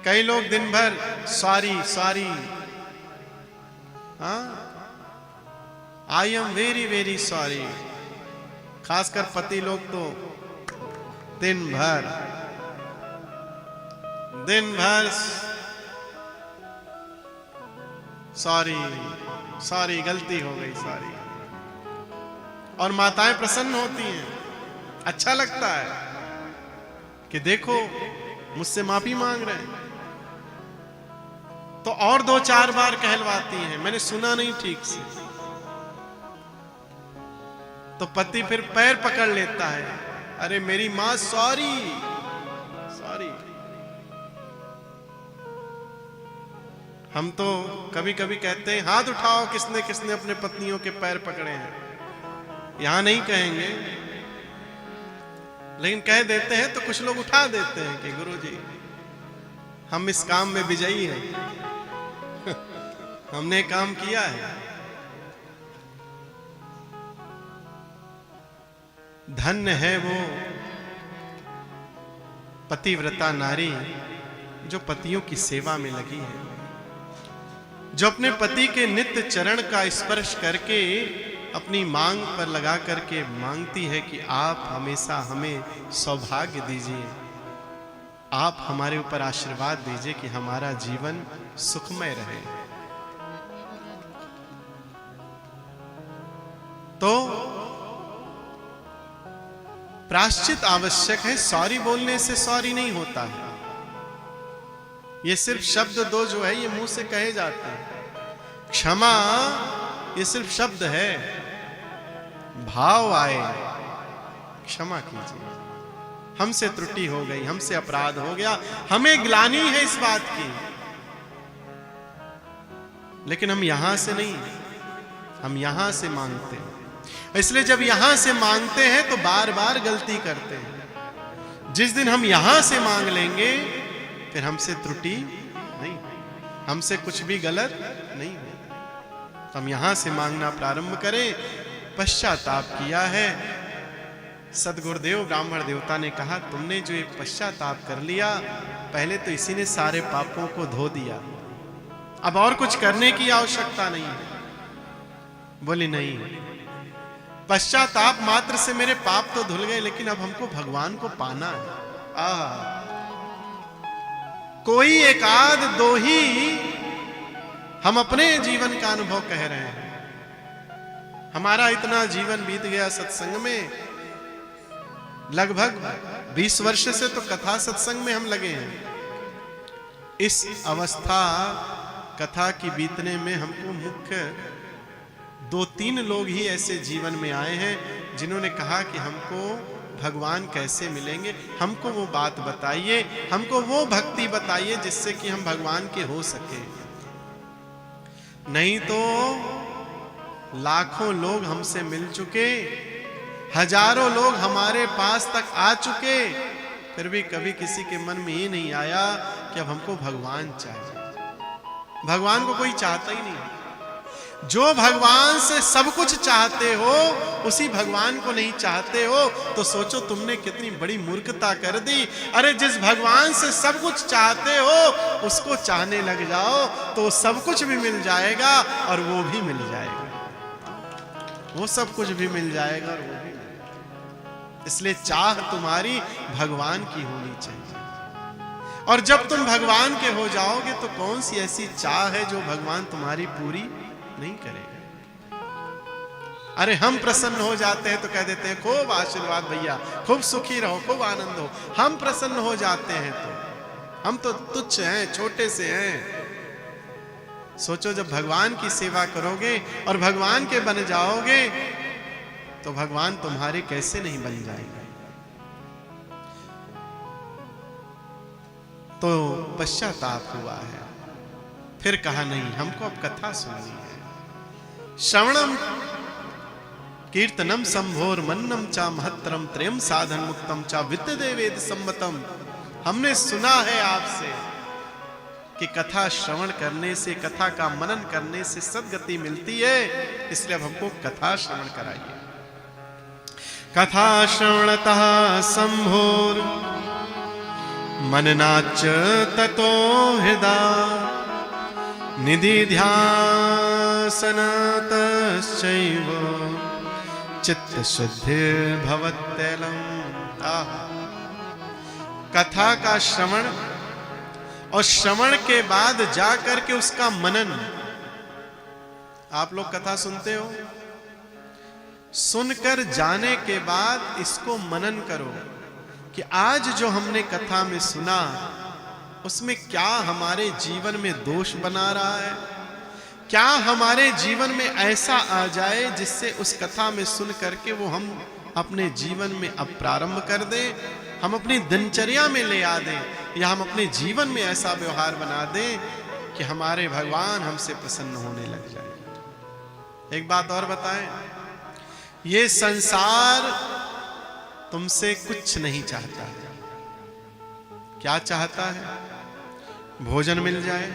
कई लोग दिन भर सॉरी सॉरी, हाँ, I am very very sorry, खासकर पति लोग तो दिन भर सॉरी सॉरी, गलती हो गई सॉरी। और माताएं प्रसन्न होती हैं, अच्छा लगता है कि देखो मुझसे माफी मांग रहे हैं, तो और 2-4 बार कहलवाती हैं, मैंने सुना नहीं ठीक से। तो पति फिर पैर पकड़ लेता है, अरे मेरी मां सॉरी सॉरी। हम तो कभी कभी कहते हैं हाथ उठाओ किसने किसने अपने पत्नियों के पैर पकड़े हैं। यहां नहीं कहेंगे, लेकिन कह देते हैं तो कुछ लोग उठा देते हैं कि गुरुजी हम इस काम में विजयी हैं हमने काम किया है। धन्य है वो पतिव्रता नारी जो पतियों की सेवा में लगी है, जो अपने पति के नित्य चरण का स्पर्श करके अपनी मांग पर लगा करके मांगती है कि आप हमेशा हमें सौभाग्य दीजिए, आप हमारे ऊपर आशीर्वाद दीजिए कि हमारा जीवन सुखमय रहे। तो प्रायश्चित आवश्यक है, सॉरी बोलने से सॉरी नहीं होता है। ये सिर्फ शब्द दो जो है ये मुंह से कहे जाते हैं। क्षमा ये सिर्फ शब्द है, भाव आए क्षमा कीजिए, हमसे त्रुटि हो गई, हमसे अपराध हो गया, हमें ग्लानि है इस बात की, लेकिन हम यहां से नहीं, हम यहां से मांगते हैं। इसलिए जब यहां से मांगते हैं तो बार बार गलती करते हैं। जिस दिन हम यहां से मांग लेंगे फिर हमसे त्रुटि नहीं, हमसे कुछ भी गलत नहीं हो। तो हम यहां से मांगना प्रारंभ करें। पश्चाताप किया है, सदगुरुदेव ब्राह्मण देवता ने कहा तुमने जो ये पश्चाताप कर लिया, पहले तो इसी ने सारे पापों को धो दिया, अब और कुछ करने की आवश्यकता नहीं है। बोली नहीं, पश्चाताप मात्र से मेरे पाप तो धुल गए, लेकिन अब हमको भगवान को पाना है। कोई एक आध दो ही हम अपने जीवन का अनुभव कह रहे हैं। हमारा इतना जीवन बीत गया सत्संग में, लगभग 20 वर्ष से तो कथा सत्संग में हम लगे हैं। इस अवस्था कथा की बीतने में हमको मुख्य 2-3 लोग ही ऐसे जीवन में आए हैं जिन्होंने कहा कि हमको भगवान कैसे मिलेंगे, हमको वो बात बताइए, हमको वो भक्ति बताइए जिससे कि हम भगवान के हो सके। नहीं तो लाखों लोग हमसे मिल चुके, हजारों लोग हमारे पास तक आ चुके, फिर भी कभी किसी के मन में ये नहीं आया कि अब हमको भगवान चाहिए। भगवान को कोई चाहता ही नहीं। जो भगवान से सब कुछ चाहते हो उसी भगवान को नहीं चाहते हो, तो सोचो तुमने कितनी बड़ी मूर्खता कर दी। अरे जिस भगवान से सब कुछ चाहते हो उसको चाहने लग जाओ तो सब कुछ भी मिल जाएगा और वो भी मिल जाएगा, वो सब कुछ भी मिल जाएगा और वो भी मिल जाएगा। इसलिए चाह तुम्हारी भगवान की होनी चाहिए। और जब तुम भगवान के हो जाओगे तो कौन सी ऐसी चाह है जो भगवान तुम्हारी पूरी नहीं करेगा। अरे हम प्रसन्न हो जाते हैं तो कह देते हैं खूब आशीर्वाद भैया, खूब सुखी रहो, खूब आनंद हो। हम प्रसन्न हो जाते हैं तो हम तो तुच्छ हैं, छोटे से हैं। सोचो जब भगवान की सेवा करोगे और भगवान के बन जाओगे तो भगवान तुम्हारे कैसे नहीं बन जाएंगे। तो पश्चाताप हुआ है। फिर कहा नहीं, हमको अब कथा सुननी है। श्रवणम कीर्तनम संभोर मन्नम चा महत्तरम त्रयम साधन मुक्तम चा विद्यते वेद सम्मतम। हमने सुना है आपसे कि कथा श्रवण करने से, कथा का मनन करने से सद्गति मिलती है, इसलिए अब हमको कथा श्रवण कराइए। कथा श्रवणतः संभोर मननाच ततो हृदय निधि ध्यासनतश्चैव चित्त शुद्धिर्भवत्यलम्। कथा का श्रवण और श्रवण के बाद जा करके उसका मनन। आप लोग कथा सुनते हो, सुनकर जाने के बाद इसको मनन करो कि आज जो हमने कथा में सुना उसमें क्या हमारे जीवन में दोष बना रहा है, क्या हमारे जीवन में ऐसा आ जाए जिससे उस कथा में सुन करके वो हम अपने जीवन में अब प्रारंभ कर दें, हम अपनी दिनचर्या में ले आ दें, या हम अपने जीवन में ऐसा व्यवहार बना दें कि हमारे भगवान हमसे प्रसन्न होने लग जाए। एक बात और बताएं, ये संसार तुमसे कुछ नहीं चाहता है। क्या चाहता है? भोजन मिल जाए,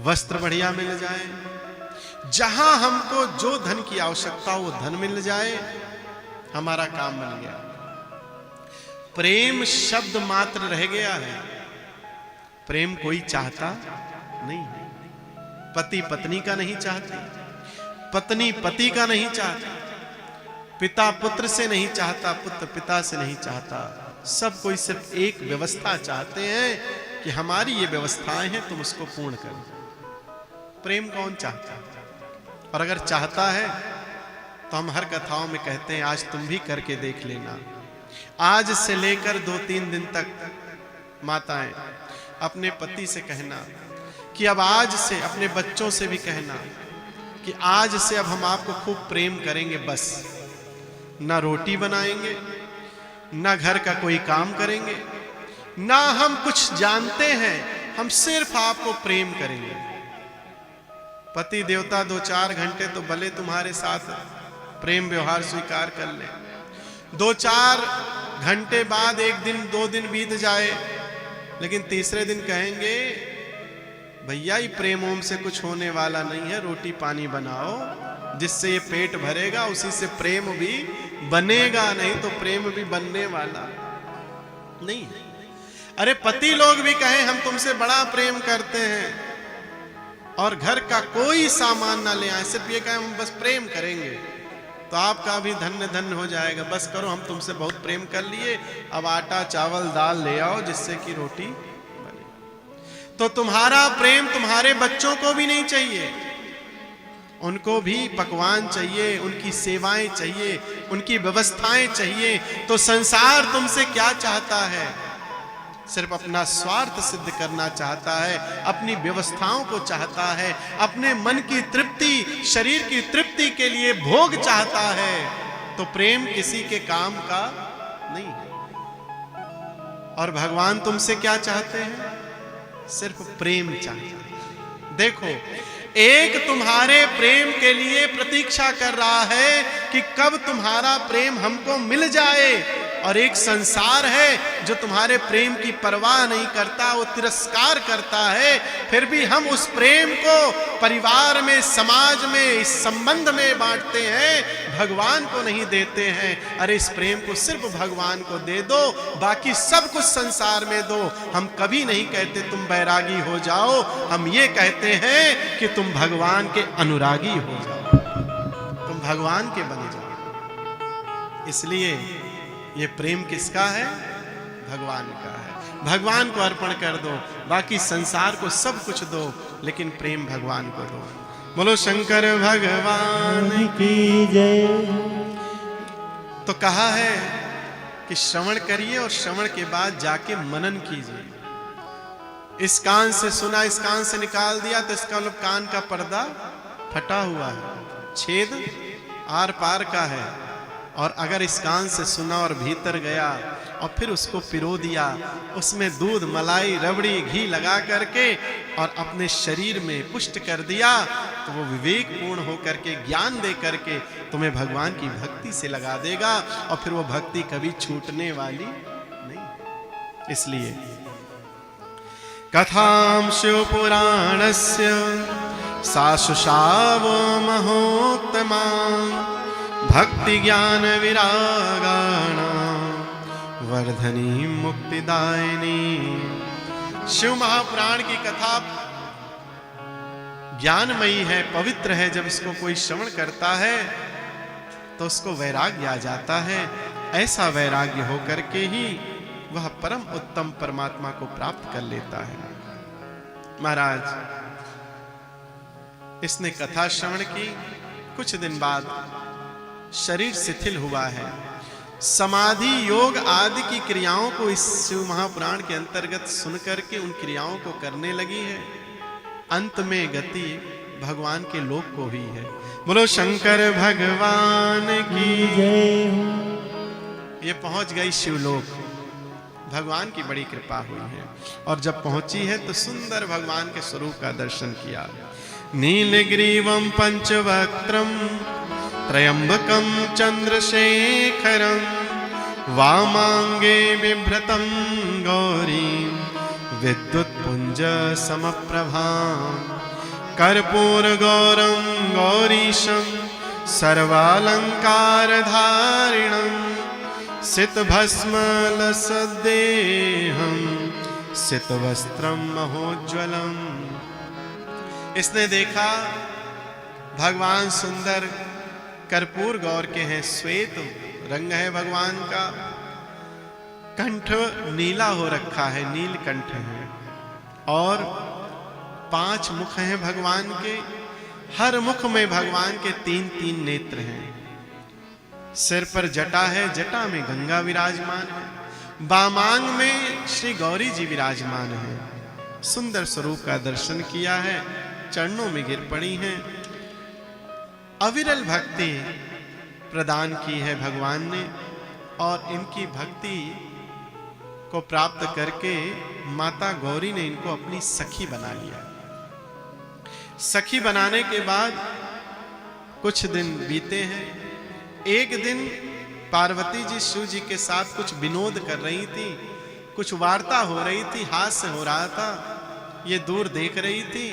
वस्त्र बढ़िया मिल जाए, जहां हमको जो धन की आवश्यकता वो धन मिल जाए, हमारा काम बन गया। प्रेम शब्द मात्र रह गया है, प्रेम कोई चाहता नहीं। पति पत्नी का नहीं चाहते, पत्नी पति का नहीं चाहती, पिता पुत्र से नहीं चाहता, पुत्र पिता से नहीं चाहता। सब कोई सिर्फ एक व्यवस्था चाहते हैं कि हमारी ये व्यवस्थाएं हैं, तुम उसको पूर्ण करो। प्रेम कौन चाहता है? और अगर चाहता है तो हम हर कथाओं में कहते हैं आज तुम भी करके देख लेना। आज से लेकर 2-3 दिन तक माताएं अपने पति से कहना कि अब आज से, अपने बच्चों से भी कहना कि आज से अब हम आपको खूब प्रेम करेंगे। बस ना रोटी बनाएंगे, ना घर का कोई काम करेंगे, ना हम कुछ जानते हैं, हम सिर्फ आपको प्रेम करेंगे। पति देवता 2-4 घंटे तो भले तुम्हारे साथ प्रेम व्यवहार स्वीकार कर ले, 2-4 घंटे बाद 1 दिन 2 दिन बीत जाए, लेकिन तीसरे दिन कहेंगे भैया ये प्रेम ओम से कुछ होने वाला नहीं है, रोटी पानी बनाओ जिससे ये पेट भरेगा, उसी से प्रेम भी बनेगा, नहीं तो प्रेम भी बनने वाला नहीं है। अरे पति लोग भी कहें हम तुमसे बड़ा प्रेम करते हैं और घर का कोई सामान ना ले आए, सिर्फ ये कहें हम बस प्रेम करेंगे, तो आपका भी धन्य धन्य हो जाएगा। बस करो हम तुमसे बहुत प्रेम कर लिए, अब आटा चावल दाल ले आओ जिससे कि रोटी बने। तो तुम्हारा प्रेम तुम्हारे बच्चों को भी नहीं चाहिए, उनको भी पकवान चाहिए, उनकी सेवाएं चाहिए, उनकी व्यवस्थाएं चाहिए। तो संसार तुमसे क्या चाहता है? सिर्फ अपना स्वार्थ सिद्ध करना चाहता है, अपनी व्यवस्थाओं को चाहता है, अपने मन की तृप्ति, शरीर की तृप्ति के लिए भोग चाहता है। तो प्रेम किसी के काम का नहीं है। और भगवान तुमसे क्या चाहते हैं? सिर्फ प्रेम चाहते हैं। देखो, एक तुम्हारे प्रेम के लिए प्रतीक्षा कर रहा है कि कब तुम्हारा प्रेम हमको मिल जाए, और एक संसार है जो तुम्हारे प्रेम की परवाह नहीं करता, वो तिरस्कार करता है। फिर भी हम उस प्रेम को परिवार में, समाज में, इस संबंध में बांटते हैं, भगवान को नहीं देते हैं। अरे इस प्रेम को सिर्फ भगवान को दे दो, बाकी सब कुछ संसार में दो। हम कभी नहीं कहते तुम बैरागी हो जाओ, हम ये कहते हैं कि तुम भगवान के अनुरागी हो जाओ, तुम भगवान के बने जाओ। इसलिए ये प्रेम किसका है? भगवान का है। भगवान को अर्पण कर दो, बाकी संसार को सब कुछ दो, लेकिन प्रेम भगवान को दो। बोलो शंकर भगवान की जय। तो कहा है कि श्रवण करिए और श्रवण के बाद जाके मनन कीजिए। इस कान से सुना, इस कान से निकाल दिया, तो इसका मतलब कान का पर्दा फटा हुआ है, छेद आर पार का है। और अगर इस कान से सुना और भीतर गया और फिर उसको पिरो दिया, उसमें दूध, मलाई, रबड़ी, घी लगा करके और अपने शरीर में पुष्ट कर दिया, तो वो विवेक पूर्ण होकर के, ज्ञान दे करके तुम्हें भगवान की भक्ति से लगा देगा, और फिर वो भक्ति कभी छूटने वाली नहीं। इसलिए कथां शिव पुराणस्य साशुषाव महोत्तमा भक्ति ज्ञान विरागाण वर्धनी मुक्तिदायिनी। शिव महापुराण की कथा ज्ञानमयी है, पवित्र है। जब इसको कोई श्रवण करता है तो उसको वैराग्य आ जाता है। ऐसा वैराग्य होकर के ही वह परम उत्तम परमात्मा को प्राप्त कर लेता है। महाराज, इसने कथा श्रवण की, कुछ दिन बाद शरीर शिथिल हुआ है। समाधि, योग आदि की क्रियाओं को इस शिव महापुराण के अंतर्गत सुनकर के उन क्रियाओं को करने लगी है। अंत में गति भगवान के लोक को हुई है। बोलो शंकर भगवान की जय। ये पहुंच गई शिवलोक। भगवान की बड़ी कृपा हुई है, और जब पहुंची है तो सुंदर भगवान के स्वरूप का दर्शन किया। नीलग्रीवं पंचवक्त्रं त्रयंबकं चंद्रशेखरं वामांगे बिभ्रतं गौरीं विद्युत्पुंज समप्रभां कर्पूरगौरं गौरीशं सर्वालंकारधारिणं सितभस्मलसद्देहं सितवस्त्रं महोज्ज्वलम्। इसने देखा भगवान सुंदर कर्पूर गौर के हैं, श्वेत रंग है भगवान का, कंठ नीला हो रखा है, नील कंठ है, और 5 मुख हैं भगवान के, हर मुख में भगवान के 3-3 नेत्र हैं, सिर पर जटा है, जटा में गंगा विराजमान है, बामांग में श्री गौरी जी विराजमान है। सुंदर स्वरूप का दर्शन किया है, चरणों में गिर पड़ी हैं। अविरल भक्ति प्रदान की है भगवान ने, और इनकी भक्ति को प्राप्त करके माता गौरी ने इनको अपनी सखी बना लिया। सखी बनाने के बाद कुछ दिन बीते हैं। एक दिन पार्वती जी शिव जी के साथ कुछ विनोद कर रही थी, कुछ वार्ता हो रही थी, हास्य हो रहा था, ये दूर देख रही थी।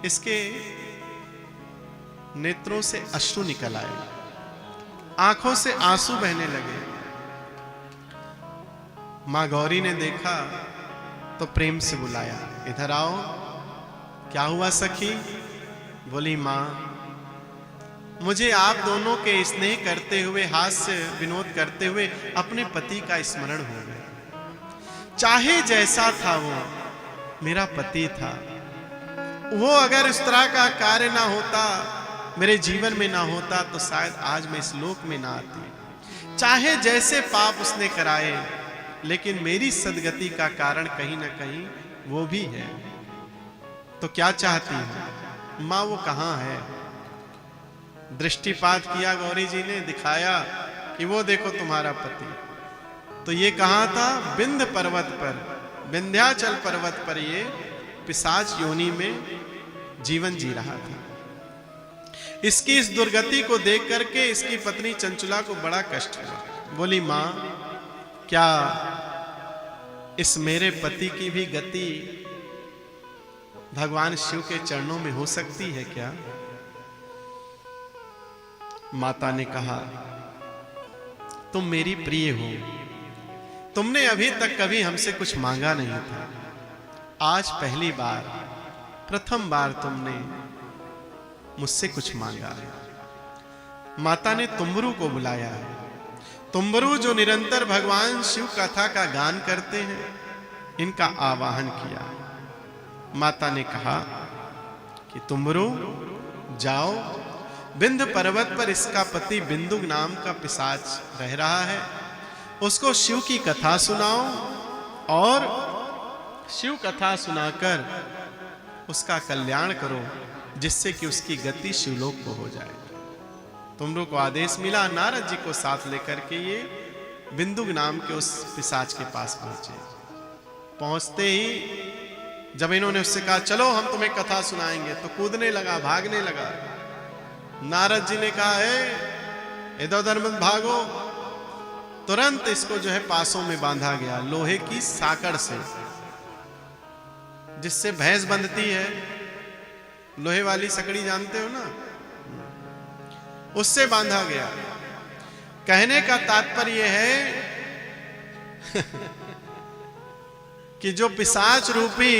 इसके नेत्रों से अश्रु निकल आए, आंखों से आंसू बहने लगे। मां गौरी ने देखा तो प्रेम से बुलाया, इधर आओ, क्या हुआ सखी? बोली मां, मुझे आप दोनों के स्नेह करते हुए, हास्य विनोद करते हुए अपने पति का स्मरण हो गया। चाहे जैसा था वो मेरा पति था, वो अगर इस तरह का कार्य ना होता, मेरे जीवन में ना होता, तो शायद आज मैं इस लोक में ना आती। चाहे जैसे पाप उसने कराए, लेकिन मेरी सदगति का कारण कहीं ना कहीं वो भी है। तो क्या चाहती है मां? वो कहां है? दृष्टिपात किया गौरी जी ने, दिखाया कि वो देखो तुम्हारा पति। तो ये कहां था? विंध्य पर्वत पर, विंध्याचल पर्वत पर ये पिशाच योनि में जीवन जी रहा था। इसकी इस दुर्गति को देख करके इसकी पत्नी चंचुला को बड़ा कष्ट हुआ। बोली मां, क्या इस मेरे पति की भी गति भगवान शिव के चरणों में हो सकती है क्या? माता ने कहा, तुम मेरी प्रिय हो, तुमने अभी तक कभी हमसे कुछ मांगा नहीं था, आज पहली बार, प्रथम बार तुमने मुझसे कुछ मांगा है। माता ने तुम्बरू को बुलाया है। तुम्बरू जो निरंतर भगवान शिव कथा का गान करते हैं, इनका आवाहन किया। माता ने कहा कि तुम्बरू जाओ, विंध्य पर्वत पर इसका पति बिंदु नाम का पिशाच रह रहा है, उसको शिव की कथा सुनाओ, और शिव कथा सुनाकर उसका कल्याण करो, जिससे कि उसकी गति शिवलोक को हो जाए। तुम लोग को आदेश मिला, नारद जी को साथ लेकर के ये बिंदु नाम के उस पिशाच के पास पहुंचे। पहुंचते ही जब इन्होंने उससे कहा चलो हम तुम्हें कथा सुनाएंगे, तो कूदने लगा, भागने लगा। नारद जी ने कहा, है इधर उधर मत भागो। तुरंत इसको जो है पासों में बांधा गया, लोहे की साकड़ से, जिससे भैंस बंधती है, लोहे वाली सकड़ी जानते हो ना, उससे बांधा गया। कहने का तात्पर्य है कि जो पिशाच रूपी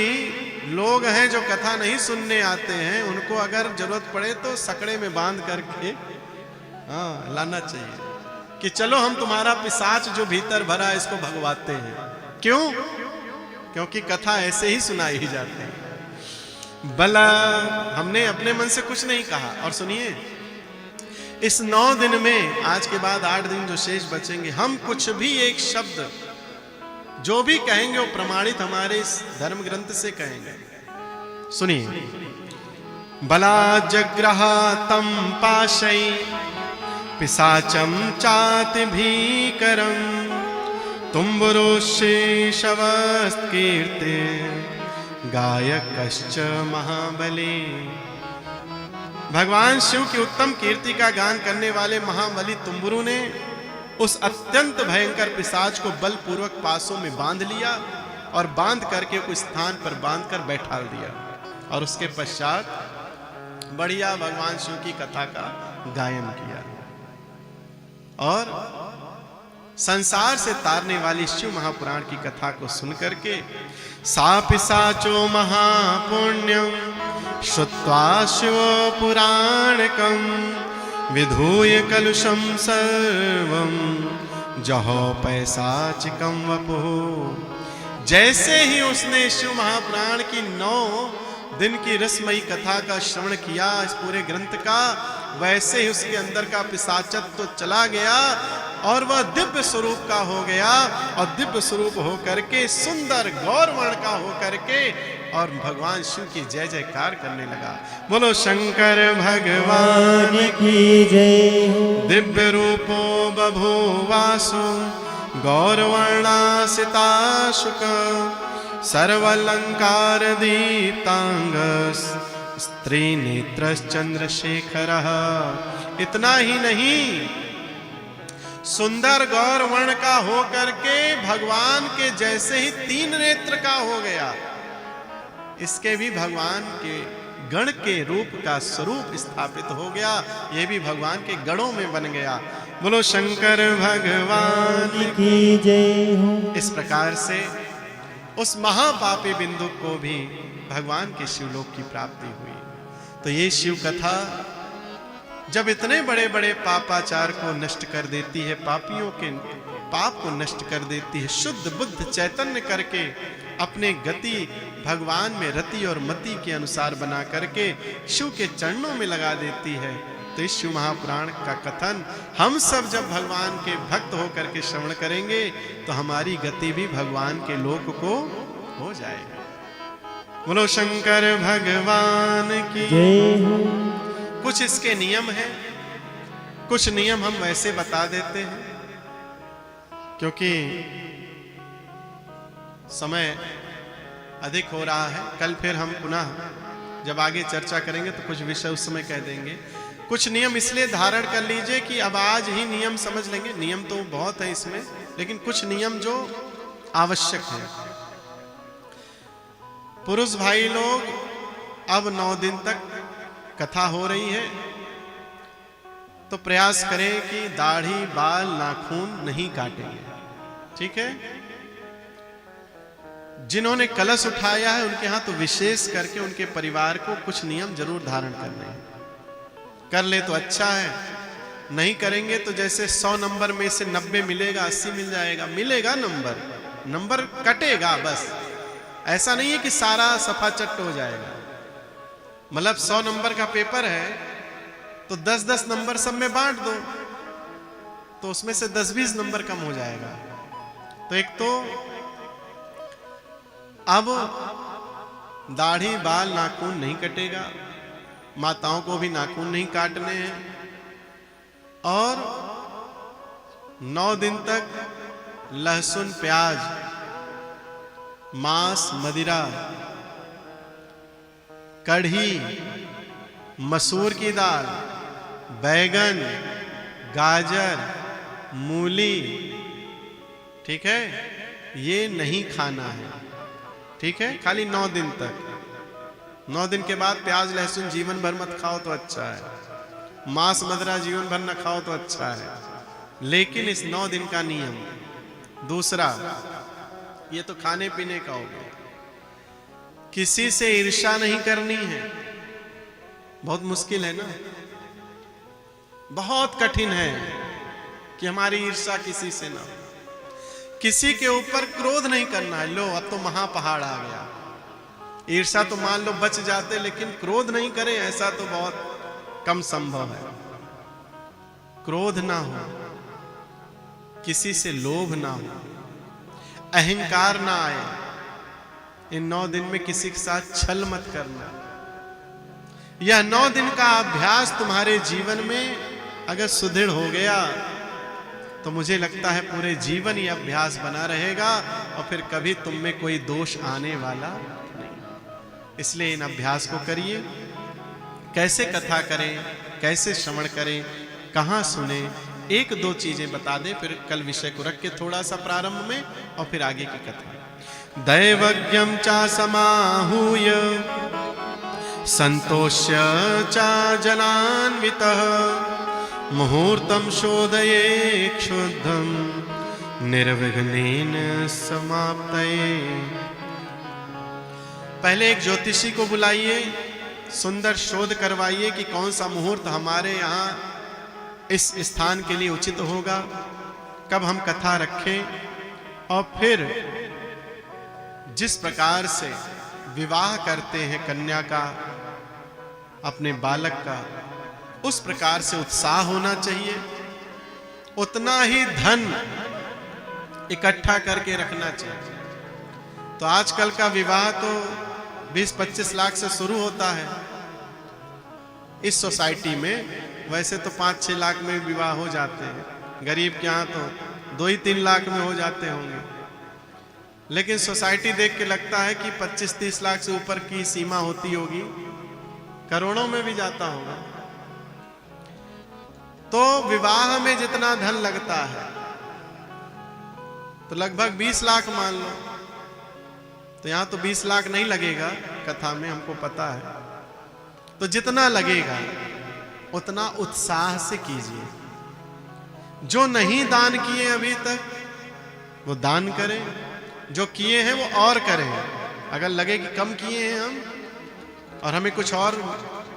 लोग हैं, जो कथा नहीं सुनने आते हैं, उनको अगर जरूरत पड़े तो सकड़े में बांध करके लाना चाहिए कि चलो हम तुम्हारा पिशाच जो भीतर भरा है इसको भगवाते हैं। क्यों? क्योंकि कथा ऐसे ही सुनाई ही जाती है। भला हमने अपने मन से कुछ नहीं कहा। और सुनिए, इस 9 दिन में, आज के बाद 8 दिन जो शेष बचेंगे, हम कुछ भी एक शब्द जो भी कहेंगे वो प्रमाणित हमारे इस धर्म ग्रंथ से कहेंगे। सुनिए, बला जग्रह तम पाशै पिशाचम चाति भीकरम तुम्बुरुषे शवस्त कीर्ते गायकश्च महाबली। भगवान शिव की उत्तम कीर्ति का गान करने वाले महाबली तुम्बुरु ने उस अत्यंत भयंकर पिशाच को बलपूर्वक पासों में बांध लिया, और बांध करके उस स्थान पर बांध कर बैठा दिया, और उसके पश्चात बढ़िया भगवान शिव की कथा का गायन किया। और संसार से तारने वाली शिव महापुराण की कथा को सुन करके सा पिशाचो महापुण्यम श्रुत्वा शिव पुराणकं विधूय कलुषं सर्वं जहो पैसाचिकं वपुः। जैसे ही उसने शिव महापुराण की 9 दिन की रसमयी कथा का श्रवण किया, इस पूरे ग्रंथ का, वैसे ही उसके अंदर का पिशाचत्व तो चला गया और वह दिव्य स्वरूप का हो गया, और दिव्य स्वरूप हो करके सुंदर गौरवर्ण का हो करके और भगवान शिव की जय जयकार करने लगा। बोलो शंकर भगवान की जय। दिव्य रूपो बभूवासु गौरवर्णासिता शुक सर्वलंकार दीप्तांग स्त्री नेत्र चंद्रशेखर। इतना ही नहीं, सुंदर गौर वर्ण का हो करके भगवान के जैसे ही 3 नेत्र का हो गया, इसके भी भगवान के गण के रूप का स्वरूप स्थापित हो गया, ये भी भगवान के गणों में बन गया। बोलो शंकर भगवान की जय हो। इस प्रकार से उस महापापी बिंदु को भी भगवान के शिवलोक की प्राप्ति हुई। तो ये शिव कथा जब इतने बड़े बड़े पापाचार को नष्ट कर देती है, पापियों के पाप को नष्ट कर देती है, शुद्ध बुद्ध चैतन्य करके अपने गति भगवान में रति और मति के अनुसार बना करके शिव के चरणों में लगा देती है, तो इस शिव महापुराण का कथन हम सब जब भगवान के भक्त होकर के श्रवण करेंगे तो हमारी गति भी भगवान के लोक को हो जाएगी। बोलो शंकर भगवान की जय हो। कुछ इसके नियम हैं, कुछ नियम हम वैसे बता देते हैं क्योंकि समय अधिक हो रहा है। कल फिर हम पुनः जब आगे चर्चा करेंगे तो कुछ विषय उस समय कह देंगे। कुछ नियम इसलिए धारण कर लीजिए कि अब आज ही नियम समझ लेंगे। नियम तो बहुत है इसमें, लेकिन कुछ नियम जो आवश्यक है। पुरुष भाई लोग, अब 9 दिन तक कथा हो रही है तो प्रयास करें कि दाढ़ी बाल नाखून नहीं काटेंगे, ठीक है। जिन्होंने कलश उठाया है उनके यहां तो विशेष करके उनके परिवार को कुछ नियम जरूर धारण करने हैं। कर ले तो अच्छा है, नहीं करेंगे तो जैसे 100 नंबर में से 90 मिलेगा, 80 मिल जाएगा, मिलेगा नंबर कटेगा बस। ऐसा नहीं है कि सारा सफा चट्ट हो जाएगा। मतलब 100 नंबर का पेपर है तो 10-10 नंबर सब में बांट दो तो उसमें से 10-20 नंबर कम हो जाएगा। तो एक तो अब दाढ़ी बाल नाखून नहीं कटेगा, माताओं को भी नाखून नहीं काटने हैं, और 9 दिन तक लहसुन प्याज मांस मदिरा कढ़ी मसूर की दाल बैगन गाजर मूली, ठीक है, ये नहीं खाना है, ठीक है। खाली 9 दिन तक। 9 दिन के बाद प्याज लहसुन जीवन भर मत खाओ तो अच्छा है, मांस मदिरा जीवन भर न खाओ तो अच्छा है, लेकिन इस 9 दिन का नियम। दूसरा, ये तो खाने पीने का हो गया, किसी से ईर्ष्या नहीं करनी है। बहुत मुश्किल है ना, बहुत कठिन है कि हमारी ईर्ष्या किसी से ना हो। किसी के ऊपर क्रोध नहीं करना है। लो अब तो महापहाड़ आ गया। ईर्ष्या तो मान लो बच जाते, लेकिन क्रोध नहीं करें ऐसा तो बहुत कम संभव है। क्रोध ना हो, किसी से लोभ ना हो, अहंकार ना आए। इन 9 दिन में किसी के साथ छल मत करना। यह 9 दिन का अभ्यास तुम्हारे जीवन में अगर सुदृढ़ हो गया तो मुझे लगता है पूरे जीवन ये अभ्यास बना रहेगा और फिर कभी तुम में कोई दोष आने वाला नहीं। इसलिए इन अभ्यास को करिए। कैसे कथा करें, कैसे श्रवण करें, कहाँ सुने, 1-2 चीजें बता दे, फिर कल विषय को रख के थोड़ा सा प्रारंभ में और फिर आगे की कथा। दैवज्ञम चा समाहूय संतोष्य चा जनान्वितः मुहूर्तम शोधये क्षुद्धम निर्विघ्नेन समाप्तये। पहले एक ज्योतिषी को बुलाइए सुंदर शोध करवाइए कि कौन सा मुहूर्त हमारे यहाँ इस स्थान के लिए उचित होगा, कब हम कथा रखें, और फिर जिस प्रकार से विवाह करते हैं कन्या का, अपने बालक का, उस प्रकार से उत्साह होना चाहिए। उतना ही धन इकट्ठा करके रखना चाहिए। तो आजकल का विवाह तो 20-25 लाख से शुरू होता है इस सोसाइटी में। वैसे तो 5-6 लाख में विवाह हो जाते हैं, गरीब के यहाँ तो 2-3 लाख में हो जाते होंगे। लेकिन सोसाइटी देख के लगता है कि 25-30 लाख से ऊपर की सीमा होती होगी, करोड़ों में भी जाता होगा। तो विवाह में जितना धन लगता है तो लगभग 20 लाख मान लो। तो यहां तो 20 लाख नहीं लगेगा कथा में, हमको पता है। तो जितना लगेगा उतना उत्साह से कीजिए। जो नहीं दान किए अभी तक वो दान करें, जो किए हैं वो और करें। अगर लगे कि कम किए हैं हम और हमें कुछ और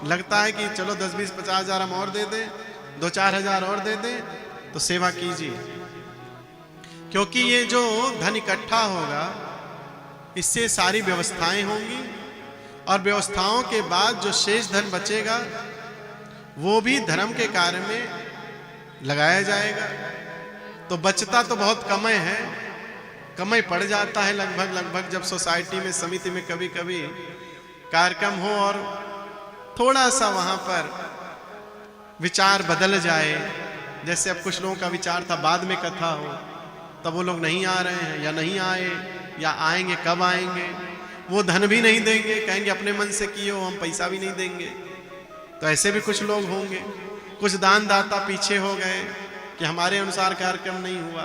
लगता है कि चलो 10-20-50 हजार हम और दे दें, 2-4 हजार और दे दें, तो सेवा कीजिए। क्योंकि ये जो धन इकट्ठा होगा इससे सारी व्यवस्थाएं होंगी, और व्यवस्थाओं के बाद जो शेष धन बचेगा वो भी धर्म के कार्य में लगाया जाएगा। तो बचता तो बहुत कम है, कम ही पड़ जाता है लगभग जब सोसाइटी में, समिति में कभी कभी कार्यक्रम हो और थोड़ा सा वहां पर विचार बदल जाए। जैसे अब कुछ लोगों का विचार था बाद में कथा हो, तब वो लोग नहीं आ रहे हैं या नहीं आए, या आएंगे कब आएंगे, वो धन भी नहीं देंगे, कहेंगे अपने मन से किए हो, हम पैसा भी नहीं देंगे। तो ऐसे भी कुछ लोग होंगे। कुछ दान दाता पीछे हो गए कि हमारे अनुसार कार्यक्रम नहीं हुआ।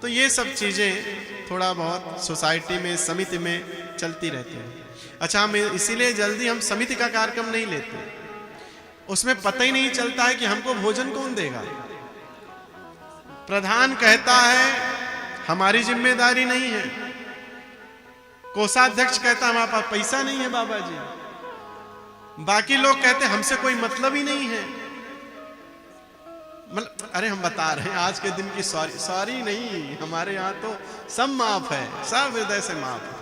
तो ये सब चीजें थोड़ा बहुत सोसाइटी में, समिति में चलती रहती हैं। अच्छा, हम इसीलिए जल्दी हम समिति का कार्यक्रम नहीं लेते, उसमें पता ही नहीं चलता है कि हमको भोजन कौन देगा। प्रधान कहता है हमारी जिम्मेदारी नहीं है, कोषाध्यक्ष कहता है हमारे पास पैसा नहीं है बाबा जी, बाकी लोग कहते हैं हमसे कोई मतलब ही नहीं है। मतलब अरे हम बता रहे हैं आज के दिन की सॉरी नहीं, हमारे यहाँ तो सब माफ है, सब हृदय से माफ है।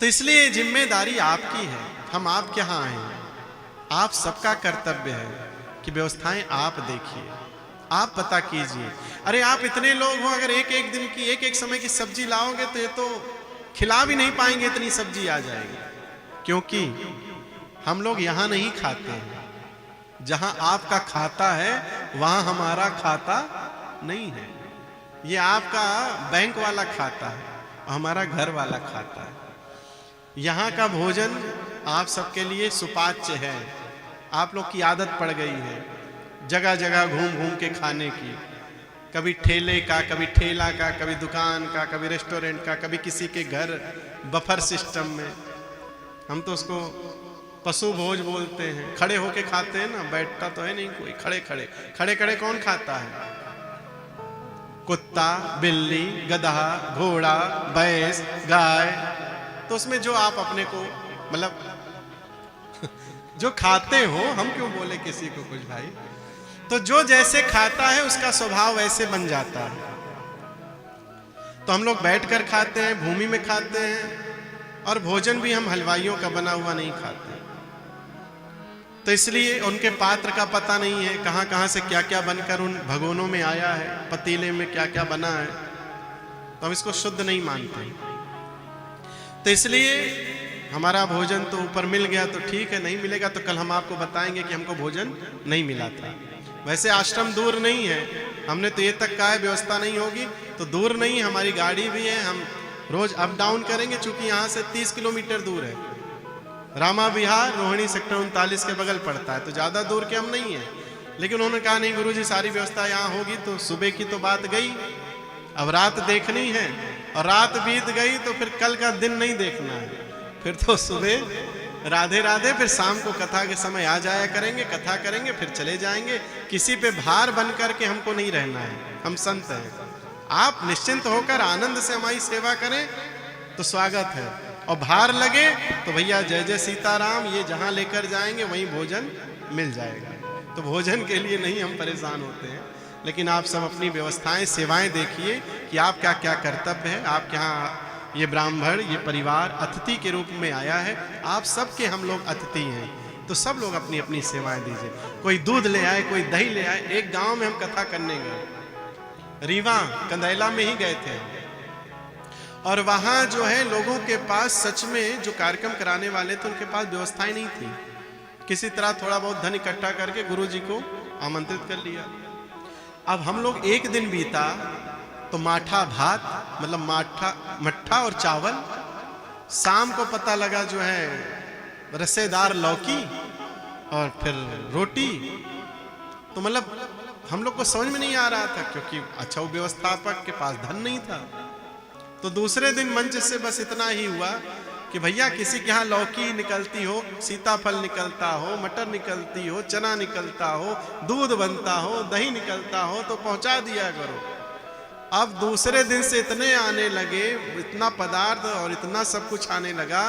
तो इसलिए जिम्मेदारी आपकी है, हम आपके यहाँ आए हैं। आप सबका कर्तव्य है कि व्यवस्थाएं आप देखिए, आप पता कीजिए। अरे आप इतने लोग हो, अगर एक एक दिन की, एक समय की सब्जी लाओगे तो ये तो खिला भी नहीं पाएंगे, इतनी सब्जी आ जाएगी। क्योंकि हम लोग यहाँ नहीं खाते हैं, जहां आपका खाता है वहां हमारा खाता नहीं है। ये आपका बैंक वाला खाता है, हमारा घर वाला खाता है। यहाँ का भोजन आप सबके लिए सुपाच्य है। आप लोग की आदत पड़ गई है जगह जगह घूम घूम के खाने की, कभी ठेले का, कभी ठेला का, कभी दुकान का, कभी रेस्टोरेंट का, कभी किसी के घर बफर सिस्टम में। हम तो उसको पशु भोज बोलते हैं। खड़े होके खाते हैं ना, बैठता तो है नहीं कोई, खड़े खड़े खड़े खड़े कौन खाता है? कुत्ता, बिल्ली, गधा, घोड़ा, भैंस, गाय। तो उसमें जो आप अपने को मतलब जो खाते हो, हम क्यों बोले किसी को कुछ भाई, तो जो जैसे खाता है उसका स्वभाव वैसे बन जाता है। तो हम लोग बैठकर खाते हैं, भूमि में खाते हैं, और भोजन भी हम हलवाइयों का बना हुआ नहीं खाते। तो इसलिए उनके पात्र का पता नहीं है, कहां कहां से क्या क्या बनकर उन भगोनों में आया है, पतीले में क्या क्या बना है, तो हम इसको शुद्ध नहीं मानते। तो इसलिए हमारा भोजन तो ऊपर मिल गया तो ठीक है, नहीं मिलेगा तो कल हम आपको बताएंगे कि हमको भोजन नहीं मिला था। वैसे आश्रम दूर नहीं है, हमने तो ये तक कहा है व्यवस्था नहीं होगी तो दूर नहीं, हमारी गाड़ी भी है, हम रोज अप डाउन करेंगे। चूंकि यहाँ से 30 किलोमीटर दूर है, रामा विहार रोहिणी सेक्टर 39 के बगल पड़ता है, तो ज़्यादा दूर के हम नहीं है। लेकिन उन्होंने कहा नहीं गुरुजी सारी व्यवस्था यहाँ होगी। तो सुबह की तो बात गई, अब रात देखनी है, और रात बीत गई तो फिर कल का दिन नहीं देखना है। फिर तो सुबह राधे राधे, फिर शाम को कथा के समय आ जाया करेंगे, कथा करेंगे, फिर चले जाएंगे। किसी पे भार बन करके हमको नहीं रहना है, हम संत हैं। आप निश्चिंत होकर आनंद से हमारी सेवा करें तो स्वागत है। और भार लगे तो भैया जय जय सीताराम, ये जहां लेकर जाएंगे वहीं भोजन मिल जाएगा। तो भोजन के लिए नहीं हम परेशान होते हैं, लेकिन आप सब अपनी व्यवस्थाएं, सेवाएं देखिए कि आप क्या क्या कर्तव्य है। आपके यहाँ ये ब्राह्मण, ये परिवार अतिथि के रूप में आया है, आप सबके हम लोग अतिथि हैं, तो सब लोग अपनी अपनी सेवाएं दीजिए। कोई दूध ले आए, कोई दही ले आए। एक गांव में हम कथा करने गए, रीवा कंदैला में ही गए थे, और वहां जो है लोगों के पास सच में जो कार्यक्रम कराने वाले थे उनके पास व्यवस्थाएं नहीं थी। किसी तरह थोड़ा बहुत धन इकट्ठा करके गुरुजी को आमंत्रित कर लिया। अब हम लोग एक दिन बीता तो माठा भात, मतलब मट्ठा और चावल, शाम को पता लगा जो है रसेदार लौकी और फिर रोटी। तो मतलब हम लोग को समझ में नहीं आ रहा था, क्योंकि अच्छा वो व्यवस्थापक के पास धन नहीं था। तो दूसरे दिन मंच से बस इतना ही हुआ कि भैया किसी के यहाँ लौकी निकलती हो, सीताफल निकलता हो, मटर निकलती हो, चना निकलता हो, दूध बनता हो, दही निकलता हो तो पहुंचा दिया करो। अब दूसरे दिन से इतने आने लगे, इतना पदार्थ और इतना सब कुछ आने लगा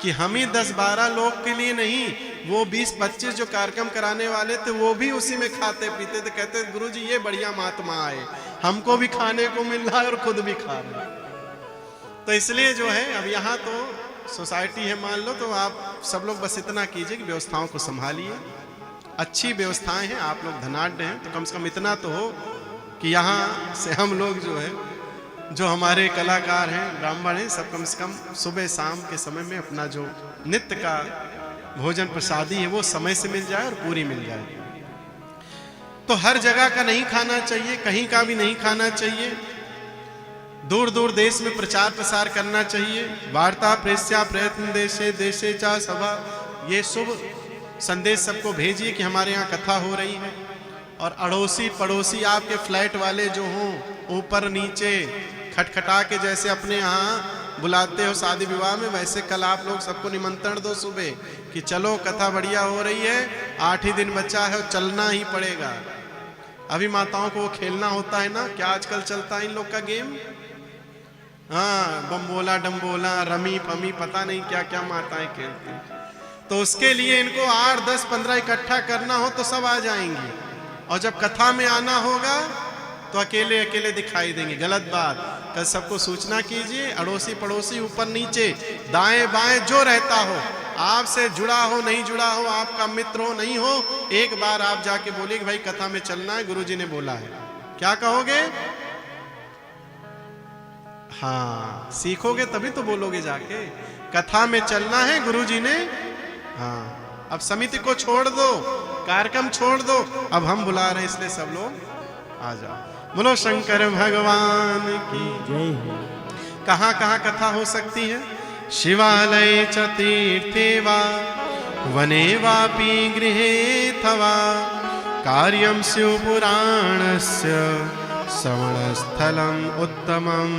कि हम ही 10-12 लोग के लिए नहीं, वो 20-25 जो कार्यक्रम कराने वाले थे वो भी उसी में खाते पीते थे। कहते गुरुजी ये बढ़िया महात्मा आए, हमको भी खाने को मिल रहा है और खुद भी खा रहे हैं। तो इसलिए जो है अब यहाँ तो सोसाइटी है मान लो, तो आप सब लोग बस इतना कीजिए कि व्यवस्थाओं को संभालिए। अच्छी व्यवस्थाएं हैं, आप लोग धनाढ्य हैं, तो कम से कम इतना तो हो कि यहाँ से हम लोग जो है, जो हमारे कलाकार हैं, ब्राह्मण हैं, सब कम से कम सुबह शाम के समय में अपना जो नित्य का भोजन प्रसादी है वो समय से मिल जाए और पूरी मिल जाए। तो हर जगह का नहीं खाना चाहिए, कहीं का भी नहीं खाना चाहिए। दूर दूर देश में प्रचार प्रसार करना चाहिए। वार्ता प्रेस्या प्रयत्न देशे देशे चा सभा, ये शुभ संदेश सबको भेजिए कि हमारे यहाँ कथा हो रही है। और अड़ोसी पड़ोसी आपके फ्लैट वाले जो हों, ऊपर नीचे खटखटा के जैसे अपने यहाँ बुलाते हो शादी विवाह में, वैसे कल आप लोग सबको निमंत्रण दो सुबह कि चलो कथा बढ़िया हो रही है, 8 ही दिन बचा है, चलना ही पड़ेगा। अभी माताओं को वो खेलना होता है ना, क्या आजकल चलता है इन लोग का गेम, हाँ बम्बोला डम्बोला रमी पमी पता नहीं क्या क्या माताएं खेलती। तो उसके लिए इनको 8, 10, 15 इकट्ठा करना हो तो सब आ जाएंगी, और जब कथा में आना होगा तो अकेले अकेले दिखाई देंगे। गलत बात। कल सबको सूचना कीजिए, अड़ोसी पड़ोसी ऊपर नीचे दाएं बाएं जो रहता हो, आपसे जुड़ा हो नहीं जुड़ा हो, आपका मित्र हो नहीं हो, एक बार आप जाके बोलिए कि भाई कथा में चलना है, गुरुजी ने बोला है। क्या कहोगे? हाँ, सीखोगे तभी तो बोलोगे जाके, कथा में चलना है गुरुजी ने। हाँ, अब समिति को छोड़ दो, कार्यक्रम छोड़ दो, अब हम बुला रहे हैं इसलिए सब लोग आ जाओ। बोलो शंकर भगवान की जय हो। कहाँ कहाँ कथा हो सकती है? शिवालय च तीर्थे वा वने वापि गृहे थवा कार्यं स्यु पुराणस्य श्रवणस्थलम उत्तमम।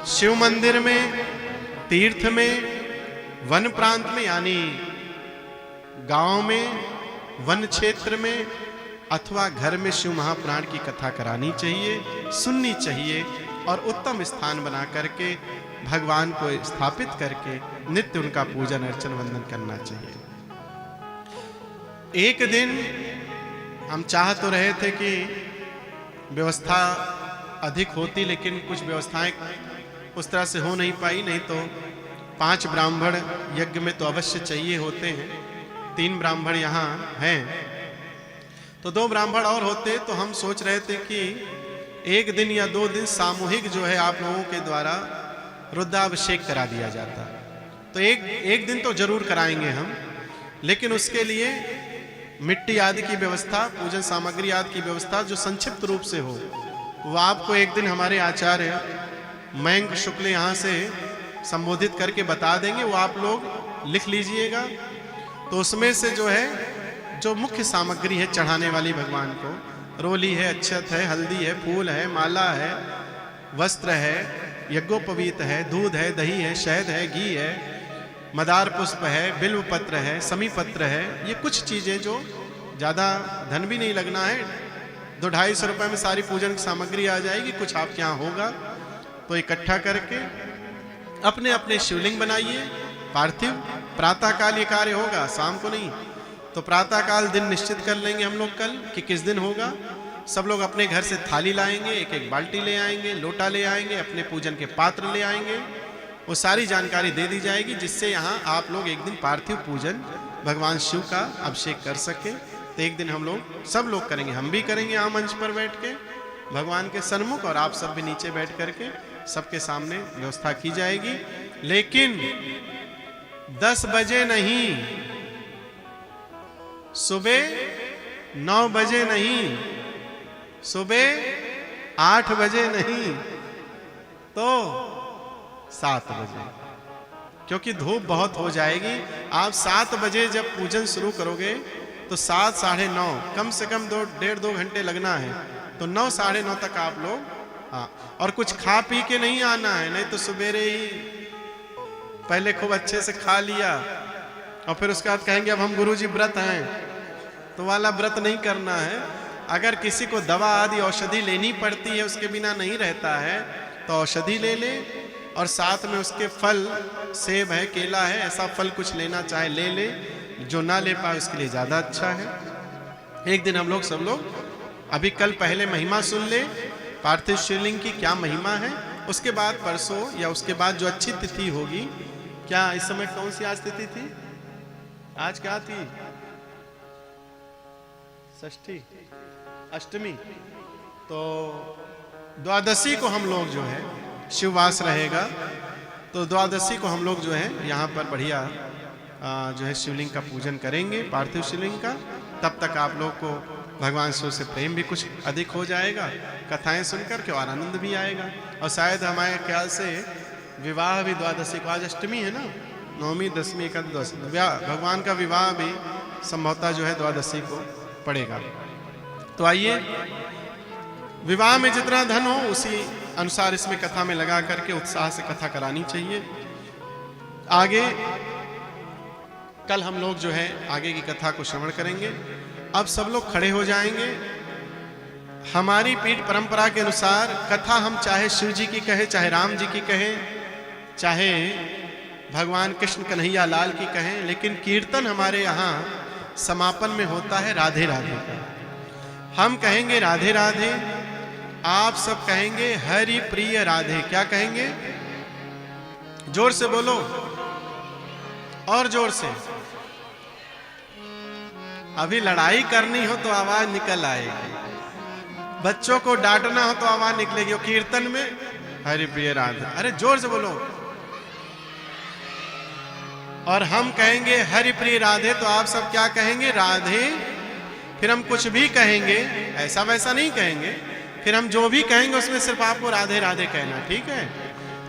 शिव मंदिर में, तीर्थ में, वन प्रांत में यानी गांव में, वन क्षेत्र में, अथवा घर में शिव महापुराण की कथा करानी चाहिए, सुननी चाहिए, और उत्तम स्थान बना करके भगवान को स्थापित करके नित्य उनका पूजन अर्चन वंदन करना चाहिए। एक दिन हम चाह तो रहे थे कि व्यवस्था अधिक होती, लेकिन कुछ व्यवस्थाएं उस तरह से हो नहीं पाई। नहीं तो 5 ब्राह्मण यज्ञ में तो अवश्य चाहिए होते हैं। 3 ब्राह्मण यहाँ हैं, तो 2 ब्राह्मण और होते तो हम सोच रहे थे कि 1 दिन या 2 दिन सामूहिक जो है आप लोगों के द्वारा रुद्राभिषेक करा दिया जाता। तो एक दिन तो जरूर कराएंगे हम, लेकिन उसके लिए मिट्टी आदि की व्यवस्था, पूजन सामग्री आदि की व्यवस्था जो संक्षिप्त रूप से हो, वो आपको एक दिन हमारे आचार्य मयंक शुक्ल यहाँ से संबोधित करके बता देंगे, वो आप लोग लिख लीजिएगा। तो उसमें से जो है, जो मुख्य सामग्री है चढ़ाने वाली भगवान को, रोली है, अक्षत है, हल्दी है, फूल है, माला है, वस्त्र है, यज्ञोपवीत है, दूध है, दही है, शहद है, घी है, मदार पुष्प है, बिल्व पत्र है, समी पत्र है। ये कुछ चीजें जो ज्यादा धन भी नहीं लगना है, 200-250 रुपए में सारी पूजन की सामग्री आ जाएगी। कुछ आपके यहाँ होगा तो इकट्ठा करके अपने अपने शिवलिंग बनाइए पार्थिव। प्रातः काल ये कार्य होगा, शाम को नहीं। तो प्रातः काल दिन निश्चित कर लेंगे हम लोग कल कि किस दिन होगा। सब लोग अपने घर से थाली लाएंगे, एक एक बाल्टी ले आएंगे, लोटा ले आएंगे, अपने पूजन के पात्र ले आएंगे। वो सारी जानकारी दे दी जाएगी, जिससे यहाँ आप लोग एक दिन पार्थिव पूजन भगवान शिव का अभिषेक कर सके। तो एक दिन हम लोग सब लोग करेंगे, हम भी करेंगे यहाँ मंच पर बैठ के भगवान के सन्मुख, और आप सब भी नीचे बैठ करके सबके सामने व्यवस्था की जाएगी। लेकिन 10 बजे नहीं, सुबह 9 बजे नहीं, सुबह 8 बजे नहीं, तो 7 बजे, क्योंकि धूप बहुत हो जाएगी। आप 7 बजे जब पूजन शुरू करोगे तो 7 साढ़े 9, कम से कम 1.5-2 घंटे लगना है। तो 9 साढ़े 9 तक आप लोग, हाँ, और कुछ खा पी के नहीं आना है, नहीं तो सवेरे ही पहले खूब अच्छे से खा लिया और फिर उसके बाद कहेंगे अब हम गुरुजी व्रत हैं, तो वाला व्रत नहीं करना है। अगर किसी को दवा आदि औषधि लेनी पड़ती है, उसके बिना नहीं रहता है, तो औषधि ले ले, और साथ में उसके फल, सेब है, केला है, ऐसा फल कुछ लेना चाहे ले ले। जो ना ले पाए उसके लिए ज़्यादा अच्छा है। एक दिन हम लोग सब लोग अभी कल पहले महिमा सुन ले पार्थिव शिवलिंग की, क्या महिमा है। उसके बाद परसों या उसके बाद जो अच्छी तिथि होगी, क्या इस समय कौन सी आज तिथि थी? आज क्या थी? षष्ठी, अष्टमी। तो द्वादशी को हम लोग जो है शिववास रहेगा, तो द्वादशी को हम लोग जो है यहाँ पर बढ़िया जो है शिवलिंग का पूजन करेंगे, पार्थिव शिवलिंग का। तब तक आप लोग को भगवान शिव से प्रेम भी कुछ अधिक हो जाएगा, कथाएं सुनकर के, और आनंद भी आएगा। और शायद हमारे ख्याल से विवाह भी द्वादशी को, आज अष्टमी है ना, 9वीं 10वीं एकादशी, भगवान का विवाह भी संभवतः जो है द्वादशी को पड़ेगा। तो आइए, विवाह में जितना धन हो उसी अनुसार इसमें कथा में लगा करके उत्साह से कथा करानी चाहिए। आगे कल हम लोग जो है आगे की कथा को श्रवण करेंगे। अब सब लोग खड़े हो जाएंगे। हमारी पीठ परंपरा के अनुसार कथा हम चाहे शिव जी की कहें, चाहे राम जी की कहें, चाहे भगवान कृष्ण कन्हैया लाल की कहें, लेकिन कीर्तन हमारे यहाँ समापन में होता है राधे राधे। हम कहेंगे राधे राधे, आप सब कहेंगे हरि प्रिय राधे। क्या कहेंगे? जोर से बोलो, और जोर से। अभी लड़ाई करनी हो तो आवाज निकल आएगी, बच्चों को डांटना हो तो आवाज निकलेगी। और कीर्तन में हरि प्रिय राधे, अरे जोर से बोलो। और हम कहेंगे हरि प्रिय राधे, तो आप सब क्या कहेंगे? राधे। फिर हम कुछ भी कहेंगे, ऐसा वैसा नहीं कहेंगे, फिर हम जो भी कहेंगे उसमें सिर्फ आपको राधे राधे कहना, ठीक है?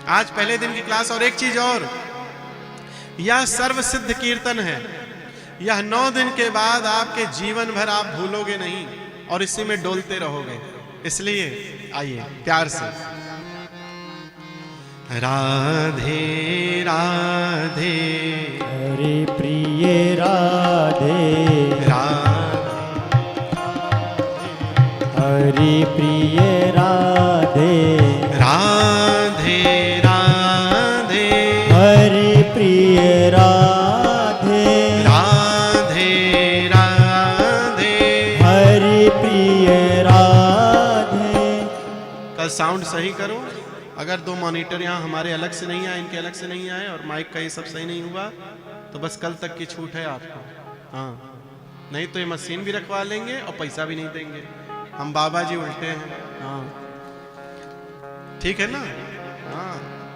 आज पहले दिन की क्लास। और एक चीज और, यह सर्व सिद्ध कीर्तन है। यह 9 दिन के बाद आपके जीवन भर आप भूलोगे नहीं और इसी में डोलते रहोगे। इसलिए आइए प्यार से राधे राधे, हरि प्रिय राधे, हरि प्रिय राधे, राधे राधे, हरि प्रिय राधे, राधे राधे, हरि प्रिय राधे। कल साउंड सही करो। अगर 2 मॉनिटर यहाँ हमारे अलग से नहीं आए, इनके अलग से नहीं आए, और माइक का ये सब सही नहीं हुआ, तो बस कल तक की छूट है आपको। हाँ, नहीं तो ये मशीन भी रखवा लेंगे और पैसा भी नहीं देंगे। हम बाबा जी उल्टे हैं। हाँ, ठीक है ना? हाँ,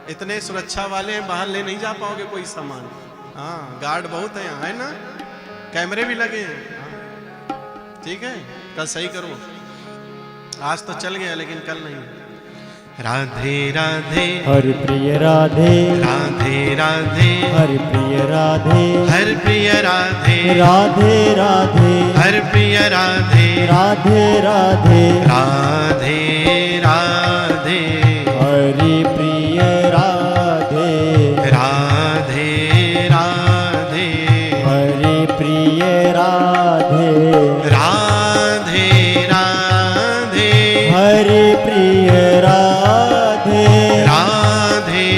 इतने सुरक्षा वाले हैं, बाहर ले नहीं जा पाओगे कोई सामान। हाँ, गार्ड बहुत है यहाँ, है ना? कैमरे भी लगे हैं। हाँ, ठीक है, कल सही करो। आज तो चल गया लेकिन कल नहीं। राधे राधे, हरि प्रिय राधे, राधे राधे, हरि प्रिय राधे, हरि प्रिय राधे, राधे राधे, हरि प्रिय राधे, राधे राधे, राधे राधे, हरि प्रिय राधे, राधे राधे, हरि प्रिय राधे, राधे राधे, हरि प्रिय राधे, राधे राधे,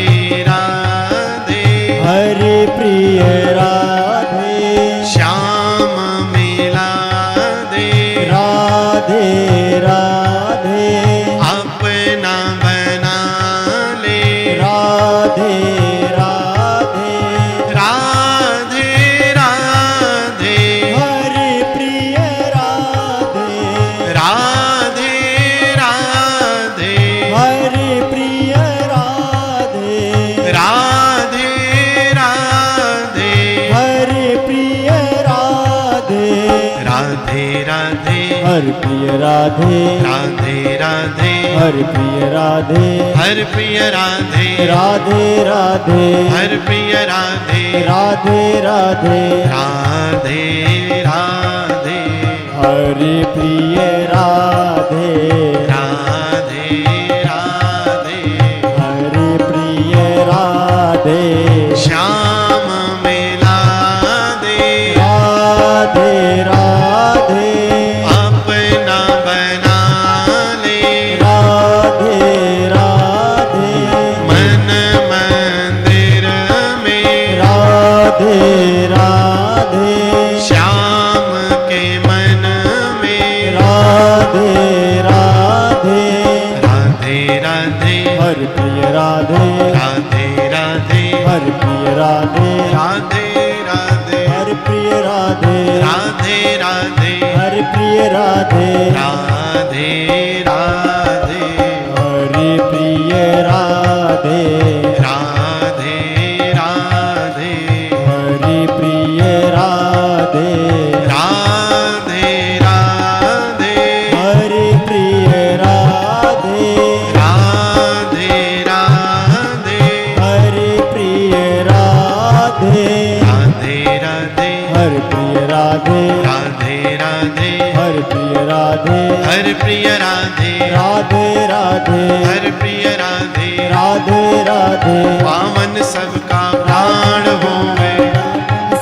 प्रिय राधे राधे राधे हरि प्रिय राधे हर प्रिय राधे राधे राधे हर प्रिय राधे राधे राधे राधे राधे हरि प्रिय राधे राधे राधे हरि प्रिय राधे श्याम मिला दे राधे राधे अपना बना ले राधे राधे मन मंदिर में राधे राधे श्याम के मन में राधे राधे राधे राधे हरि प्रिय राधे राधे राधे हरि प्रिय राधे राधे राधे हरि प्रिय राधे राधे राधे हरि प्रिय राधे राधे राधे हरि प्रिय राधे राधे राधे हरि प्रिय राधे राधे राधे हरि प्रिय राधे राधे राधे हरि प्रिय राधे राधे राधे हरि प्रिय राधे राधे राधे हरि प्रिय राधे हर प्रिय राधे राधे राधे हर प्रिय राधे राधे राधे पावन सबका प्राण होवे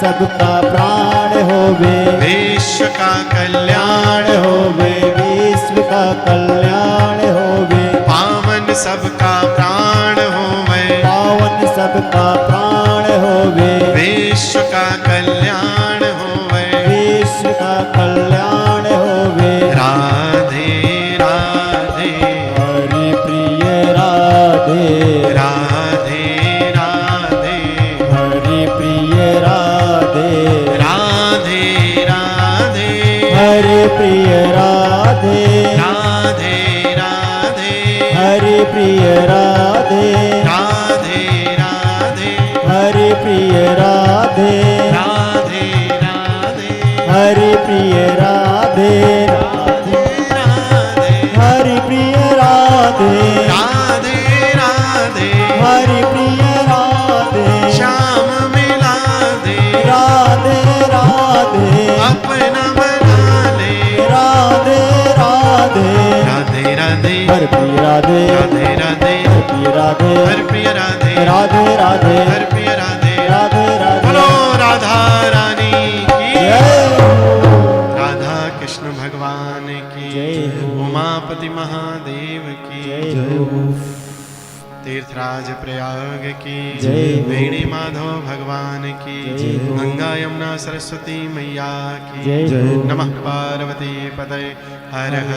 सबका प्राण होवे विश्व का कल्याण होवे विश्व का कल्याण होवे पावन सबका प्राण होवे पावन सबका प्राण होवे विश्व का कल्याण होवे विश्व का कल्याण होवे राधे राधे हरि प्रिय राधे राधे राधे हरि प्रिय राधे राधे राधे हरि प्रिय राधे राधे राधे हरि प्रिय राधे राधे राधे हरि प्रिय राधे राधे राधे हरि प्रिय राधे राधे राधे हरि प्रिय राधे राधे राधे हरि प्रिय राधे श्याम मिला दे राधे राधे अपना बना ले राधे राधे राधे राधे हरि प्रिय राधे राधे राधे हरि प्रिय राधे हर प्रिय राधे राधे राधे हर प्रिय राधे राधे राधे बोलो राधा रानी की जय हो राधा कृष्ण भगवान की जय हो। उमापति महादेव की जय हो तीर्थराज प्रयाग की जय हो। वेणी माधव भगवान की जय हो। गंगा यमुना सरस्वती मैया की जय हो। नमः पार्वती पतये हर हर